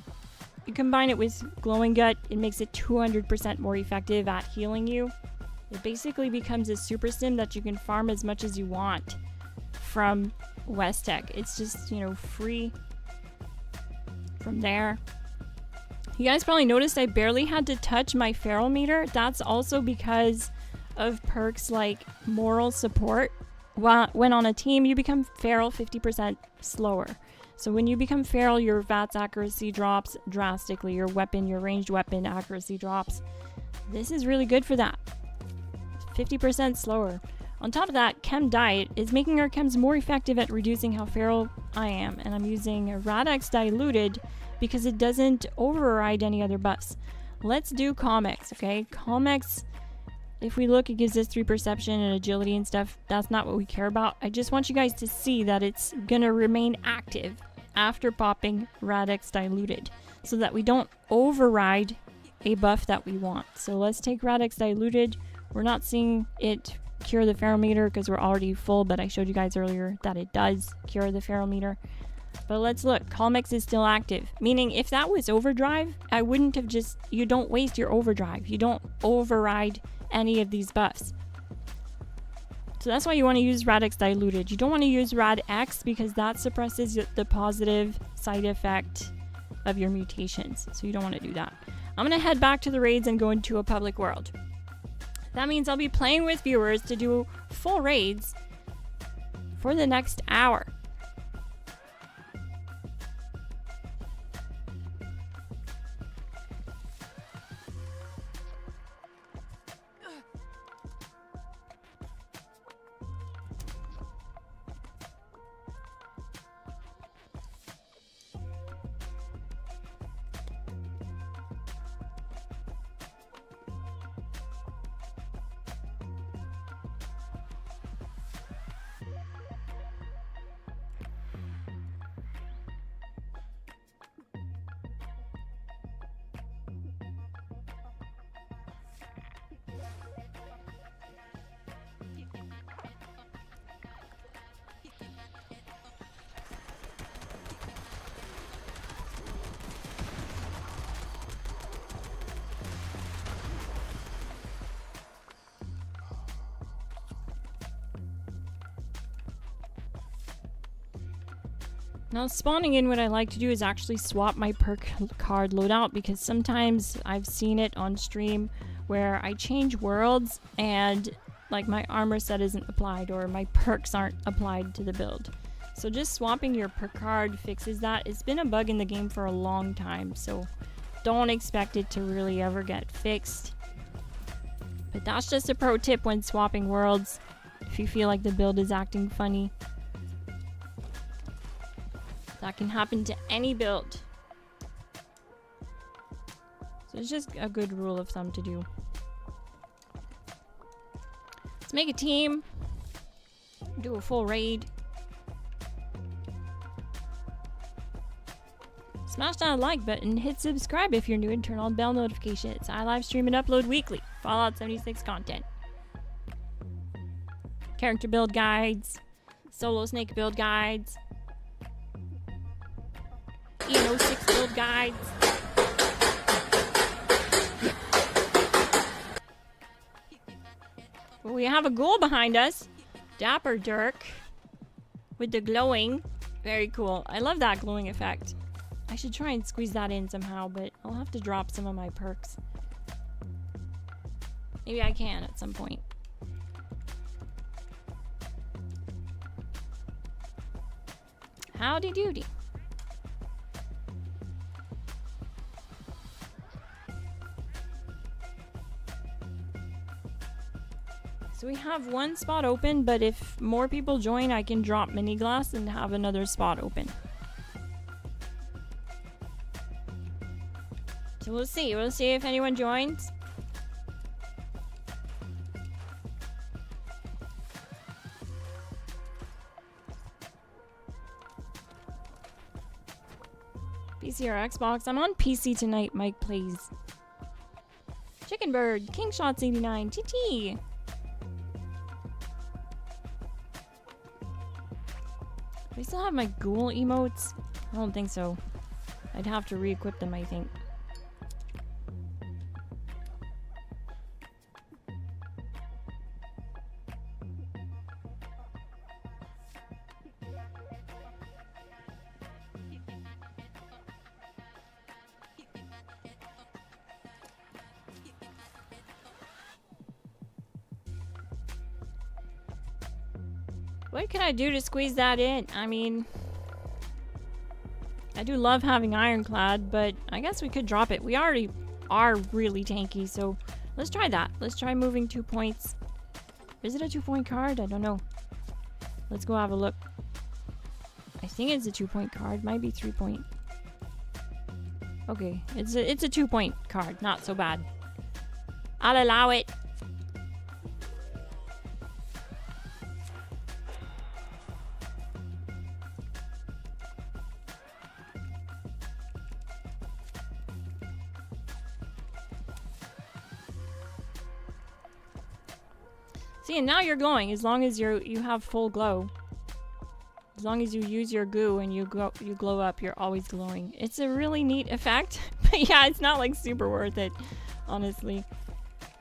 you combine it with glowing gut, it makes it 200% more effective at healing you. It basically becomes a super stim that you can farm as much as you want from Westech. It's just, you know, free from there. You guys probably noticed I barely had to touch my feral meter. That's also because of perks like moral support. When on a team, you become feral 50% slower. So when you become feral, your VATS accuracy drops drastically. Your ranged weapon accuracy drops. This is really good for that. 50% slower. On top of that, Chem Diet is making our chems more effective at reducing how feral I am. And I'm using Radx Diluted because it doesn't override any other buffs. Let's do Comex, okay? Comex, if we look, it gives us 3 perception and agility and stuff. That's not what we care about. I just want you guys to see that it's gonna remain active after popping Radx Diluted so that we don't override a buff that we want. So let's take Radx Diluted. We're not seeing it cure the ferometer because we're already full, but I showed you guys earlier that it does cure the ferometer. But let's look. Colmex is still active, meaning if that was overdrive, I wouldn't have just... You don't waste your overdrive. You don't override any of these buffs. So that's why you want to use Radx Diluted. You don't want to use Radx because that suppresses the positive side effect of your mutations. So you don't want to do that. I'm going to head back to the raids and go into a public world. That means I'll be playing with viewers to do full raids for the next hour. Now spawning in, what I like to do is actually swap my perk card loadout, because sometimes I've seen it on stream where I change worlds and like my armor set isn't applied or my perks aren't applied to the build. So just swapping your perk card fixes that. It's been a bug in the game for a long time, so don't expect it to really ever get fixed. But that's just a pro tip when swapping worlds, if you feel like the build is acting funny. That can happen to any build. So it's just a good rule of thumb to do. Let's make a team. Do a full raid. Smash that like button, hit subscribe if you're new, and turn on bell notifications. I live stream and upload weekly Fallout 76 content. Character build guides, solo snake build guides, EN06 build guides. Well, we have a ghoul behind us. Dapper Dirk with the glowing. Very cool. I love that glowing effect. I should try and squeeze that in somehow, but I'll have to drop some of my perks. Maybe I can at some point. Howdy doody. So we have one spot open, but if more people join, I can drop mini glass and have another spot open. So we'll see. We'll see if anyone joins. PC or Xbox? I'm on PC tonight, Mike, please. Chicken Bird, King Shots 89, TT. Do I still have my ghoul emotes? I don't think so. I'd have to re-equip them, I think. What can I do to squeeze that in? I mean, I do love having Ironclad, but I guess we could drop it. We already are really tanky, so let's try that. Let's try moving 2 points. Is it a 2-point card? I don't know. Let's go have a look. I think it's a 2-point card. Might be 3-point. Okay, it's a 2-point card. Not so bad. I'll allow it. See, and now you're glowing as long as you have full glow. As long as you use your goo and you glow up, you're always glowing. It's a really neat effect, but yeah, it's not like super worth it, honestly.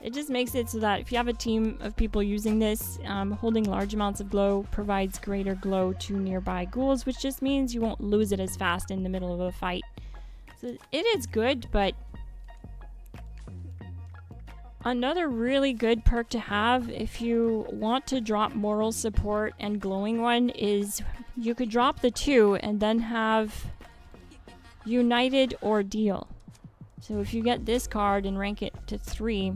It just makes it so that if you have a team of people using this, holding large amounts of glow provides greater glow to nearby ghouls, which just means you won't lose it as fast in the middle of a fight. So it is good, but another really good perk to have if you want to drop moral support and glowing one is you could drop the 2 and then have United Ordeal. So if you get this card and rank it to 3,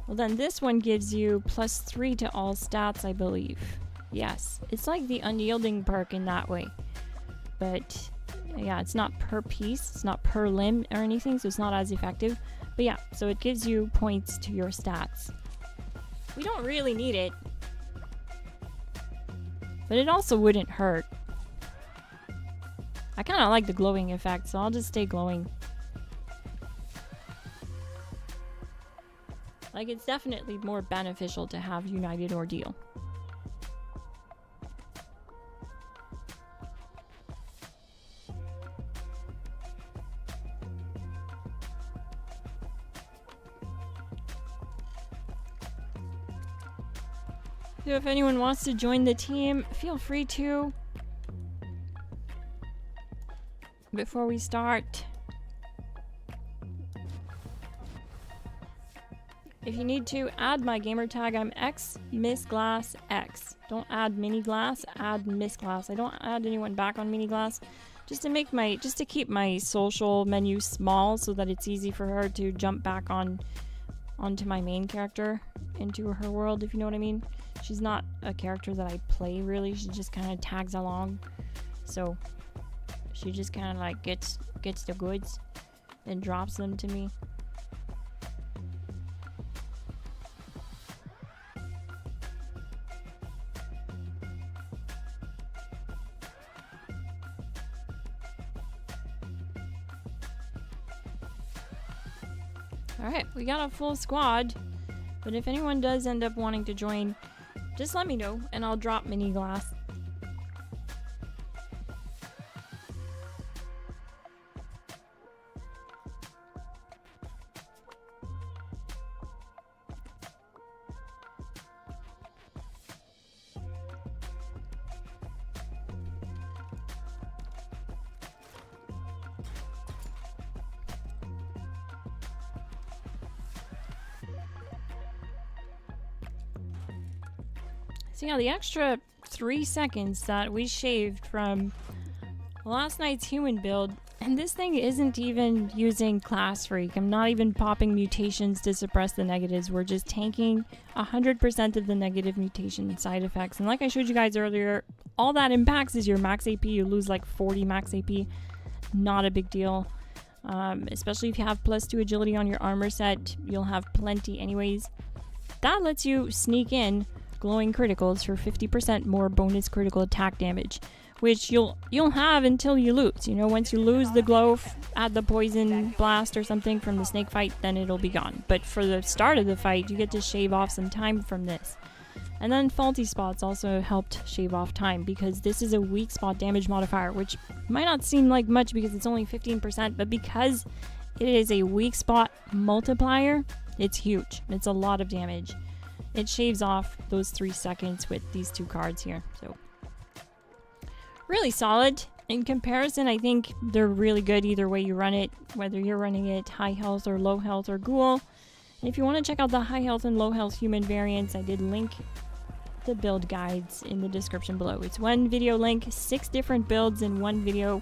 well, then this one gives you +3 to all stats, I believe. Yes, it's like the unyielding perk in that way. But yeah, it's not per piece, it's not per limb or anything, so it's not as effective. But yeah, so it gives you points to your stats. We don't really need it, but it also wouldn't hurt. I kind of like the glowing effect, so I'll just stay glowing. Like, it's definitely more beneficial to have United Ordeal. So if anyone wants to join the team, feel free to. Before we start, if you need to add my gamer tag, I'm XMissGlassX. Don't add MiniGlass, add MissGlass. I don't add anyone back on MiniGlass, just to keep my social menu small so that it's easy for her to jump back onto my main character, into her world, if you know what I mean. She's not a character that I play really. She just kind of tags along, so she just kind of like gets the goods and drops them to me. Alright, we got a full squad, but if anyone does end up wanting to join, just let me know and I'll drop MiniGlass. So yeah, the extra 3 seconds that we shaved from last night's human build, and this thing isn't even using Class Freak. I'm not even popping mutations to suppress the negatives. We're just tanking 100% of the negative mutation side effects. And like I showed you guys earlier, all that impacts is your max AP. You lose like 40 max AP. Not a big deal. Especially if you have +2 agility on your armor set, you'll have plenty anyways. That lets you sneak in glowing criticals for 50% more bonus critical attack damage, which you'll have until you lose. You know, once you lose the glow, add the poison blast or something from the snake fight, then it'll be gone. But for the start of the fight, you get to shave off some time from this. And then faulty spots also helped shave off time, because this is a weak spot damage modifier, which might not seem like much because it's only 15%, but because it is a weak spot multiplier, it's huge. It's a lot of damage. It shaves off those 3 seconds with these 2 cards here. So really solid. In comparison, I think they're really good either way you run it, whether you're running it high health or low health or ghoul. And if you want to check out the high health and low health human variants, I did link the build guides in the description below. It's one video link, 6 different builds in one video.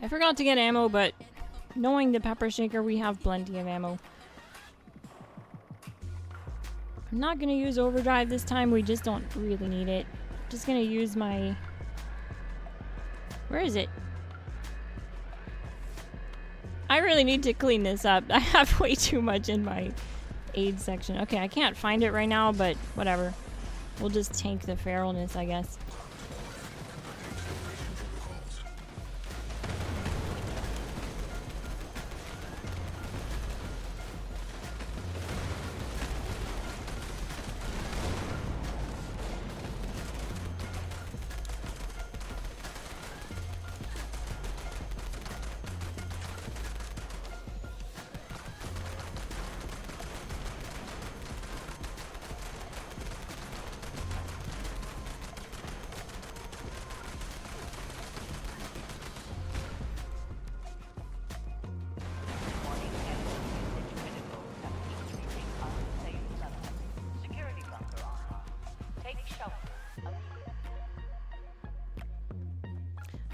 I forgot to get ammo, but knowing the pepper shaker, we have plenty of ammo. I'm not gonna use overdrive this time. We just don't really need it. Just gonna use my... Where is it? I really need to clean this up. I have way too much in my aid section. Okay, I can't find it right now, but whatever. We'll just tank the feralness, I guess.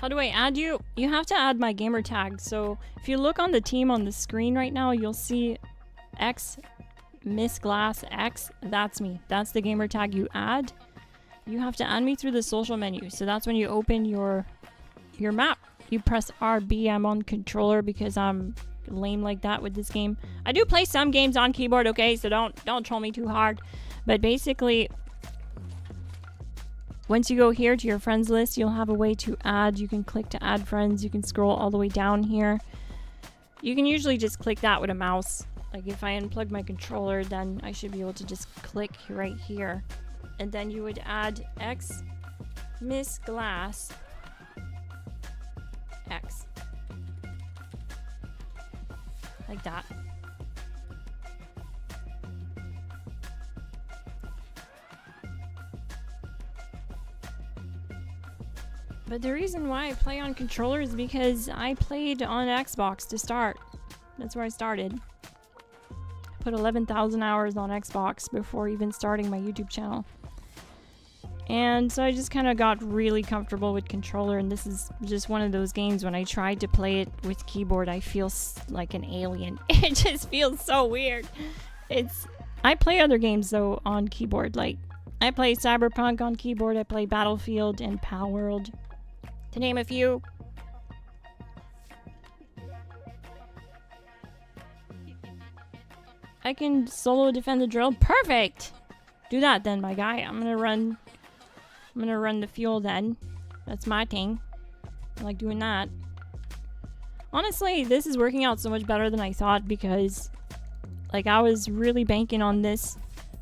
How do I add you? You have to add my gamer tag. So if you look on the team on the screen right now, you'll see XMissGlassX. That's me. That's the gamer tag you add. You have to add me through the social menu. So that's when you open your map. You press RB. I'm on controller because I'm lame like that with this game. I do play some games on keyboard, okay? So don't troll me too hard. But basically, once you go here to your friends list, you'll have a way to add. You can click to add friends. You can scroll all the way down here. You can usually just click that with a mouse Like if I unplug my controller, then I should be able to just click right here. And then you would add X Miss Glass X. Like that. But the reason why I play on controller is because I played on Xbox to start. That's where I started. I put 11,000 hours on Xbox before even starting my YouTube channel. And so I just kind of got really comfortable with controller, and this is just one of those games when I tried to play it with keyboard, I feel like an alien. It just feels so weird. I play other games though on keyboard, like I play Cyberpunk on keyboard, I play Battlefield and Palworld, to name a few. I can solo defend the drill. Perfect! Do that then, my guy. I'm gonna run the fuel then. That's my thing. I like doing that. Honestly, this is working out so much better than I thought, because like I was really banking on this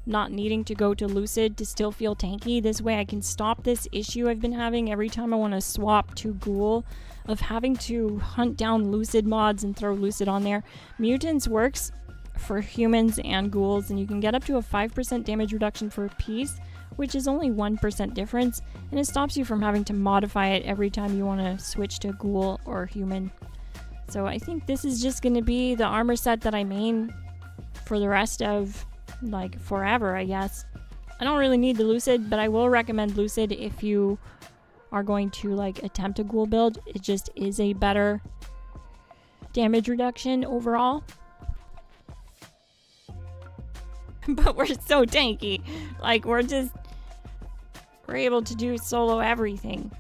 not needing to go to Lucid to still feel tanky. This way I can stop this issue I've been having every time I want to swap to GHOUL of having to hunt down Lucid mods and throw Lucid on there. Mutants works for humans and ghouls, and you can get up to a 5% damage reduction for a piece, which is only 1% difference, and it stops you from having to modify it every time you want to switch to ghoul or human. So I think this is just going to be the armor set that I main for the rest of like forever, I guess. I don't really need the Lucid, but I will recommend Lucid if you are going to like attempt a ghoul build. It just is a better damage reduction overall. But we're so tanky. Like we're able to do solo everything.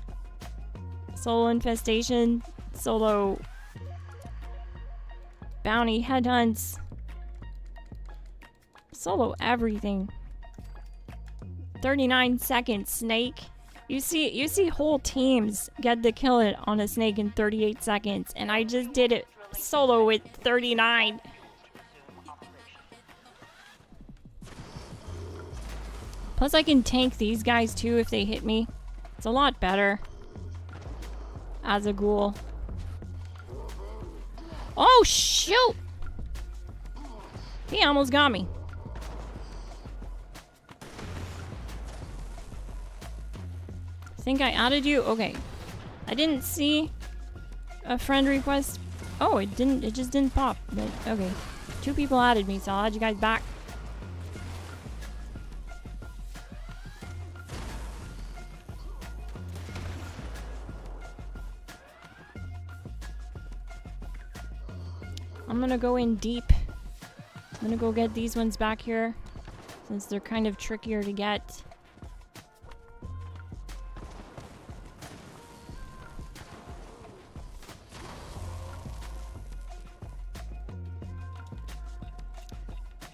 Solo infestation, solo bounty headhunts, solo everything. 39 seconds, snake. You see whole teams get the kill it on a snake in 38 seconds, and I just did it solo with 39. Plus I can tank these guys too if they hit me. It's a lot better as a ghoul. Oh shoot! He almost got me. Think I added you? Okay. I didn't see a friend request. Oh, it just didn't pop. But okay. 2 people added me, so I'll add you guys back. I'm gonna go in deep. I'm gonna go get these ones back here, since they're kind of trickier to get.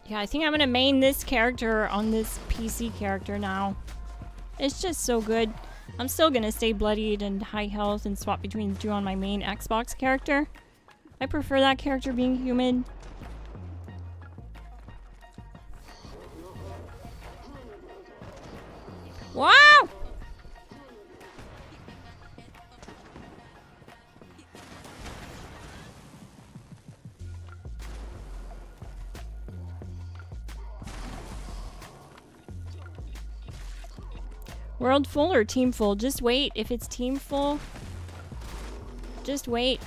Yeah, I think I'm gonna main this character on this PC character now. It's just so good. I'm still gonna stay bloodied and high health and swap between the two on my main Xbox character. I prefer that character being human. Wow! World full or team full? Just wait. If it's team full, just wait,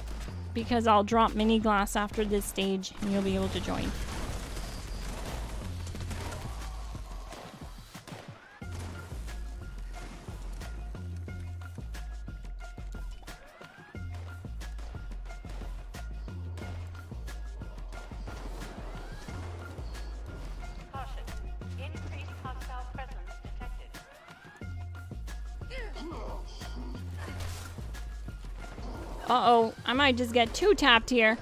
because I'll drop mini glass after this stage and you'll be able to join. Uh-oh, I might just get 2 tapped here.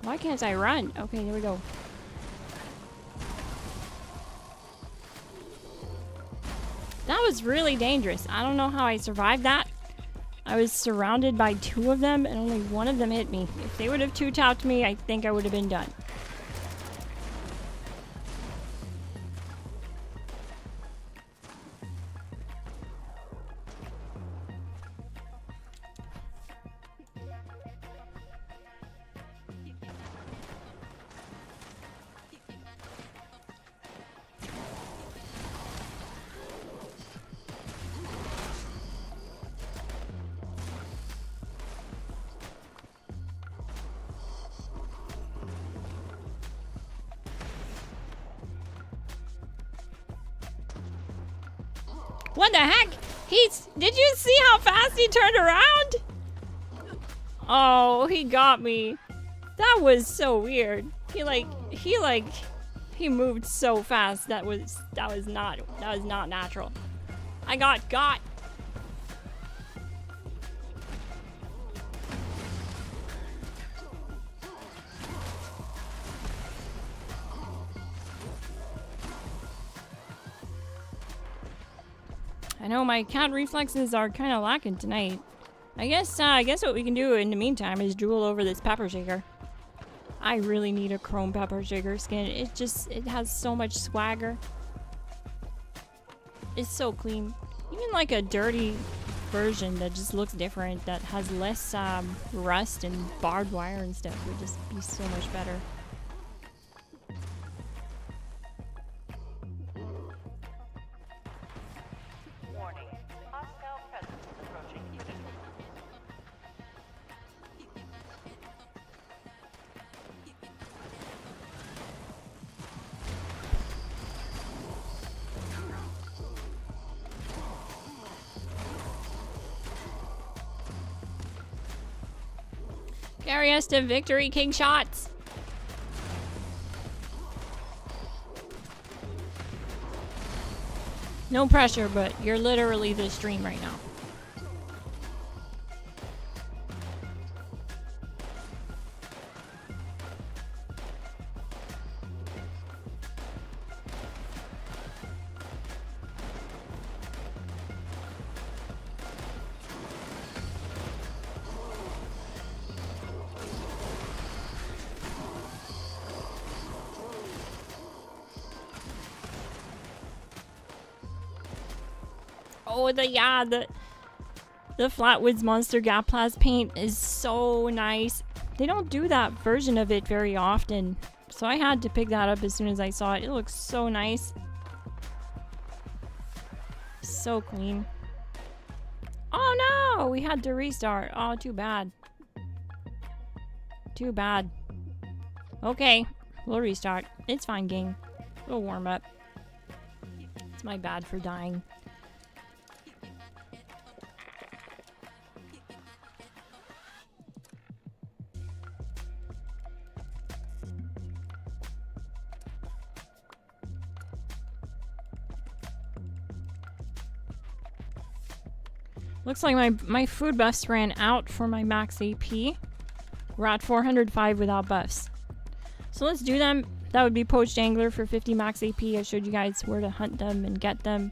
Why can't I run? Okay, here we go. That was really dangerous. I don't know how I survived that. I was surrounded by 2 of them and only 1 of them hit me. If they would have 2-tapped me, I think I would have been done. What the heck? Did you see how fast he turned around? Oh, he got me. That was so weird. He moved so fast. That was not natural. I got. I know my cat reflexes are kind of lacking tonight. I guess what we can do in the meantime is drool over this pepper shaker. I really need a chrome pepper shaker skin. It has so much swagger. It's so clean. Even like a dirty version that just looks different, that has less rust and barbed wire and stuff would just be so much better. Carry us to victory, King Shots! No pressure, but you're literally the stream right now. Oh, the Flatwoods Monster Gaplas paint is so nice. They don't do that version of it very often, so I had to pick that up as soon as I saw it. It looks so nice. So clean. Oh no! We had to restart. Oh, too bad. Too bad. Okay, we'll restart. It's fine, gang. We'll warm up. It's my bad for dying. Looks like my food buffs ran out for my max AP. We're at 405 without buffs. So let's do them. That would be Poached Angler for 50 max AP. I showed you guys where to hunt them and get them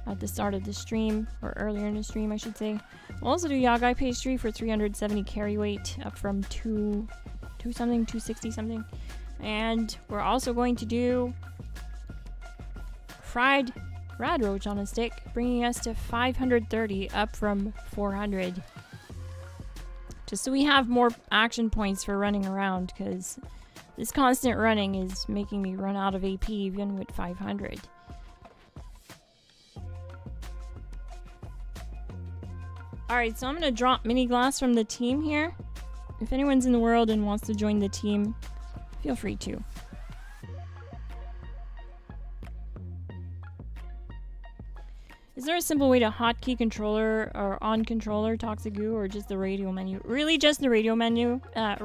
at the start of the stream, or earlier in the stream I should say. We'll also do Yagai Pastry for 370 carry weight, up from 260 something. And we're also going to do fried rad roach on a stick, bringing us to 530, up from 400. Just so we have more action points for running around, because this constant running is making me run out of AP even with 500. Alright, so I'm going to drop Mini Glass from the team here. If anyone's in the world and wants to join the team, feel free to. Is there a simple way to hotkey controller or on controller Toxic Goo, or just the radial menu? Really just the radial menu, I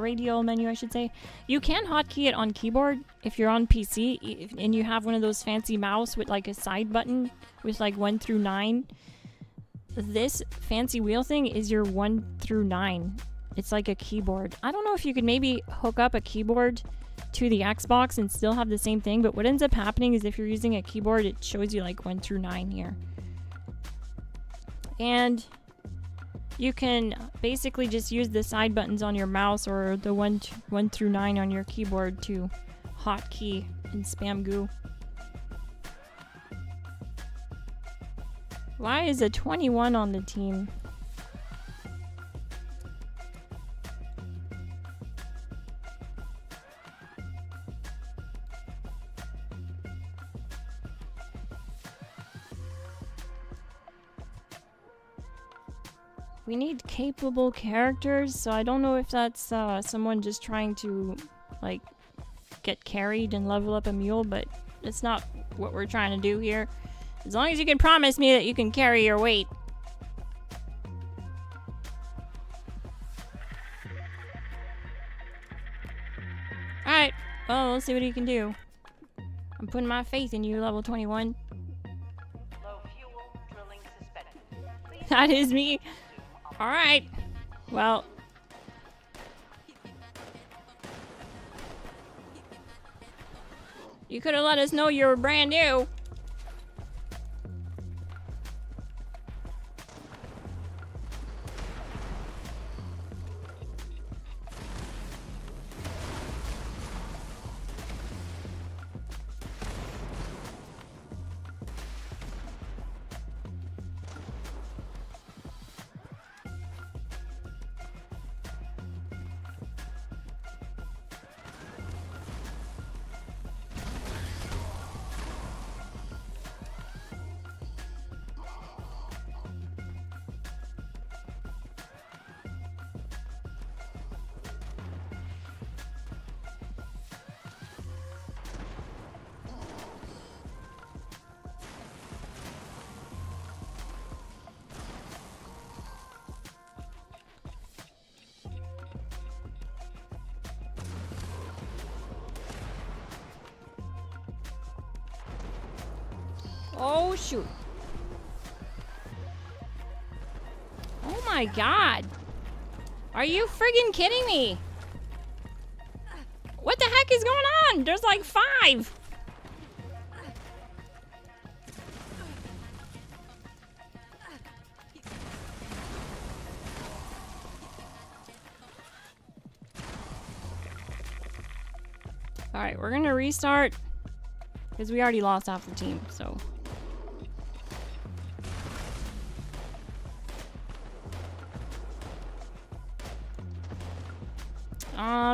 should say. You can hotkey it on keyboard if you're on PC and you have one of those fancy mouse with like a side button with like 1 through 9. This fancy wheel thing is your 1 through 9. It's like a keyboard. I don't know if you could maybe hook up a keyboard to the Xbox and still have the same thing, but what ends up happening is if you're using a keyboard, it shows you like 1 through 9 here. And You can basically just use the side buttons on your mouse or the 1 through 9 on your keyboard to hotkey and spam goo. Why is a 21 on the team? We need capable characters, so I don't know if that's someone just trying to, like, get carried and level up a mule, but it's not what we're trying to do here. As long as you can promise me that you can carry your weight. Alright, well, let's see what he can do. I'm putting my faith in you, level 21. Low fuel, drilling suspended. That is me. Alright. Well. You could have let us know you were brand new. Oh, shoot. Oh my god. Are you friggin' kidding me? What the heck is going on? There's like 5. Alright, we're gonna restart. Because we already lost half the team, so.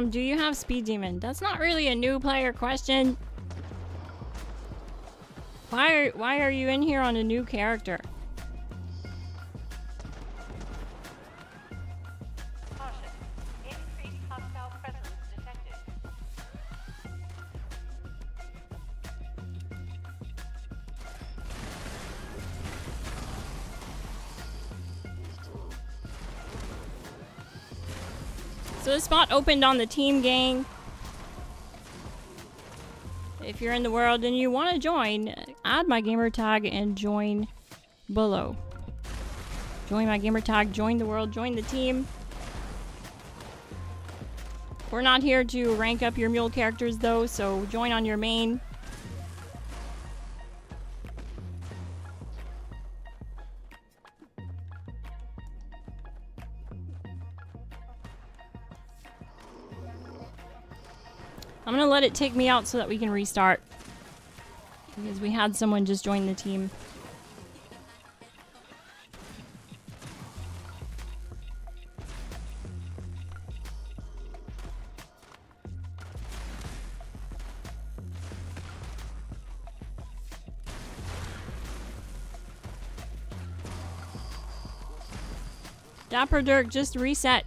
Do you have Speed Demon? That's not really a new player question. Why are you in here on a new character? Caution. Increased hostile presence detected. So the spot opened on the team, gang. If you're in the world and you want to join, add my gamer tag and join below. Join my gamer tag, join the world, join the team. We're not here to rank up your mule characters though, so join on your main. I'm gonna let it take me out so that we can restart. Because we had someone just join the team. Dapper Dirk just reset.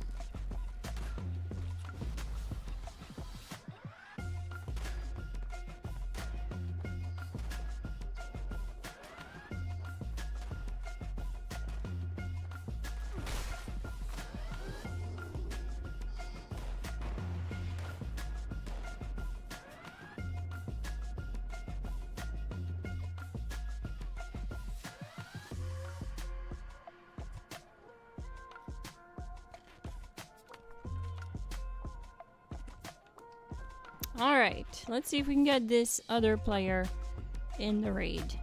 Alright, let's see if we can get this other player in the raid.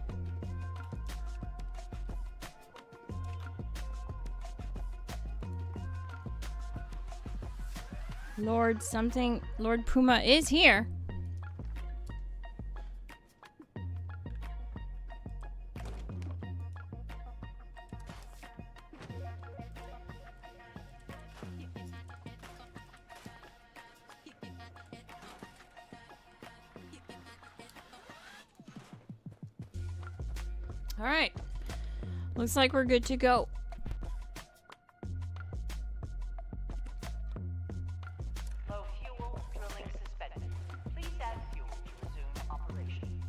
Lord something. Lord Puma is here. All right. Looks like we're good to go. Low fuel, drilling suspended. Please add fuel to resume operation.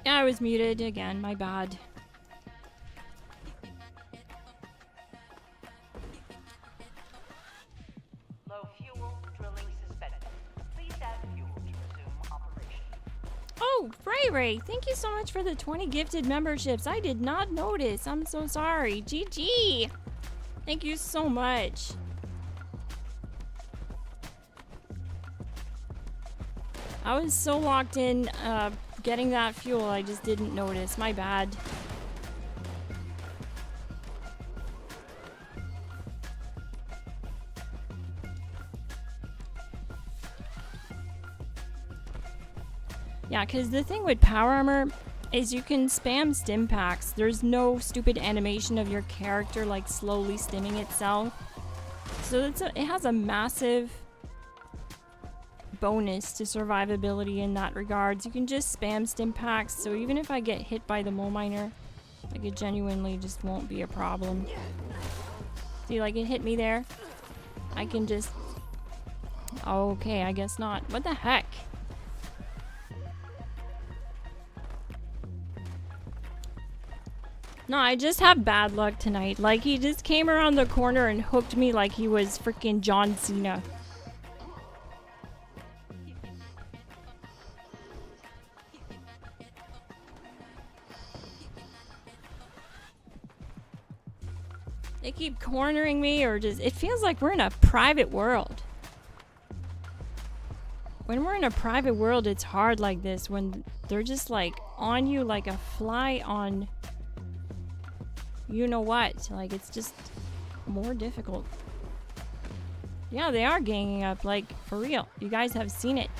Yeah, I was muted again. My bad. Low fuel, drilling suspended. Please add fuel to resume operation. Oh, Ray Ray, thank you so much for the 20 gifted memberships. I did not notice. I'm so sorry. GG. Thank you so much. I was so locked in getting that fuel, I just didn't notice. My bad. Yeah, because the thing with Power Armor is you can spam stim packs. There's no stupid animation of your character like slowly stimming itself. So it has a massive bonus to survivability in that regards. You can just spam stim packs, so even if I get hit by the mole miner, like it genuinely just won't be a problem. See, like it hit me there. I can just... Okay, I guess not. What the heck? No, I just have bad luck tonight. Like, he just came around the corner and hooked me like he was freaking John Cena. They keep cornering me or just... It feels like we're in a private world. When we're in a private world, it's hard like this. When they're just like on you like a fly on... You know what? Like, it's just more difficult. Yeah, they are ganging up. Like, for real. You guys have seen it.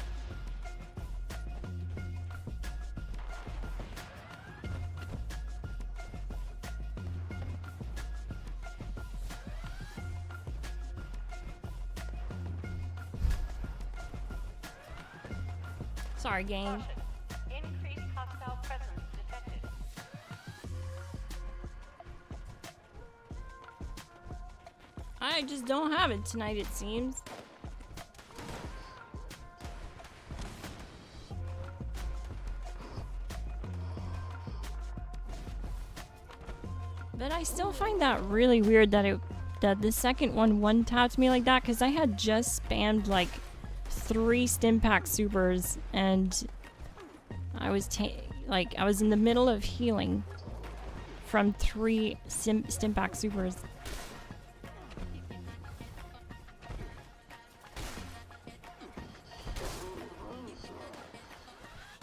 Sorry, gang. Caution. Increased hostile presence detected. I just don't have it tonight, it seems. But I still find that really weird that the second one tapped me like that, because I had just spammed like 3 stim pack supers and I was I was in the middle of healing from 3 stim pack supers.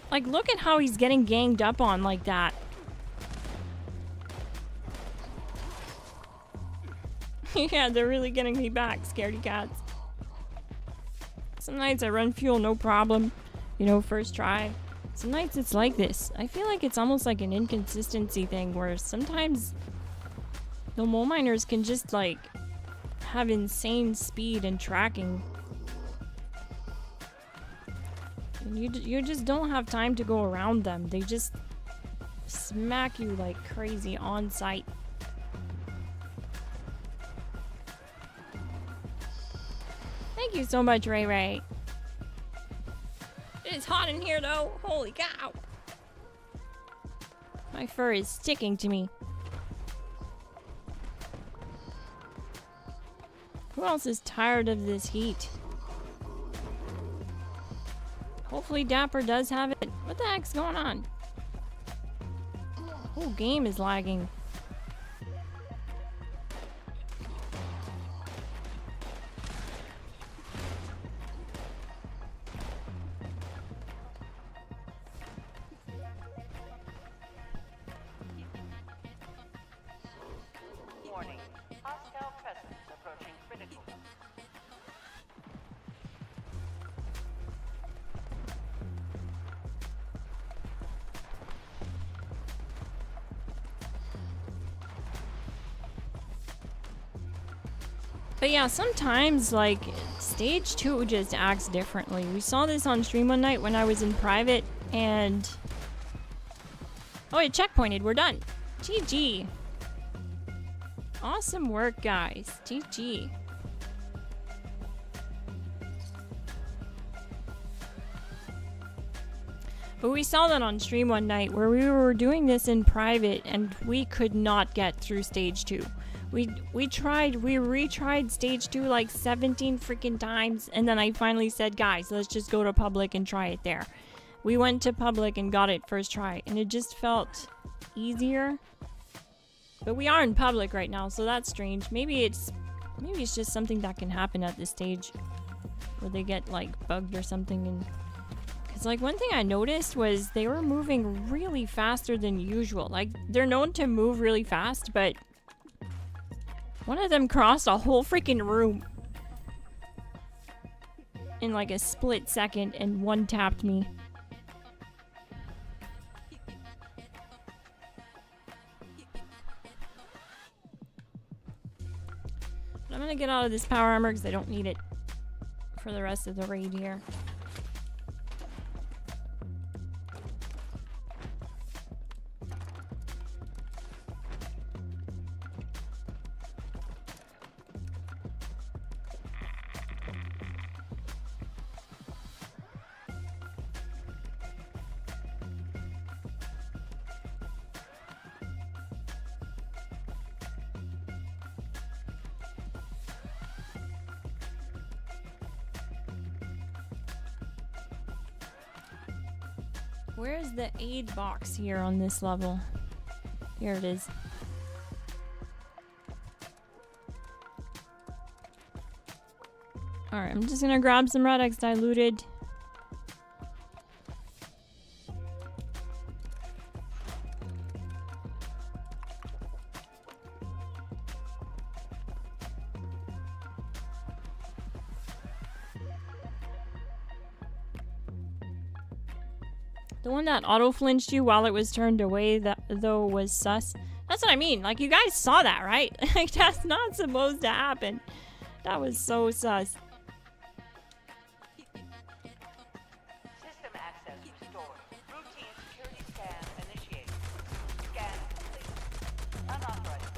Like, look at how he's getting ganged up on like that. Yeah, they're really getting me back, scaredy cats. Some nights I run fuel, no problem. You know, first try. Some nights it's like this. I feel like it's almost like an inconsistency thing where sometimes the mole miners can just, like, have insane speed and tracking. And you just don't have time to go around them. They just smack you like crazy on sight. Thank you so much, Ray Ray. It is hot in here though. Holy cow. My fur is sticking to me. Who else is tired of this heat? Hopefully Dapper does have it. What the heck's going on? Whole game is lagging. Warning. Hostile presence approaching critical. But yeah, sometimes, like, stage 2 just acts differently. We saw this on stream one night when I was in private, and... Oh, it checkpointed. We're done. GG. Awesome work, guys. GG. But we saw that on stream one night where we were doing this in private and we could not get through stage 2. We retried stage 2 like 17 freaking times, and then I finally said, guys, let's just go to public and try it there. We went to public and got it first try, and it just felt easier. But we are in public right now, so that's strange. Maybe it's just something that can happen at this stage where they get like bugged or something. And because like one thing I noticed was they were moving really faster than usual. Like they're known to move really fast, but one of them crossed a whole freaking room in like a split second and one tapped me. But I'm gonna get out of this power armor because I don't need it for the rest of the raid here. Where's the aid box here on this level? Here it is. Alright, I'm just gonna grab some Red X diluted. The one that auto-flinched you while it was turned away, that though was sus. That's what I mean. Like, you guys saw that, right? Like, that's not supposed to happen. That was so sus. System access restored. Routine security scan initiated. Scan complete. Unauthorized.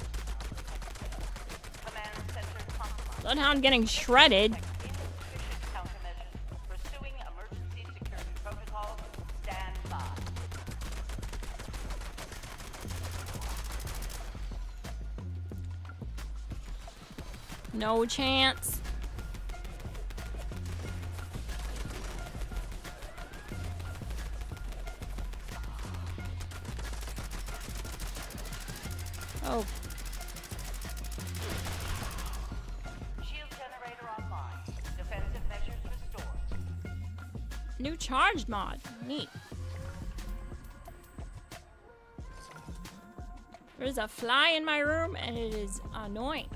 Command center compromised. Bloodhound getting shredded. Insufficient countermeasures. Pursuing emergency security protocol. Stand by. No chance. Oh. Shield generator online. Defensive measures restored. New charged mod. Neat. There's a fly in my room and it is annoying.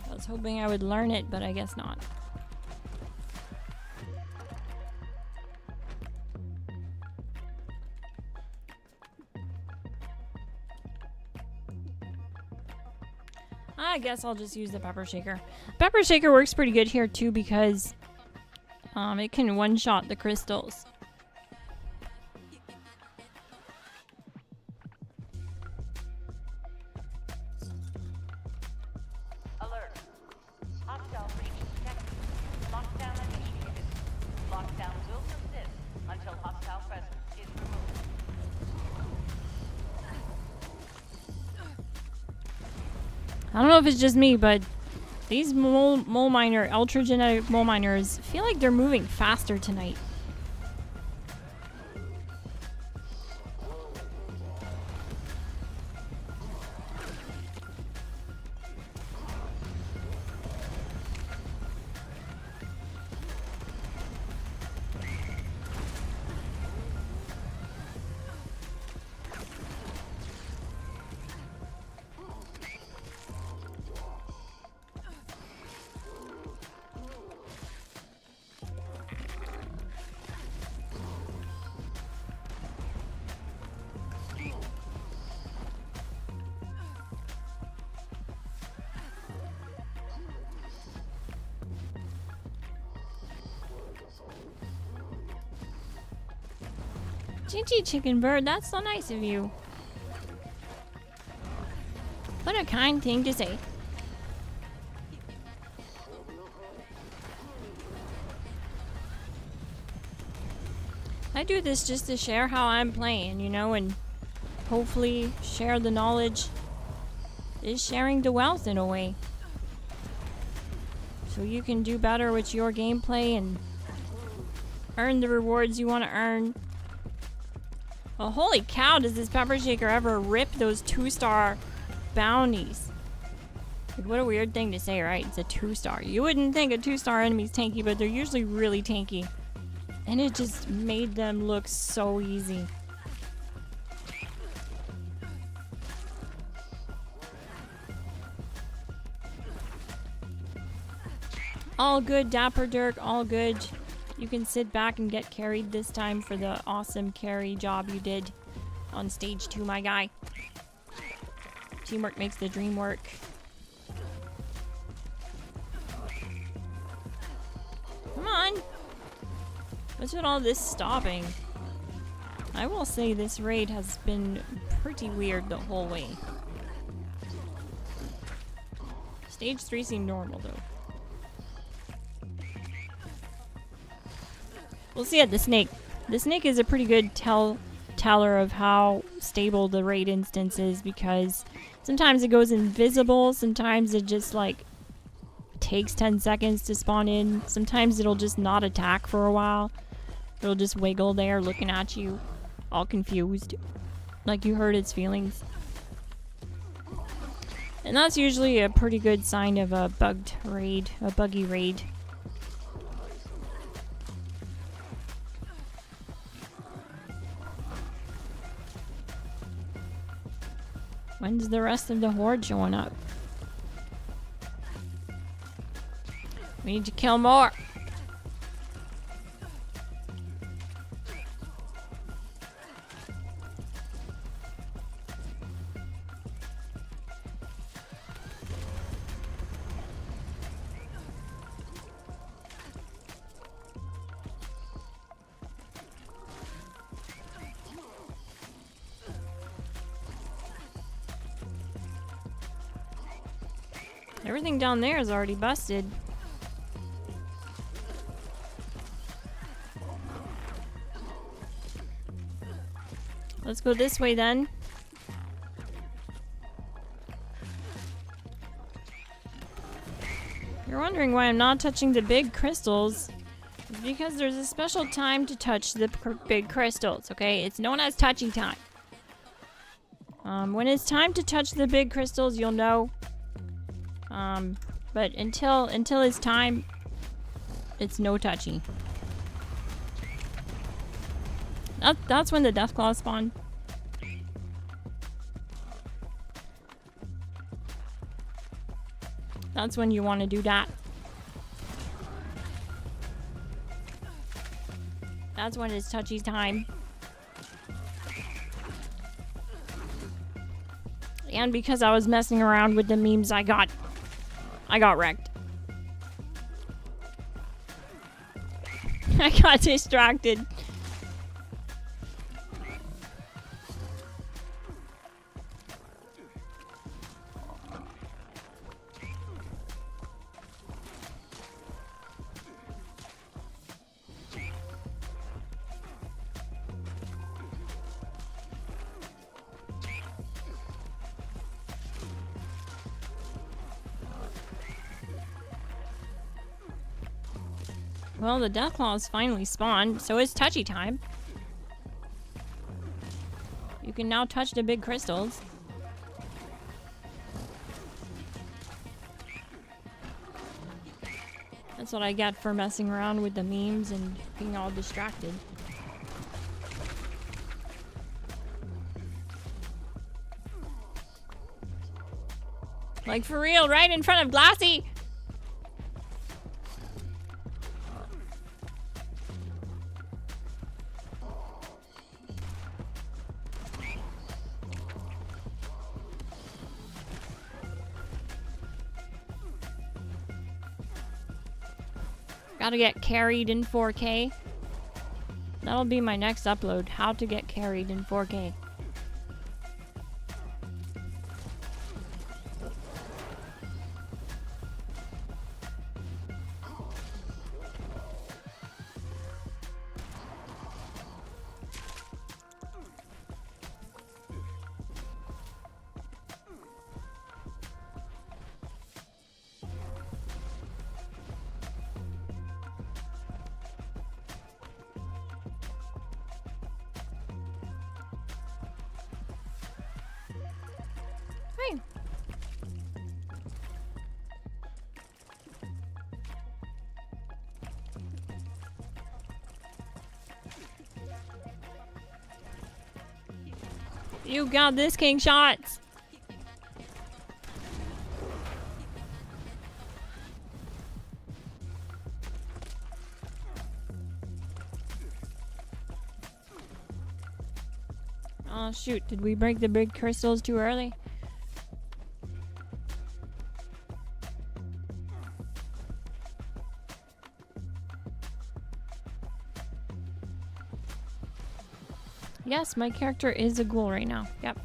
I was hoping I would learn it, but I guess not. I guess I'll just use the pepper shaker. Pepper shaker works pretty good here too because it can one-shot the crystals. Alert. Hostile breach detected. Lockdown initiated. Lockdown will persist until hostile presence is removed. I don't know if it's just me, but these ultra genetic mole miners feel like they're moving faster tonight. GG Chicken Bird, that's so nice of you. What a kind thing to say. I do this just to share how I'm playing, you know, and hopefully share the knowledge is sharing the wealth in a way. So you can do better with your gameplay and earn the rewards you want to earn. Well, holy cow, does this pepper shaker ever rip those 2-star bounties? Like, what a weird thing to say, right? It's a 2-star. You wouldn't think a 2-star enemy's tanky, but they're usually really tanky. And it just made them look so easy. All good, Dapper Dirk, all good. You can sit back and get carried this time for the awesome carry job you did on stage 2, my guy. Teamwork makes the dream work. Come on! What's with all this stopping? I will say this raid has been pretty weird the whole way. Stage 3 seemed normal though. We'll see at the snake. The snake is a pretty good teller of how stable the raid instance is, because sometimes it goes invisible, sometimes it just like takes 10 seconds to spawn in, sometimes it'll just not attack for a while. It'll just wiggle there looking at you, all confused, like you hurt its feelings. And that's usually a pretty good sign of a bugged raid, a buggy raid. When's the rest of the horde showing up? We need to kill more. Everything down there is already busted. Let's go this way then. You're wondering why I'm not touching the big crystals. It's because there's a special time to touch the big crystals, okay? It's known as touchy time. When it's time to touch the big crystals, you'll know. But until it's time, it's no touchy. That's when the Deathclaws spawn. That's when you want to do that. That's when it's touchy time. And because I was messing around with the memes, I got wrecked. I got distracted. Well, the Deathclaws finally spawned, so it's touchy time. You can now touch the big crystals. That's what I get for messing around with the memes and being all distracted. Like for real, right in front of Glassy! Gotta get carried in 4K. That'll be my next upload, how to get carried in 4K. fine. You got this, King Shots. Oh shoot, did we break the big crystals too early? Yes, my character is a ghoul right now. Yep.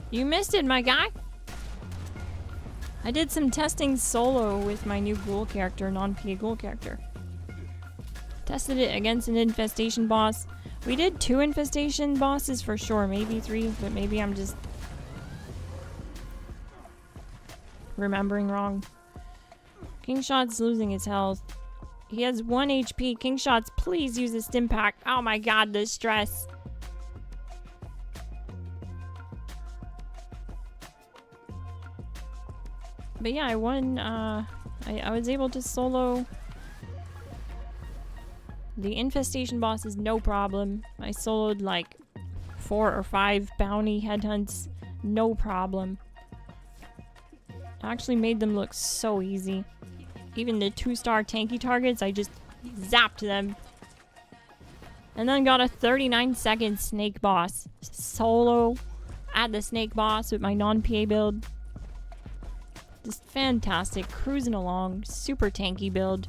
You missed it, my guy. I did some testing solo with my new ghoul character, non-PA ghoul character. Tested it against an infestation boss. We did 2 infestation bosses for sure, maybe 3, but maybe I'm just remembering wrong. King Shot's losing his health. He has 1 HP. King Shots, please use a stim pack. Oh my god, the stress. But yeah, I won. I was able to solo the infestation bosses, no problem. I soloed like 4 or 5 bounty headhunts, no problem. I actually made them look so easy. Even the 2-star tanky targets, I just zapped them. And then got a 39-second snake boss. Solo at the snake boss with my non-PA build. Just fantastic. Cruising along. Super tanky build.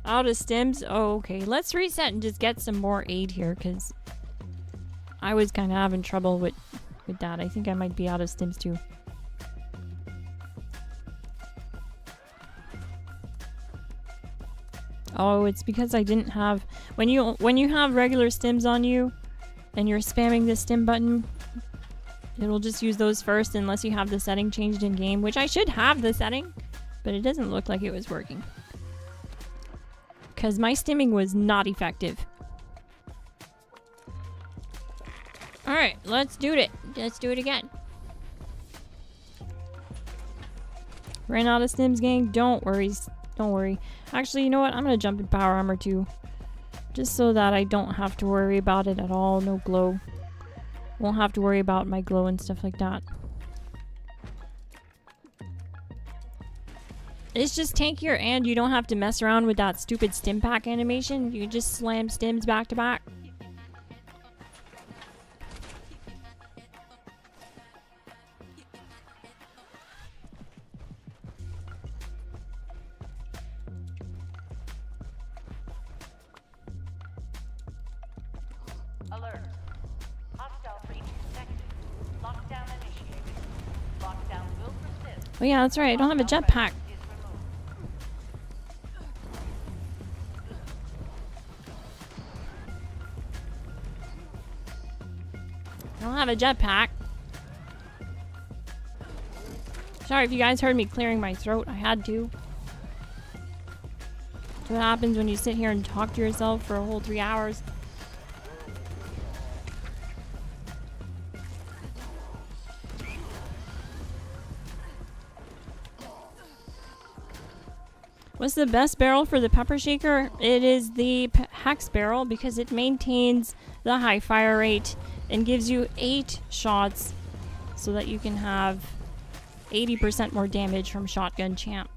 Out of stims? Oh, okay. Let's reset and just get some more aid here, because I was kind of having trouble with that. I think I might be out of stims too. Oh, it's because I didn't have... When you have regular stims on you, and you're spamming the stim button, it'll just use those first unless you have the setting changed in game, which I should have the setting, but it doesn't look like it was working. Because my stimming was not effective. Alright, let's do it. Let's do it again. Ran out of stims, gang. Don't worry. Don't worry. Actually, you know what? I'm going to jump in power armor too. Just so that I don't have to worry about it at all. No glow. Won't have to worry about my glow and stuff like that. It's just tankier, and you don't have to mess around with that stupid stim pack animation. You can just slam stims back to back. Alert. Hostile breach detected. Lockdown initiated. Lockdown will persist. Oh yeah, that's right. I don't have a jetpack. Is removed. I don't have a jetpack. Sorry if you guys heard me clearing my throat. I had to. That's what happens when you sit here and talk to yourself for a whole 3 hours. What's the best barrel for the pepper shaker? It is the hex barrel because it maintains the high fire rate and gives you 8 shots so that you can have 80% more damage from shotgun champ.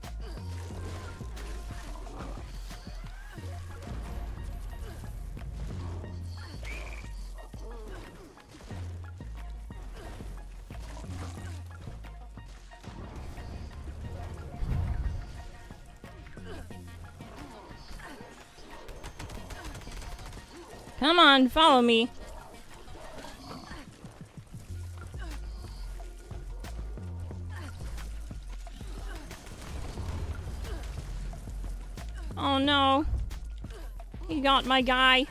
Come on, follow me. Oh no. He got my guy.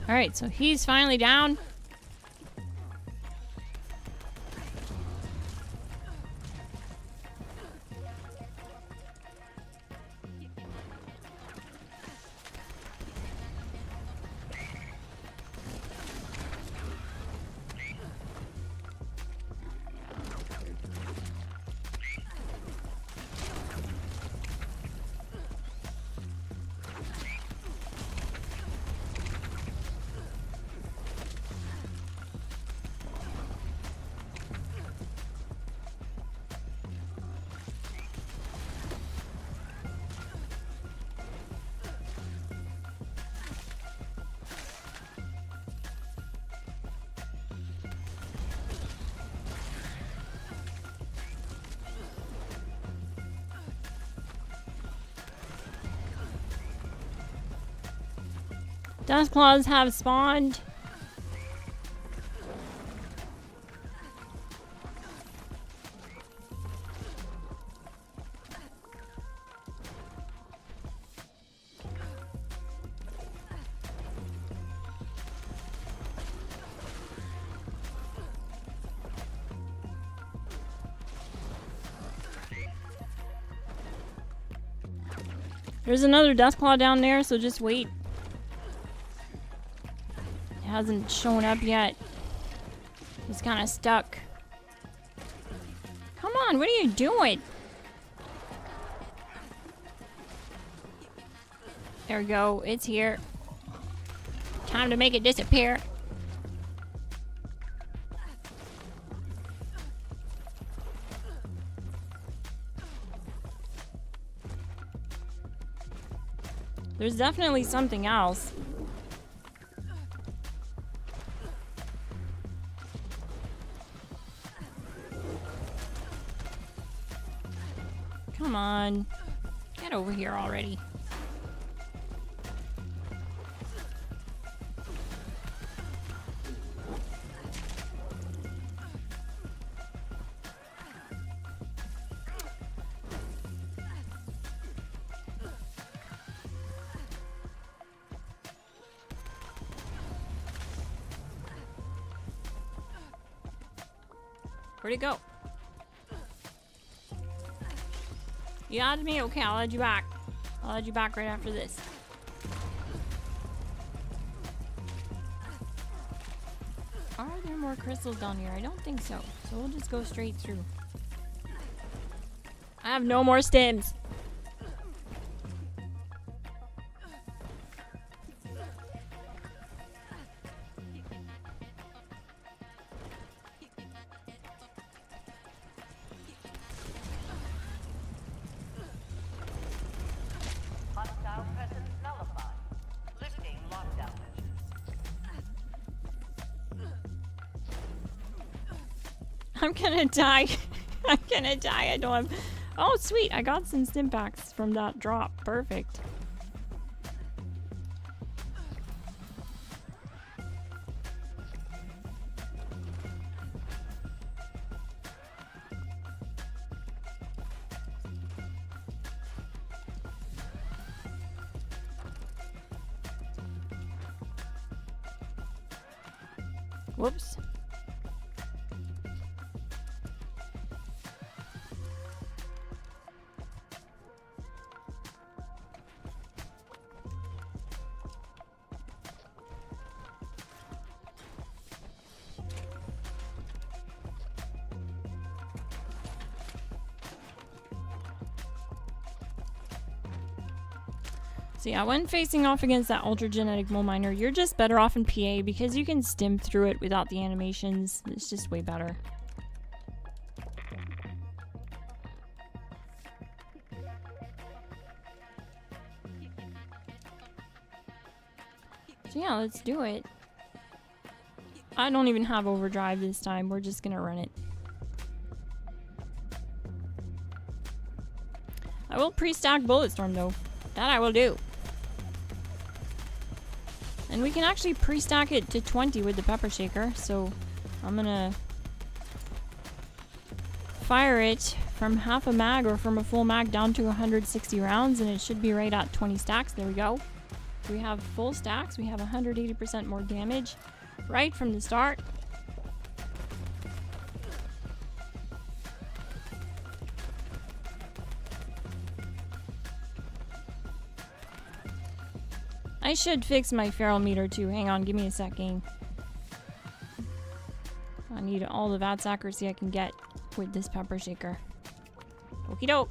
Alright, so he's finally down. Dust claws have spawned. There's another dust claw down there, so just wait. Hasn't shown up yet. He's kind of stuck. Come on, what are you doing? There we go, it's here. Time to make it disappear. There's definitely something else. Come on. Get over here already. Where'd it go? You added me? Okay, I'll add you back. I'll add you back right after this. Are there more crystals down here? I don't think so. So we'll just go straight through. I have no more stems. Hostile presence nullified. Lifting lockdown measures. I'm gonna die. I'm gonna die. I don't have... Oh, sweet. I got some stim packs from that drop. Perfect. Whoops. So yeah, when facing off against that ultra genetic mole miner, you're just better off in PA because you can stim through it without the animations. It's just way better. So yeah, let's do it. I don't even have overdrive this time. We're just gonna run it. I will pre-stack Bulletstorm though. That I will do. And we can actually pre-stack it to 20 with the pepper shaker, so I'm gonna fire it from half a mag or from a full mag down to 160 rounds, and it should be right at 20 stacks. There we go. We have full stacks. We have 180% more damage right from the start. I should fix my feral meter too. Hang on, give me a second. I need all the VATS accuracy I can get with this pepper shaker. Okie doke.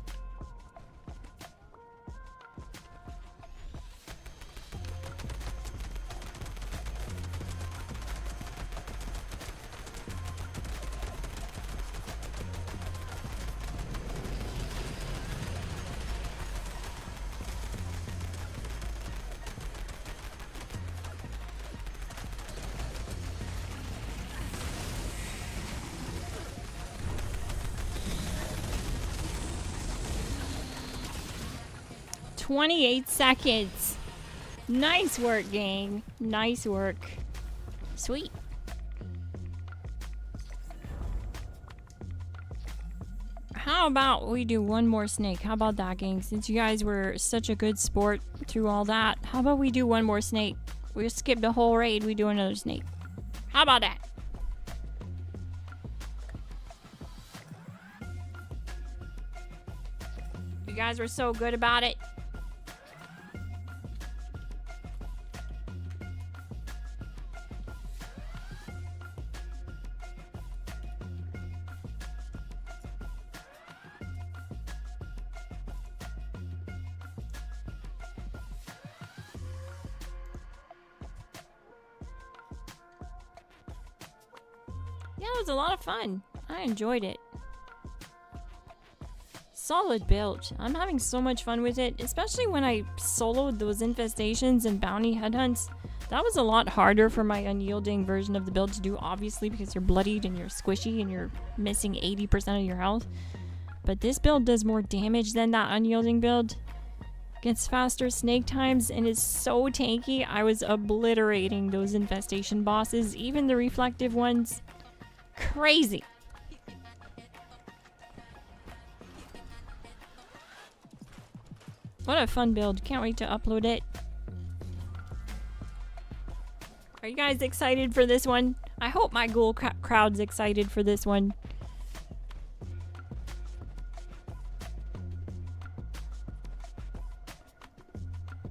"28 seconds. Nice work, gang. Nice work. Sweet. How about we do one more snake? How about that, gang? Since you guys were such a good sport through all that, how about we do one more snake? We'll skip the whole raid. We do another snake. How about that? You guys were so good about it. Yeah, it was a lot of fun. I enjoyed it. Solid build. I'm having so much fun with it, especially when I soloed those infestations and bounty headhunts. That was a lot harder for my unyielding version of the build to do, obviously, because you're bloodied and you're squishy and you're missing 80% of your health. But this build does more damage than that unyielding build. Gets faster snake times and is so tanky. I was obliterating those infestation bosses, even the reflective ones. Crazy. What a fun build. Can't wait to upload it. Are you guys excited for this one? I hope my ghoul crowd's excited for this one.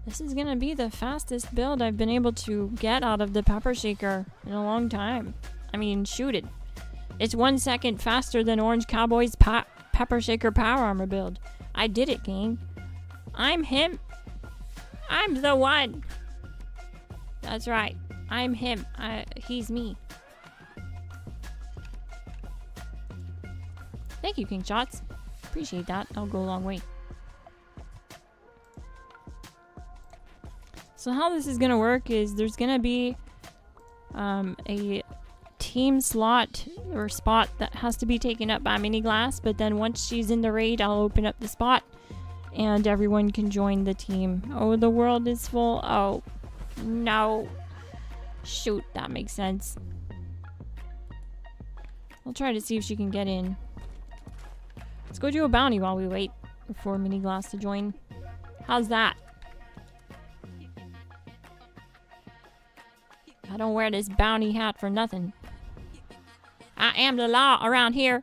This is gonna be the fastest build I've been able to get out of the pepper shaker in a long time. I mean, shoot it. It's 1 second faster than Orange Cowboy's pepper shaker power armor build. I did it, gang. I'm him. I'm the one. That's right. I'm him. He's me. Thank you, King Shots. Appreciate that. That'll go a long way. So how this is gonna work is there's gonna be a team slot or spot that has to be taken up by Mini Glass, but then once she's in the raid, I'll open up the spot and everyone can join the team. Oh, the world is full. Oh, no. Shoot, that makes sense. I'll try to see if she can get in. Let's go do a bounty while we wait for Mini Glass to join. How's that? I don't wear this bounty hat for nothing. I am the law around here.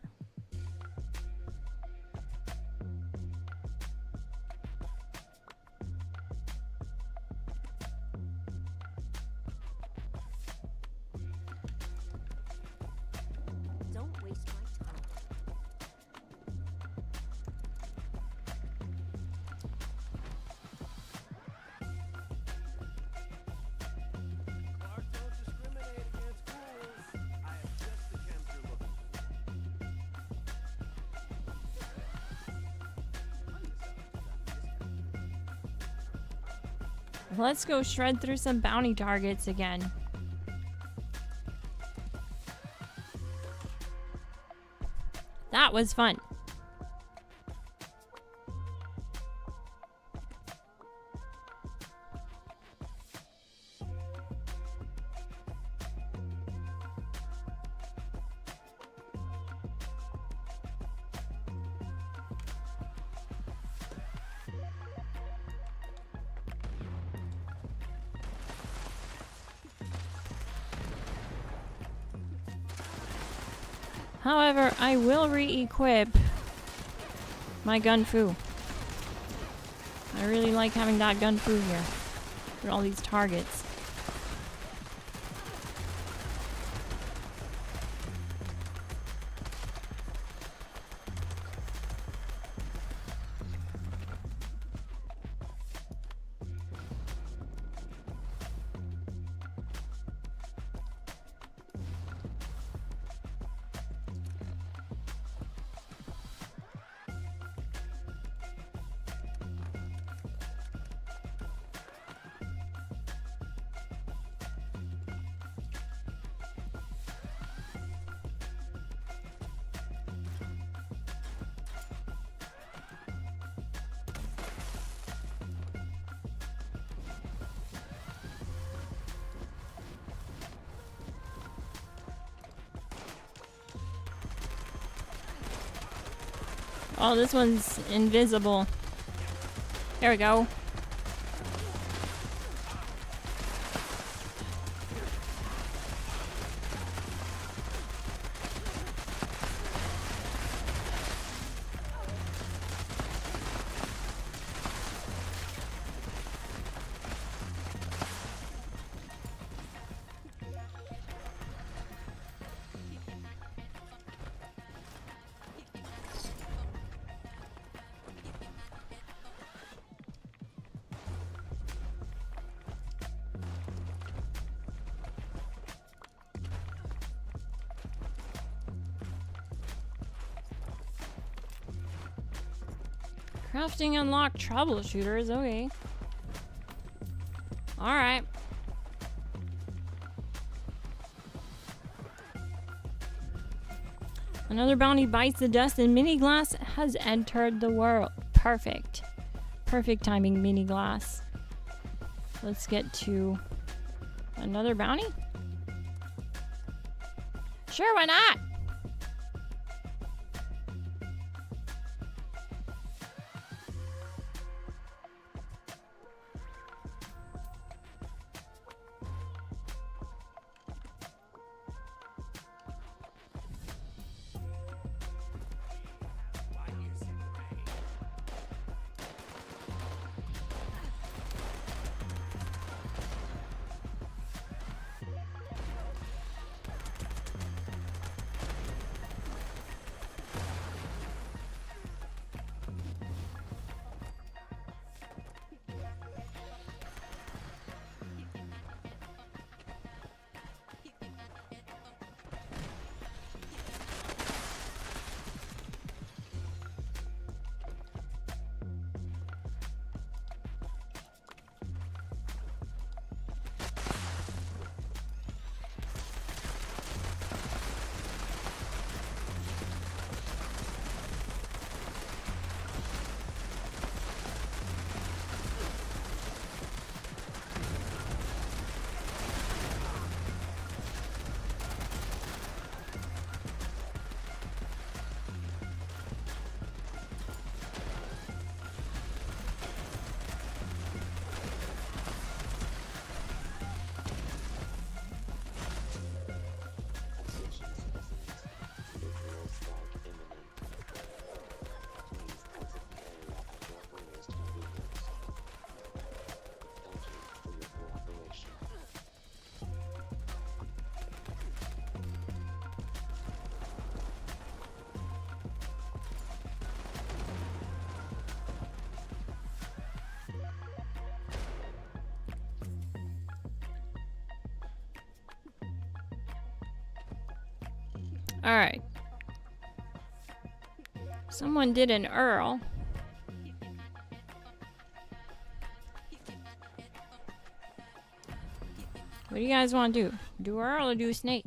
Don't waste my time. Clark don't discriminate against ghouls. I have just the chems you're looking for. Let's go shred through some bounty targets again. That was fun. However, I will re-equip my gun fu. I really like having that gun fu here for all these targets. Oh, this one's invisible. There we go. Crafting unlocked troubleshooters, okay. Alright. Another bounty bites the dust and mini glass has entered the world. Perfect. Perfect timing, mini glass. Let's get to another bounty. Sure, why not? Alright. Someone did an Earl. What do you guys want to do? Do Earl or do Snake?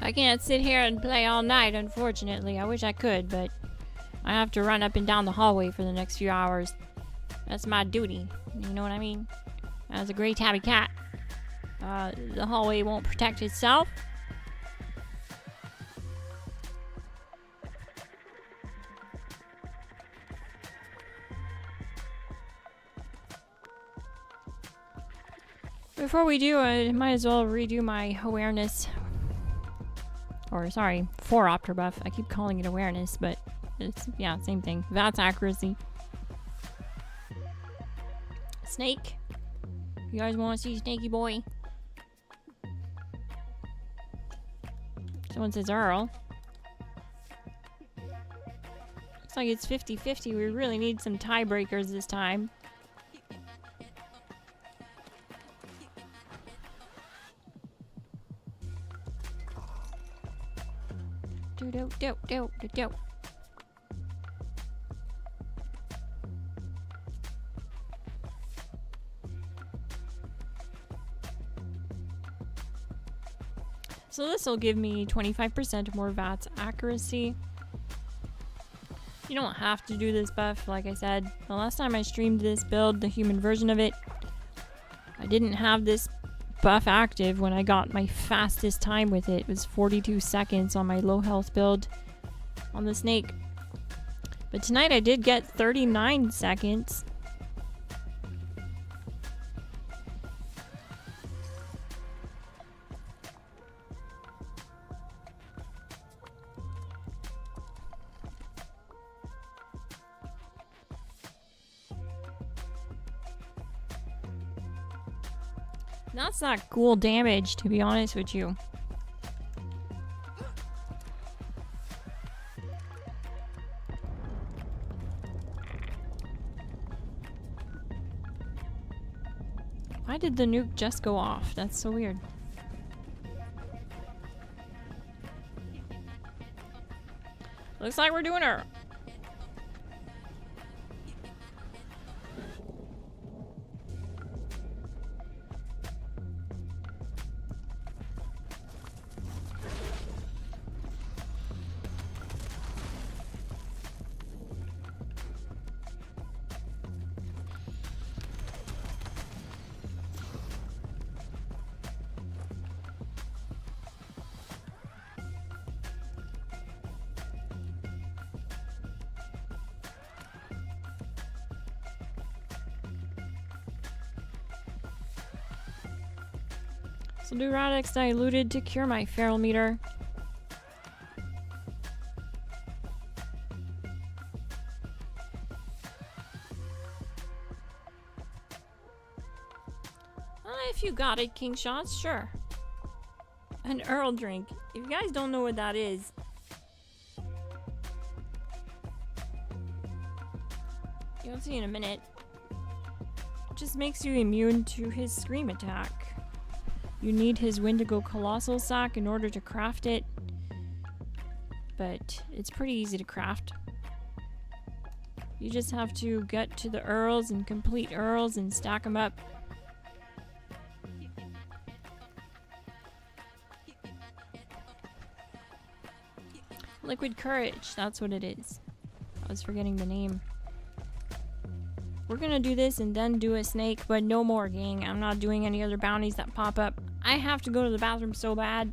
I can't sit here and play all night, unfortunately. I wish I could, but I have to run up and down the hallway for the next few hours. That's my duty. You know what I mean? As a gray tabby cat. The hallway won't protect itself. Before we do, I might as well redo my awareness. Or, sorry, 4-opter buff. I keep calling it awareness, but it's, yeah, same thing. VATS accuracy. Snake. You guys want to see Snakey Boy? Someone says Earl. Looks like it's 50-50. We really need some tiebreakers this time. Do. So this will give me 25% more VATS accuracy. You don't have to do this buff, like I said. The last time I streamed this build, the human version of it, I didn't have this buff active when I got my fastest time with it. It was 42 seconds on my low health build on the snake. But tonight I did get 39 seconds. That's not cool damage, to be honest with you. Why did the nuke just go off? That's so weird. Looks like we're doing her. So do Radix diluted to cure my feral meter. If you got it, King Shots, sure. An Earl drink. If you guys don't know what that is, you'll see in a minute. It just makes you immune to his scream attack. You need his Wendigo Colossal Sack in order to craft it, but it's pretty easy to craft. You just have to get to the Earls and complete Earls and stack them up. Liquid Courage, that's what it is. I was forgetting the name. We're gonna do this and then do a snake, but no more, gang. I'm not doing any other bounties that pop up. I have to go to the bathroom so bad.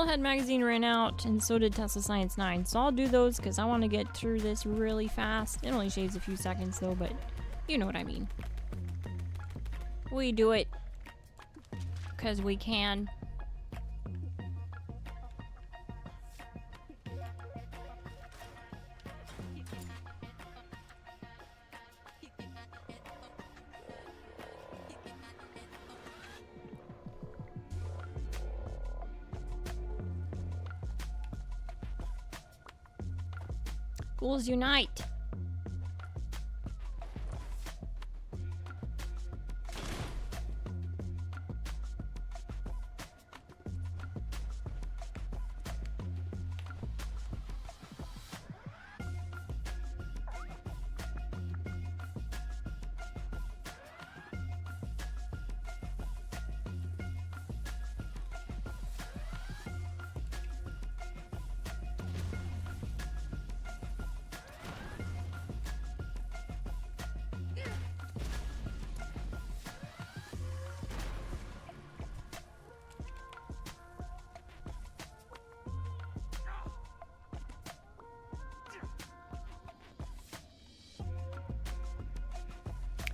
Bobblehead magazine ran out, and so did Tesla Science 9. So I'll do those because I want to get through this really fast. It only shaves a few seconds though, but you know what I mean. We do it because we can. Ghouls unite!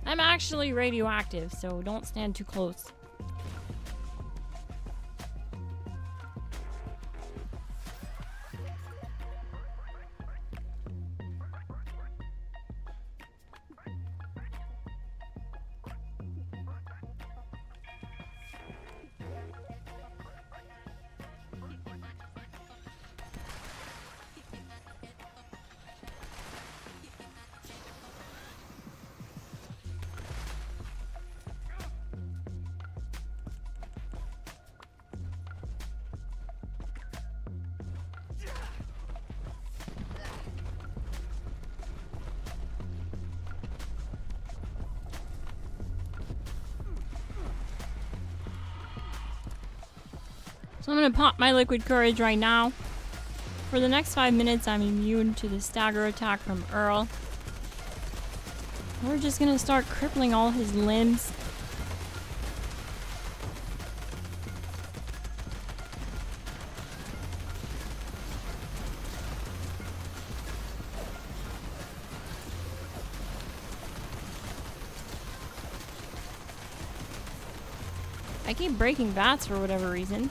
I'm actually radioactive, so don't stand too close. So I'm gonna pop my liquid courage right now. For the next 5 minutes, I'm immune to the stagger attack from Earl. We're just gonna start crippling all his limbs. I keep breaking VATS for whatever reason.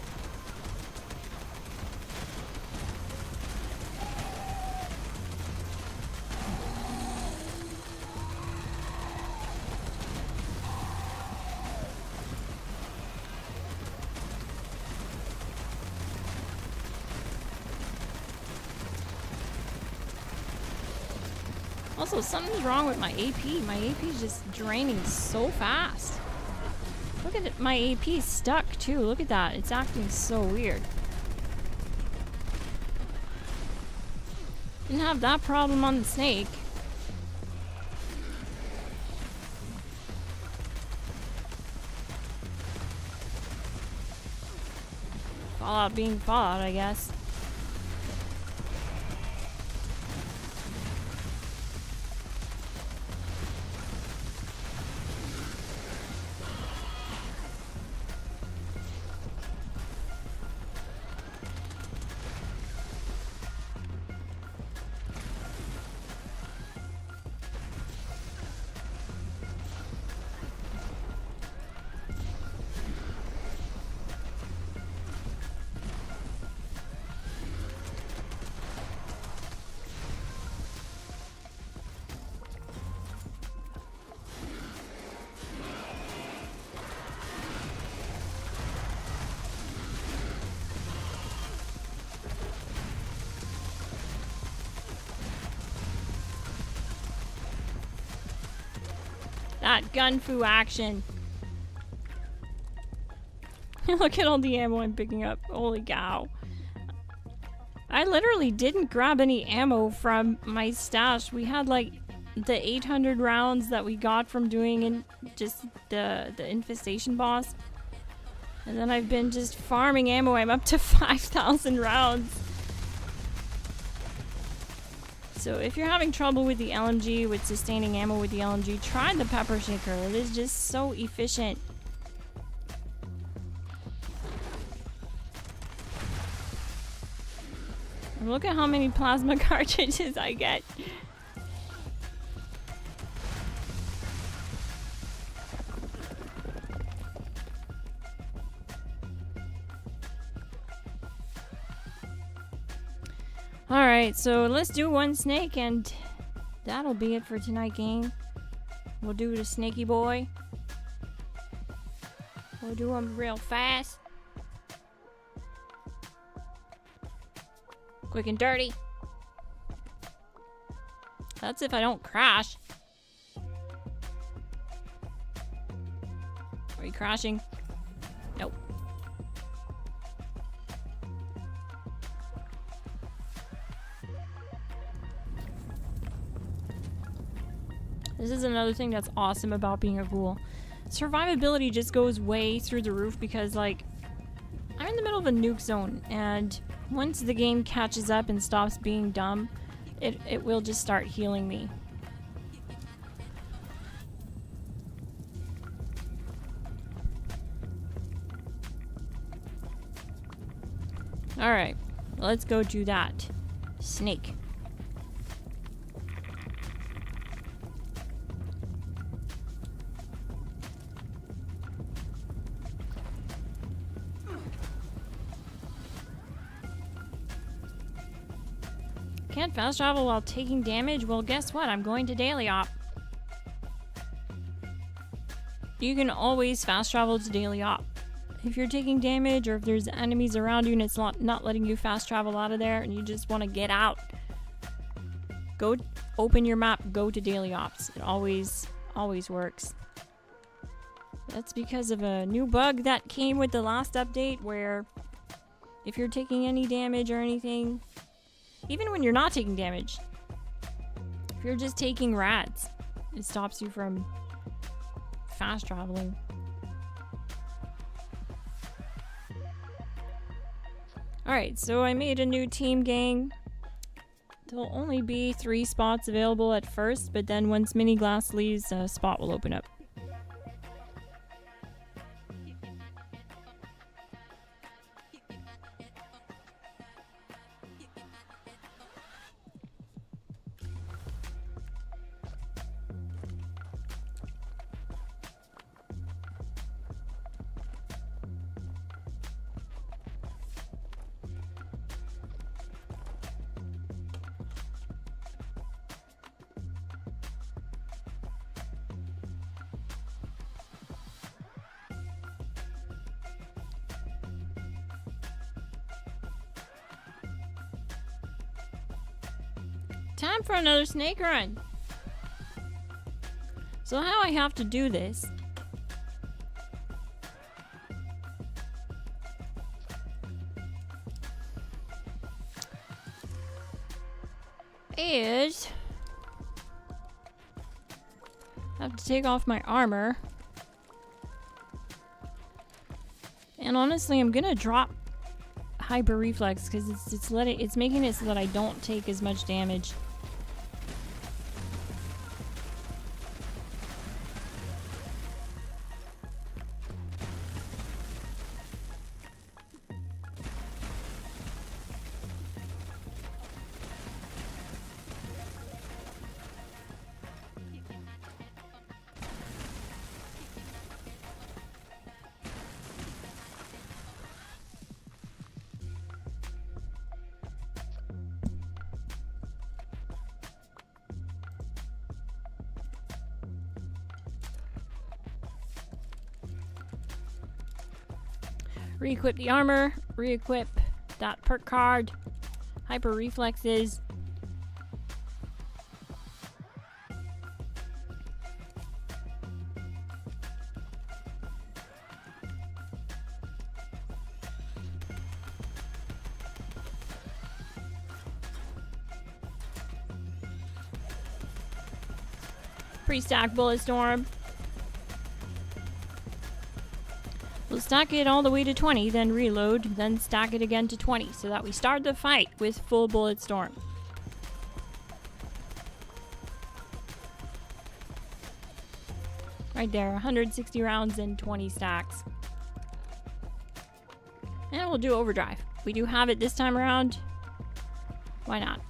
Also, something's wrong with my AP. My AP is just draining so fast. Look at it. My AP is stuck too. Look at that. It's acting so weird. Didn't have that problem on the snake. Fallout being Fallout, I guess. That gun fu action. Look at all the ammo I'm picking up. Holy cow. I literally didn't grab any ammo from my stash. We had like the 800 rounds that we got from doing in just the infestation boss. And then I've been just farming ammo. I'm up to 5,000 rounds. So if you're having trouble with the LMG, with sustaining ammo with the LMG, try the pepper shaker. It is just so efficient. And look at how many plasma cartridges I get. Alright, so let's do one snake and that'll be it for tonight, gang. We'll do the snaky boy. We'll do him real fast. Quick and dirty. That's if I don't crash. Are you crashing? Nope. This is another thing that's awesome about being a ghoul. Survivability just goes way through the roof because, like, I'm in the middle of a nuke zone, and once the game catches up and stops being dumb, it will just start healing me. Alright, let's go do that. Snake. Can't fast travel while taking damage? Well, guess what? I'm going to daily op. You can always fast travel to daily op. If you're taking damage or if there's enemies around you and it's not letting you fast travel out of there and you just want to get out, go open your map, go to daily ops. It always works. That's because of a new bug that came with the last update where if you're taking any damage or anything, even when you're not taking damage, if you're just taking rads, it stops you from fast traveling. Alright, so I made a new team gang. There'll only be 3 spots available at first, but then once Mini Glass leaves, a spot will open up. Time for another snake run. So how I have to do this is I have to take off my armor. And honestly, I'm gonna drop hyper reflex because it's making it so that I don't take as much damage. Re-equip the armor, re-equip that perk card, hyper reflexes. Pre-stack bullet storm. We'll stack it all the way to 20, then reload, then stack it again to 20, so that we start the fight with full bullet storm. Right there, 160 rounds and 20 stacks. And we'll do overdrive. We do have it this time around. Why not?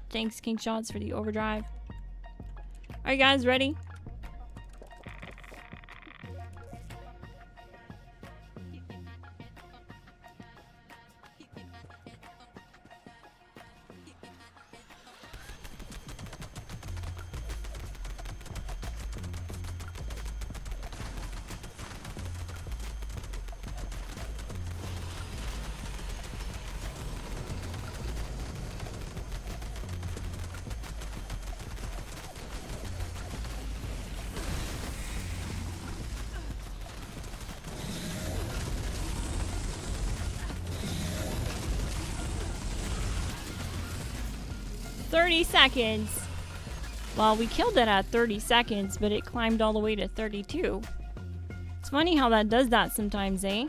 Thanks, King Shots, for the overdrive. Are you guys ready? 30 seconds. Well, we killed it at 30 seconds, but it climbed all the way to 32. It's funny how that does that sometimes, eh?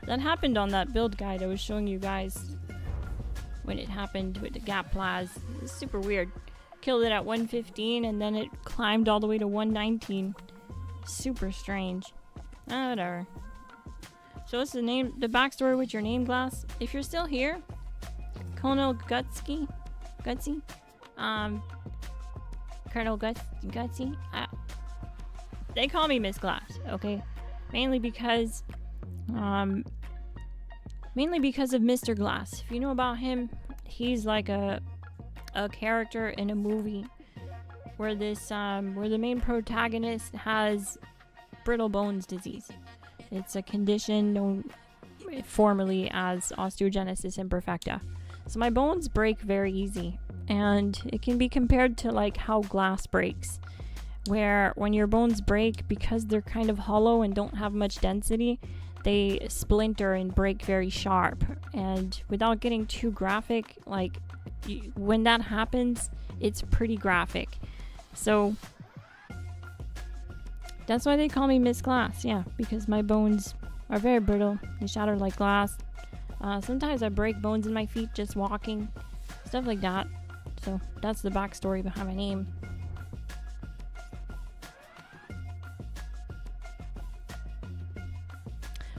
That happened on that build guide I was showing you guys when it happened with the gap plas. It's super weird. Killed it at 115 and then it climbed all the way to 119. Super strange. Whatever. So what's the backstory with your name, Glass? If you're still here, Colonel Gutsy, Colonel Gutsy, they call me Miss Glass, okay? Mainly because of Mr. Glass. If you know about him, he's like a character in a movie where where the main protagonist has brittle bones disease. It's a condition known formerly as osteogenesis imperfecta. So my bones break very easy, and it can be compared to like how glass breaks, where when your bones break, because they're kind of hollow and don't have much density, they splinter and break very sharp. And without getting too graphic, like when that happens, it's pretty graphic. So that's why they call me Miss Glass, yeah, because my bones are very brittle. They shatter like glass. Sometimes I break bones in my feet just walking, stuff like that. So that's the backstory behind my name.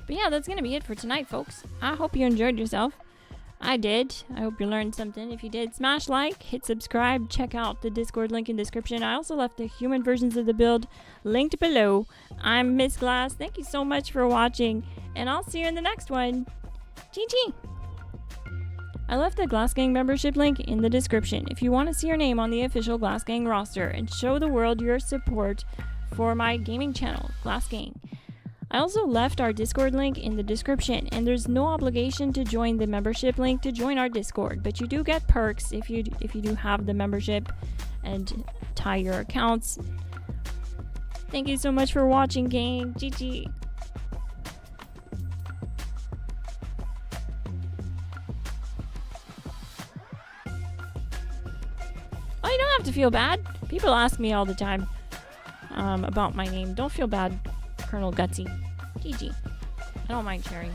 But yeah, that's gonna be it for tonight, folks. I hope you enjoyed yourself. I did. I hope you learned something. If you did, smash like, hit subscribe, check out the Discord link in the description. I also left the human versions of the build linked below. I'm Miss Glass. Thank you so much for watching, and I'll see you in the next one. GG! I left the GLASSGANG membership link in the description if you want to see your name on the official GLASSGANG roster and show the world your support for my gaming channel, GLASSGANG. I also left our Discord link in the description, and there's no obligation to join the membership link to join our Discord, but you do get perks if you do have the membership and tie your accounts. Thank you so much for watching, gang. GG. Oh, you don't have to feel bad. People ask me all the time about my name. Don't feel bad, Colonel Gutsy. GG. I don't mind sharing.